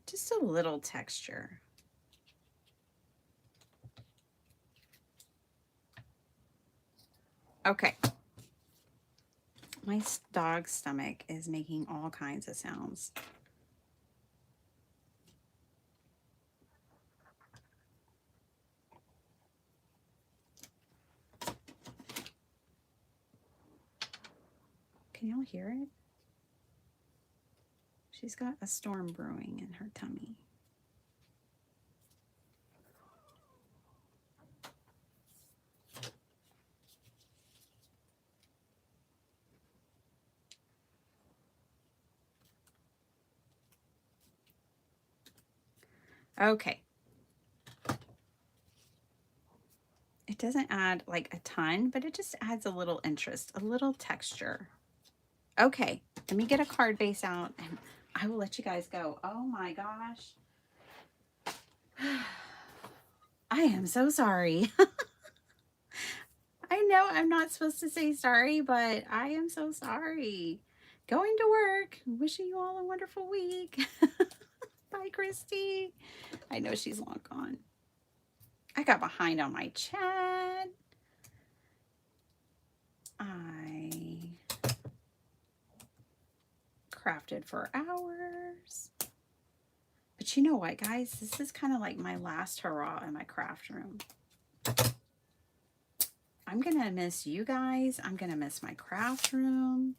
Just a little texture. Okay. My dog's stomach is making all kinds of sounds. Can y'all hear it? She's got a storm brewing in her tummy. Okay. It doesn't add like a ton, but it just adds a little interest, a little texture. Okay, let me get a card base out and I will let you guys go. Oh my gosh. I am so sorry. I know I'm not supposed to say sorry, but I am so sorry. Going to work. Wishing you all a wonderful week. Bye, Christy. I know she's long gone. I got behind on my chat. I crafted for hours. But you know what, guys? This is kind of like my last hurrah in my craft room. I'm going to miss you guys. I'm going to miss my craft room.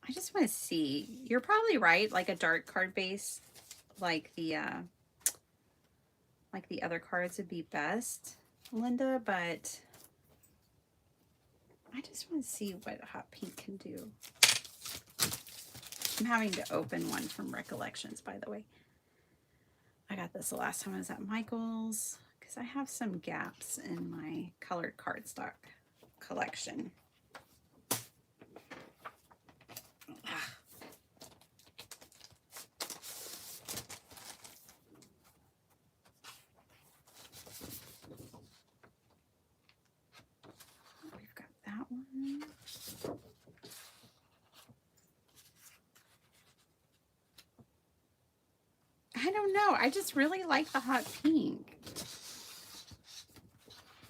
I just want to see. You're probably right. Like a dark card base, like the other cards would be best, Linda. But I just want to see what hot pink can do. I'm having to open one from Recollections, by the way. I got this the last time I was at Michael's because I have some gaps in my colored cardstock collection. We've got that one. I don't know. I just really like the hot pink.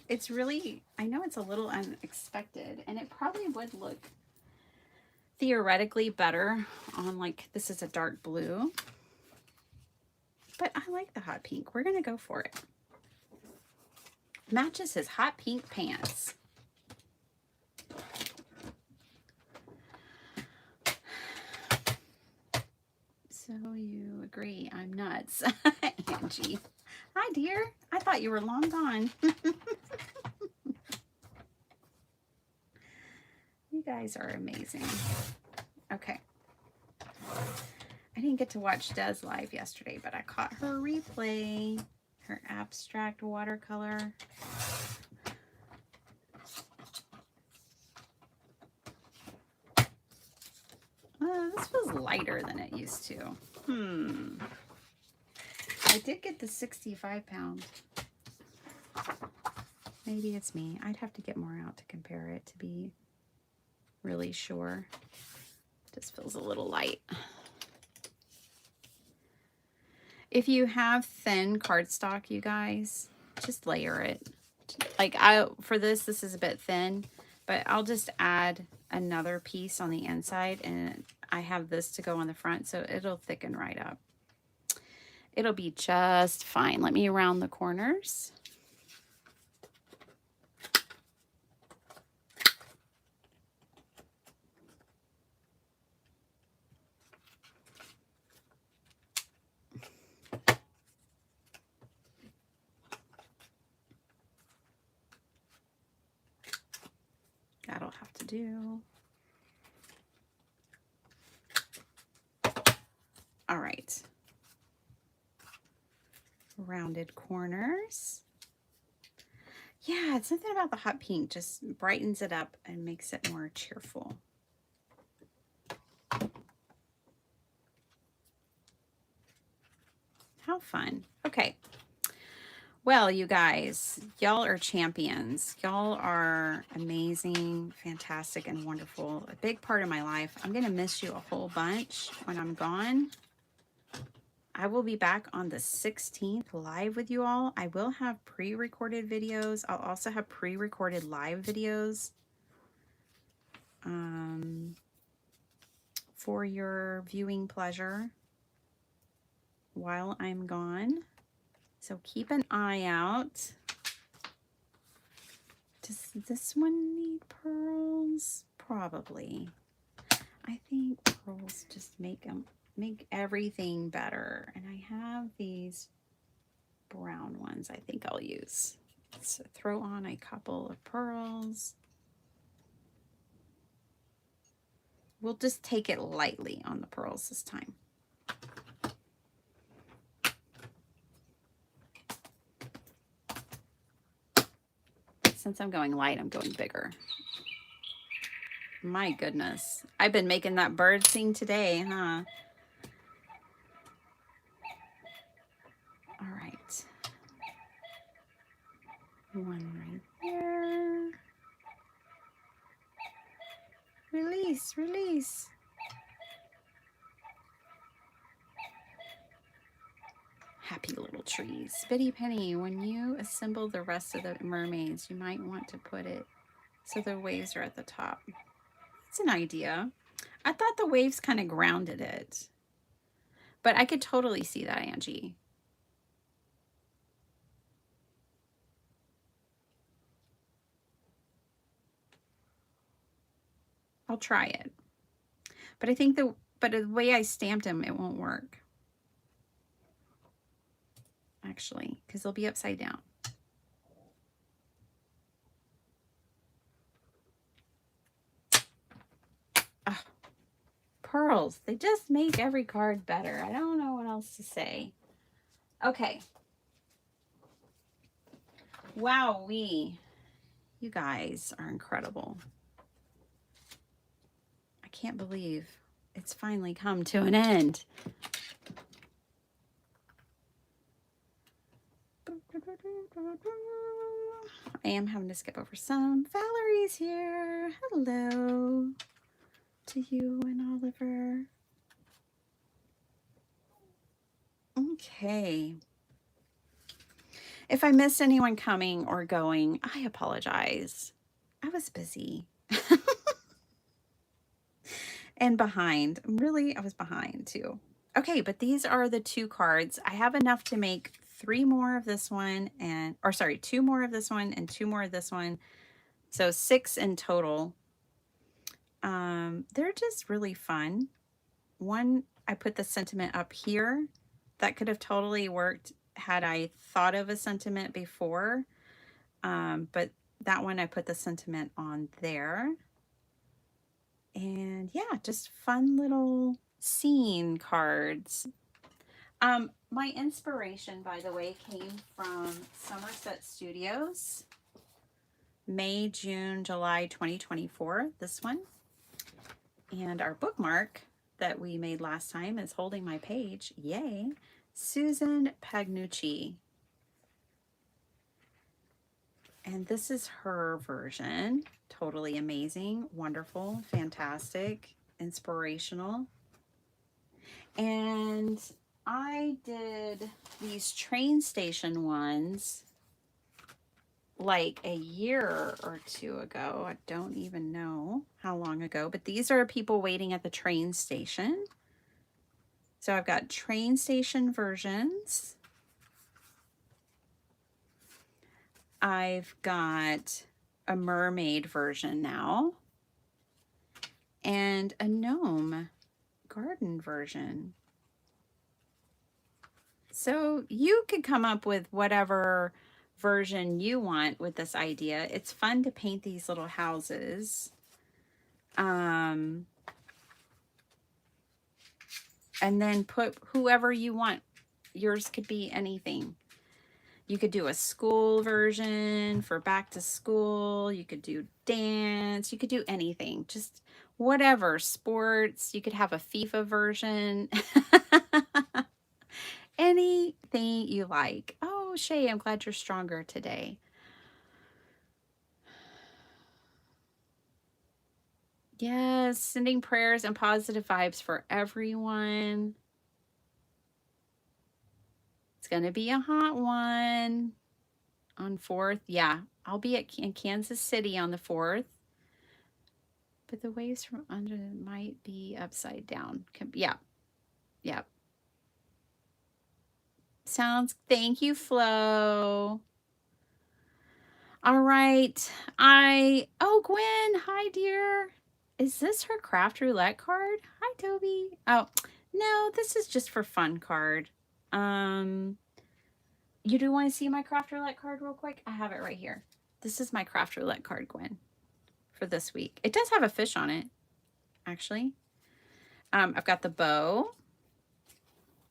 It's really, I know it's a little unexpected, and it probably would look theoretically better on, like, this is a dark blue. But I like the hot pink. We're going to go for it. Matches his hot pink pants. So you agree I'm nuts. Angie. Hi, dear. I thought you were long gone. You guys are amazing. Okay. I didn't get to watch Des live yesterday, but I caught her replay. Her abstract watercolor. This feels lighter than it used to. I did get the 65 pound. Maybe it's me. I'd have to get more out to compare it to be really sure. Just feels a little light. If you have thin cardstock, you guys, just layer it. Like for this is a bit thin, but I'll just add another piece on the inside, and I have this to go on the front, so it'll thicken right up. It'll be just fine. Let me round the corners. That'll have to do. All right. Rounded corners. Yeah, it's something about the hot pink just brightens it up and makes it more cheerful. How fun. Okay. Well, you guys, y'all are champions. Y'all are amazing, fantastic, and wonderful. A big part of my life. I'm going to miss you a whole bunch when I'm gone. I will be back on the 16th live with you all. I will have pre-recorded videos. I'll also have pre-recorded live videos for your viewing pleasure while I'm gone. So keep an eye out. Does this one need pearls? Probably. I think pearls just make everything better. And I have these brown ones I think I'll use. So throw on a couple of pearls. We'll just take it lightly on the pearls this time. Since I'm going light, I'm going bigger. My goodness. I've been making that bird sing today, huh? All right. One right there. Release, release. Happy little trees. Bitty Penny, when you assemble the rest of the mermaids, you might want to put it so the waves are at the top. That's an idea. I thought the waves kind of grounded it. But I could totally see that, Angie. I'll try it. But I think the way I stamped them, it won't work. Actually, because they'll be upside down. pearls. They just make every card better. I don't know what else to say. Okay. Wowee. You guys are incredible. I can't believe it's finally come to an end. I am having to skip over some. Valerie's here. Hello to you and Oliver. Okay. If I missed anyone coming or going, I apologize. I was busy. And behind. Really, I was behind too. Okay, but these are the 2 cards. I have enough to make 3 more of this one and, or sorry, 2 more of this one and 2 more of this one. So 6 in total. They're just really fun. One, I put the sentiment up here. That could have totally worked had I thought of a sentiment before. But that one, I put the sentiment on there. And yeah, just fun little scene cards. My inspiration, by the way, came from Somerset Studios, May, June, July 2024, this one. And our bookmark that we made last time is holding my page. Yay. Susan Pagnucci. And this is her version. Totally amazing, wonderful, fantastic, inspirational. And I did these train station ones like a year or 2 ago. I don't even know how long ago, but these are people waiting at the train station. So I've got train station versions. I've got a mermaid version now and a gnome garden version. So you could come up with whatever version you want with this idea. It's fun to paint these little houses. And then put whoever you want. Yours could be anything. You could do a school version for back to school. You could do dance. You could do anything. Just whatever. Sports. You could have a FIFA version. Anything you like. Oh, Shay, I'm glad you're stronger today. Yes, sending prayers and positive vibes for everyone. It's going to be a hot one on 4th. Yeah, I'll be in Kansas City on the 4th. But the waves from under might be upside down. Yeah. Yep. Sounds, thank you, Flo. All right. Oh, Gwen, hi, dear. Is this her craft roulette card? Hi, Toby. Oh, no, this is just for fun card. You do want to see my craft roulette card real quick? I have it right here. This is my craft roulette card, Gwen, for this week. It does have a fish on it, actually. I've got the bow.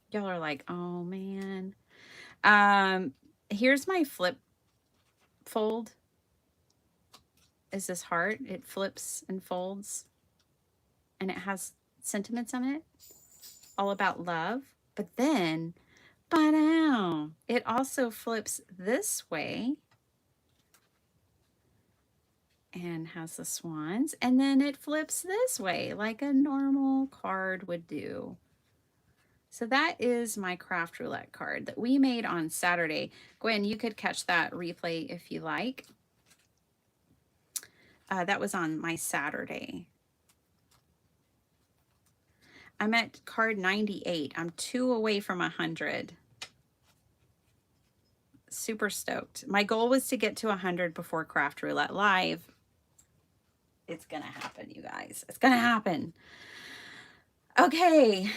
Y'all are like, oh, man. Here's my flip fold. Is this heart? It flips and folds. And it has sentiments on it. All about love. But then, it also flips this way. And has the swans. And then it flips this way like a normal card would do. So that is my craft roulette card that we made on Saturday. Gwen, you could catch that replay if you like. That was on my Saturday. I'm at card 98. I'm 2 away from 100. Super stoked. My goal was to get to 100 before Craft Roulette Live. It's going to happen, you guys. It's going to happen. Okay.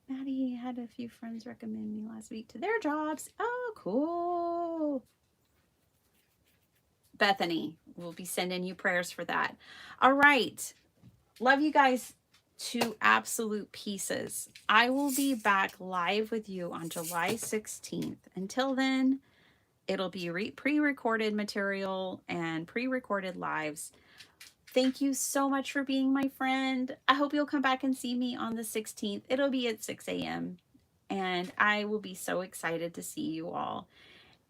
Maddie had a few friends recommend me last week to their jobs. Oh, cool. Bethany, we'll be sending you prayers for that. All right. Love you guys to absolute pieces. I will be back live with you on July 16th. Until then, it'll be pre-recorded material and pre-recorded lives. Thank you so much for being my friend. I hope you'll come back and see me on the 16th. It'll be at 6 a.m. And I will be so excited to see you all.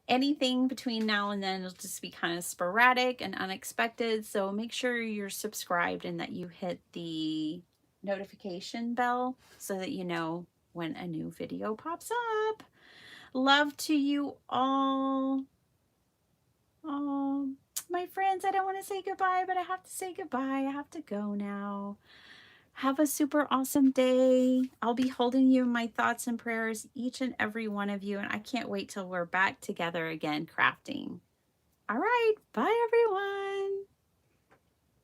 Anything between now and then will just be kind of sporadic and unexpected. So make sure you're subscribed and that you hit the notification bell so that you know when a new video pops up. Love to you all. Oh, my friends, I don't want to say goodbye, but I have to say goodbye. I have to go now. Have a super awesome day. I'll be holding you in my thoughts and prayers, each and every one of you. And I can't wait till we're back together again crafting. All right. Bye, everyone.